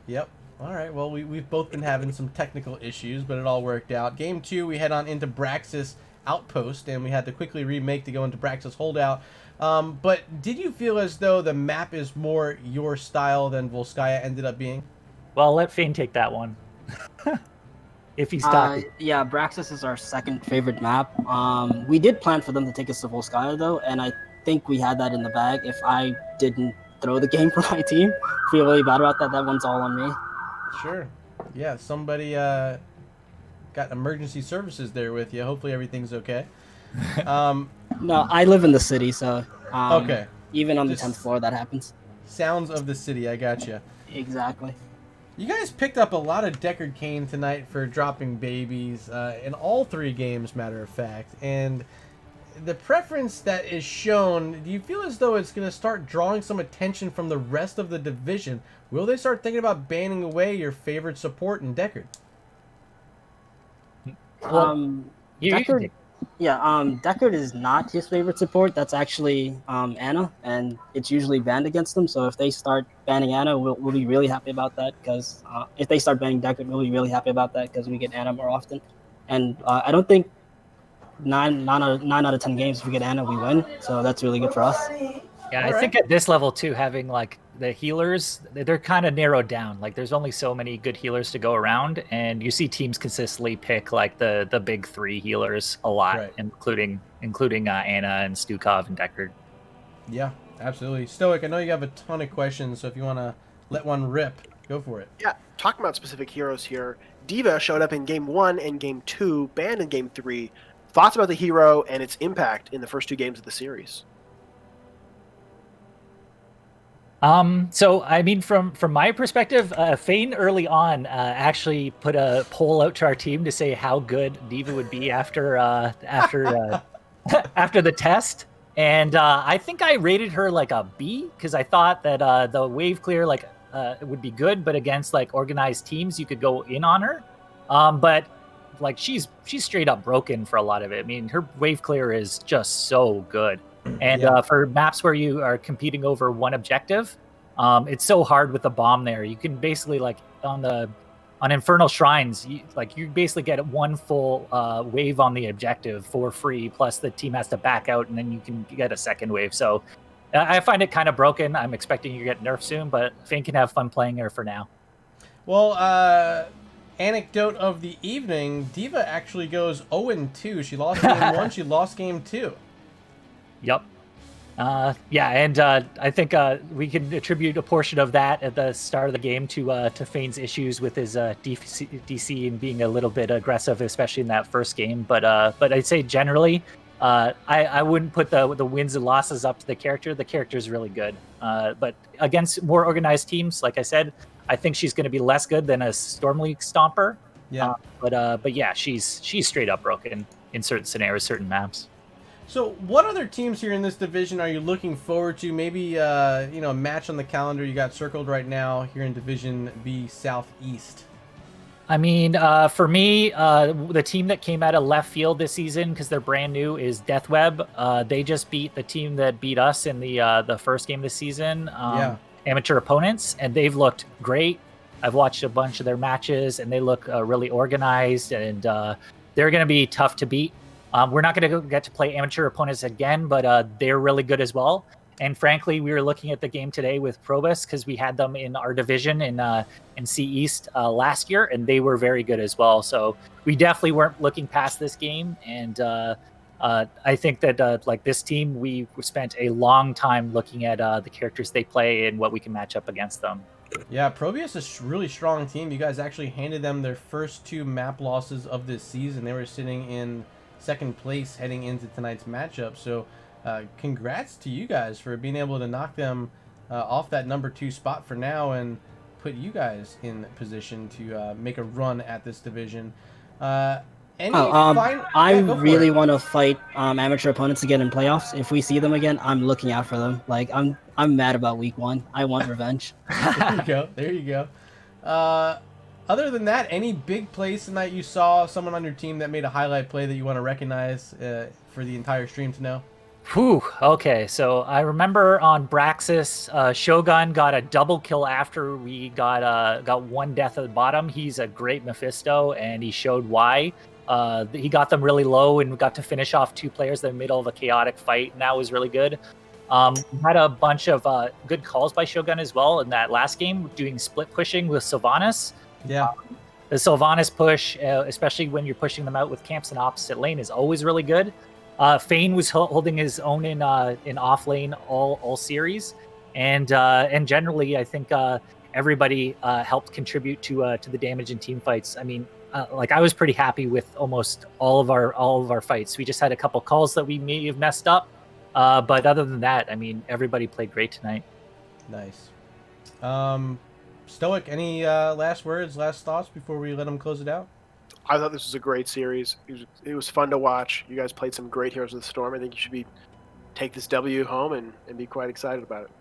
Yep. All right. Well, we've both been having some technical issues, but it all worked out. Game 2, we head on into Braxis Outpost, and we had to quickly remake to go into Braxis Holdout. But did you feel as though the map is more your style than Volskaya ended up being? Well, I'll let Fane take that one. If he's talking. Yeah, Braxis is our second favorite map. We did plan for them to take us to Volskaya, though, and I think we had that in the bag. If I didn't throw the game for my team, feel really bad about that. That one's all on me. Sure. Yeah, somebody got emergency services there with you. Hopefully everything's okay. No, I live in the city, so okay. Even on the 10th floor, that happens. Sounds of the city, I gotcha. Exactly. You guys picked up a lot of Deckard Cain tonight for dropping babies in all 3 games, matter of fact. And the preference that is shown, do you feel as though it's going to start drawing some attention from the rest of the division? Will they start thinking about banning away your favorite support in Deckard? Deckard, Deckard is not his favorite support. That's actually Ana, and it's usually banned against them. So if they start banning Ana, we'll be really happy about that. Because if they start banning Deckard, we'll be really happy about that because we get Ana more often. And I don't think 9 out of 10 games if we get Ana, we win. So that's really good for us. Yeah, I think at this level too, having like the healers, they're kind of narrowed down. Like there's only so many good healers to go around, and you see teams consistently pick like the big 3 healers a lot, including Ana and Stukov and Deckard. Yeah, absolutely. StoiC, I know you have a ton of questions, so if you want to let one rip, go for it. Yeah, talking about specific heroes here, D.Va showed up in Game 1 and Game 2, banned in Game 3. Thoughts about the hero and its impact in the first 2 games of the series? So I mean, from my perspective, Fane early on actually put a poll out to our team to say how good D.Va would be after after the test, and I think I rated her like a B because I thought that the wave clear it would be good, but against like organized teams you could go in on her, but like she's straight up broken for a lot of it. I mean, her wave clear is just so good. And for maps where you are competing over one objective, it's so hard with the bomb there. You can basically like on Infernal Shrines, you basically get 1 full wave on the objective for free. Plus the team has to back out, and then you can get a second wave. So I find it kind of broken. I'm expecting you to get nerfed soon, but Fane can have fun playing her for now. Well, anecdote of the evening: D.Va actually goes 0-2. She lost game 1. She lost game 2. Yep. And I think we can attribute a portion of that at the start of the game to Fane's issues with his DC and being a little bit aggressive, especially in that first game. But I'd say generally, I wouldn't put the wins and losses up to the character. The character is really good. But against more organized teams, like I said, I think she's going to be less good than a Storm League Stomper. Yeah. But yeah, she's straight up broken in certain scenarios, certain maps. So, what other teams here in this division are you looking forward to? Maybe a match on the calendar you got circled right now here in Division B Southeast. I mean, for me, the team that came out of left field this season because they're brand new is Deathweb. They just beat the team that beat us in the first game this season. Amateur opponents, and they've looked great. I've watched a bunch of their matches, and they look really organized, and they're going to be tough to beat. We're not going to get to play amateur opponents again, but they're really good as well. And frankly, we were looking at the game today with ProBUs because we had them in our division in SouthEast last year, and they were very good as well. So we definitely weren't looking past this game, and I think that like this team, we spent a long time looking at the characters they play and what we can match up against them. Yeah, ProBUs is a really strong team. You guys actually handed them their first 2 map losses of this season. They were sitting in second place heading into tonight's matchup. So congrats to you guys for being able to knock them off that number 2 spot for now and put you guys in position to make a run at this division. I really want to fight amateur opponents again in playoffs. If we see them again, I'm looking out for them. Like I'm mad about week 1. I want revenge. There you go. Other than that, any big plays tonight you saw, someone on your team that made a highlight play that you want to recognize for the entire stream to know? Whew. Okay, so I remember on Braxis, Shogun got a double kill after we got 1 death at the bottom. He's a great Mephisto, and he showed why. He got them really low and got to finish off 2 players in the middle of a chaotic fight, and that was really good. We had a bunch of good calls by Shogun as well in that last game, doing split pushing with Sylvanas. Yeah. The Sylvanas push, especially when you're pushing them out with camps in opposite lane, is always really good. Fane was holding his own in off lane all series, and generally I think everybody helped contribute to the damage in team fights. I mean, like I was pretty happy with almost all of our fights. We just had a couple calls that we may have messed up, but other than that, I mean, everybody played great tonight. Nice. StoiC, any last words, last thoughts before we let them close it out? I thought this was a great series. It was fun to watch. You guys played some great Heroes of the Storm. I think you should take this W home and be quite excited about it.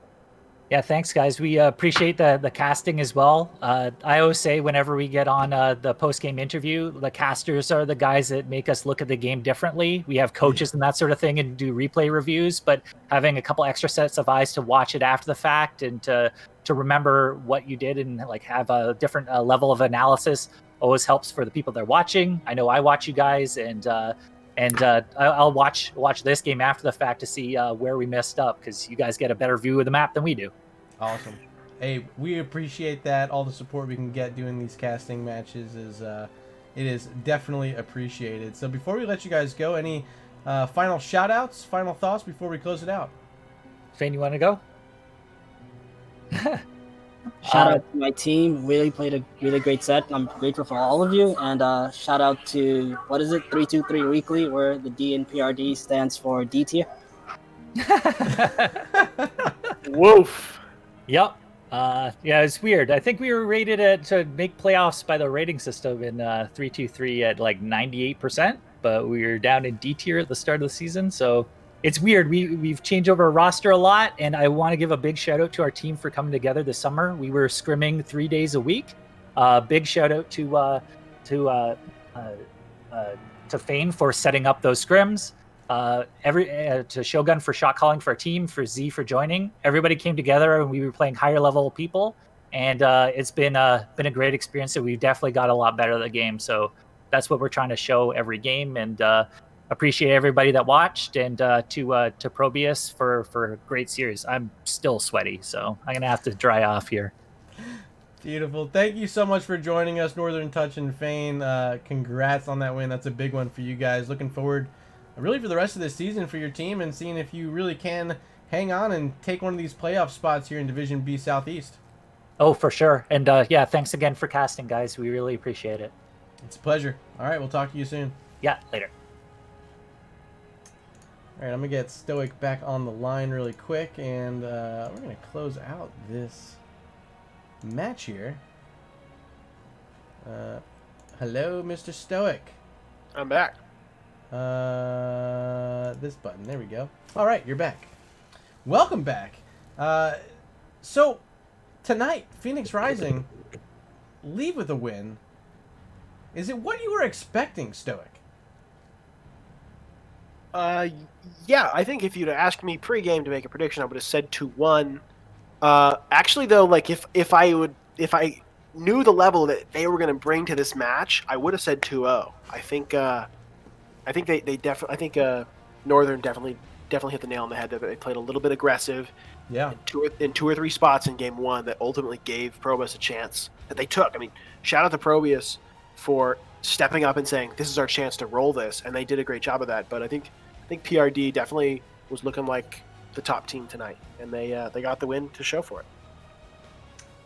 Yeah, thanks, guys. We appreciate the casting as well. I always say whenever we get on the post-game interview, the casters are the guys that make us look at the game differently. We have coaches and that sort of thing and do replay reviews, but having a couple extra sets of eyes to watch it after the fact and to remember what you did and like have a different level of analysis always helps for the people that are watching. I know I watch you guys, and I'll watch this game after the fact to see where we messed up, because you guys get a better view of the map than we do. Awesome. Hey, we appreciate that. All the support we can get doing these casting matches it is definitely appreciated. So before we let you guys go, any final shout outs, final thoughts before we close it out? Fane, you want to go? Shout out to my team. Really played a really great set. I'm grateful for all of you. And shout out to, 323 Weekly, where the D in PRD stands for D tier. Woof. Yep. Yeah, it's weird. I think we were rated to make playoffs by the rating system in 323 at like 98%, but we were down in D tier at the start of the season. So it's weird. We've changed over our roster a lot, and I want to give a big shout out to our team for coming together this summer. We were scrimming 3 days a week. Big shout out to Fane for setting up those scrims. To Shogun for shot calling for our team, for Z for joining. Everybody came together, and we were playing higher level people, and it's been a great experience. And we've definitely got a lot better at the game. So that's what we're trying to show every game, and appreciate everybody that watched, and to ProBUs for a great series. I'm still sweaty, so I'm gonna have to dry off here. Beautiful. Thank you so much for joining us, Northern Touch and Fane. Congrats on that win. That's a big one for you guys. Looking forward really for the rest of this season for your team, and seeing if you really can hang on and take one of these playoff spots here in Division B Southeast. Oh, for sure. And yeah, thanks again for casting, guys. We really appreciate it. It's a pleasure. All right, we'll talk to you soon. Yeah, later. Alright, I'm going to get StoiC back on the line really quick, and we're going to close out this match here. Hello, Mr. StoiC. I'm back. This button. There we go. Alright, you're back. Welcome back. So, tonight, Phoenix Rising leave with a win. Is it what you were expecting, StoiC? Yeah, I think if you'd asked me pre-game to make a prediction, I would have said 2-1. Actually, though, like if I knew the level that they were going to bring to this match, I would have said 2-0. I think Northern definitely hit the nail on the head. That they played a little bit aggressive. Yeah. In two or three spots in game one that ultimately gave ProBUs a chance that they took. I mean, shout out to ProBUs for stepping up and saying this is our chance to roll this, and they did a great job of that. But I think PRD definitely was looking like the top team tonight, and they got the win to show for it.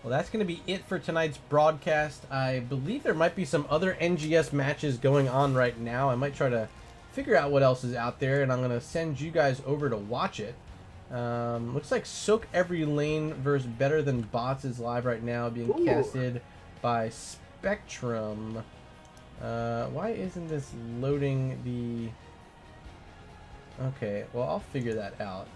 Well, that's going to be it for tonight's broadcast. I believe there might be some other NGS matches going on right now. I might try to figure out what else is out there, and I'm going to send you guys over to watch it. Looks like Soak Every Lane versus Better Than Bots is live right now, being casted by Spectrum. Why isn't this loading the... Okay, well, I'll figure that out.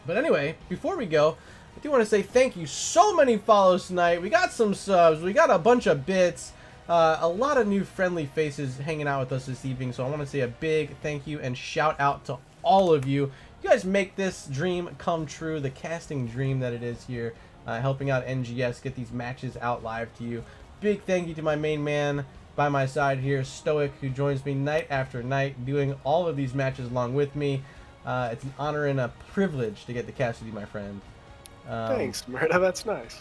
But anyway, before we go, I do want to say thank you. So many follows tonight. We got some subs. We got a bunch of bits. A lot of new friendly faces hanging out with us this evening. So I want to say a big thank you and shout out to all of you. You guys make this dream come true, the casting dream that it is here, helping out NGS get these matches out live to you. Big thank you to my main man by my side here, StoiC, who joins me night after night doing all of these matches along with me. It's an honor and a privilege to get to cast with you, my friend. Thanks, Murda. That's nice.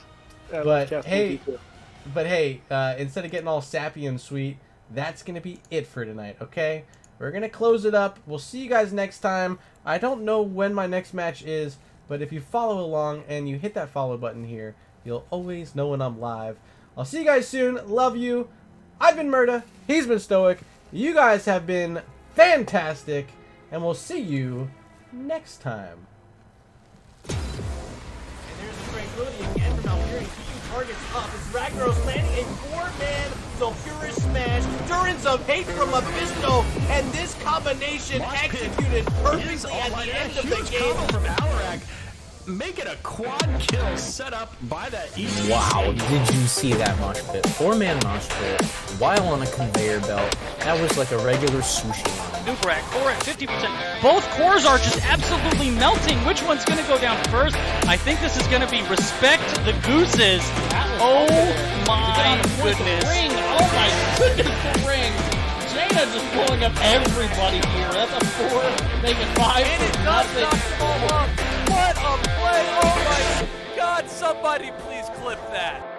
Yeah, but hey, instead of getting all sappy and sweet, that's going to be it for tonight, okay? We're going to close it up. We'll see you guys next time. I don't know when my next match is, but if you follow along and you hit that follow button here, you'll always know when I'm live. I'll see you guys soon. Love you. I've been Murda. He's been StoiC. You guys have been fantastic, and we'll see you next time. And there's the tranquility again from Alpurian, keeping targets up as Ragnaros landing a 4-man Sulfurous Smash, Durance of Hate from Mephisto, and this combination executed perfectly at the end of the game. From Alarak. Make it a quad kill set up by that easy. Wow, did you see that mosh pit? 4-man mosh pit while on a conveyor belt. That was like a regular sushi line. Nubarak, core at 50%. Both cores are just absolutely melting. Which one's going to go down first? I think this is going to be Respect the Gooses. Oh my goodness. Ring. Oh my goodness, the ring. Jaina just pulling up everybody here. That's a 4, make it 5. And it does knock them all up. What a play! Oh my God, somebody please clip that.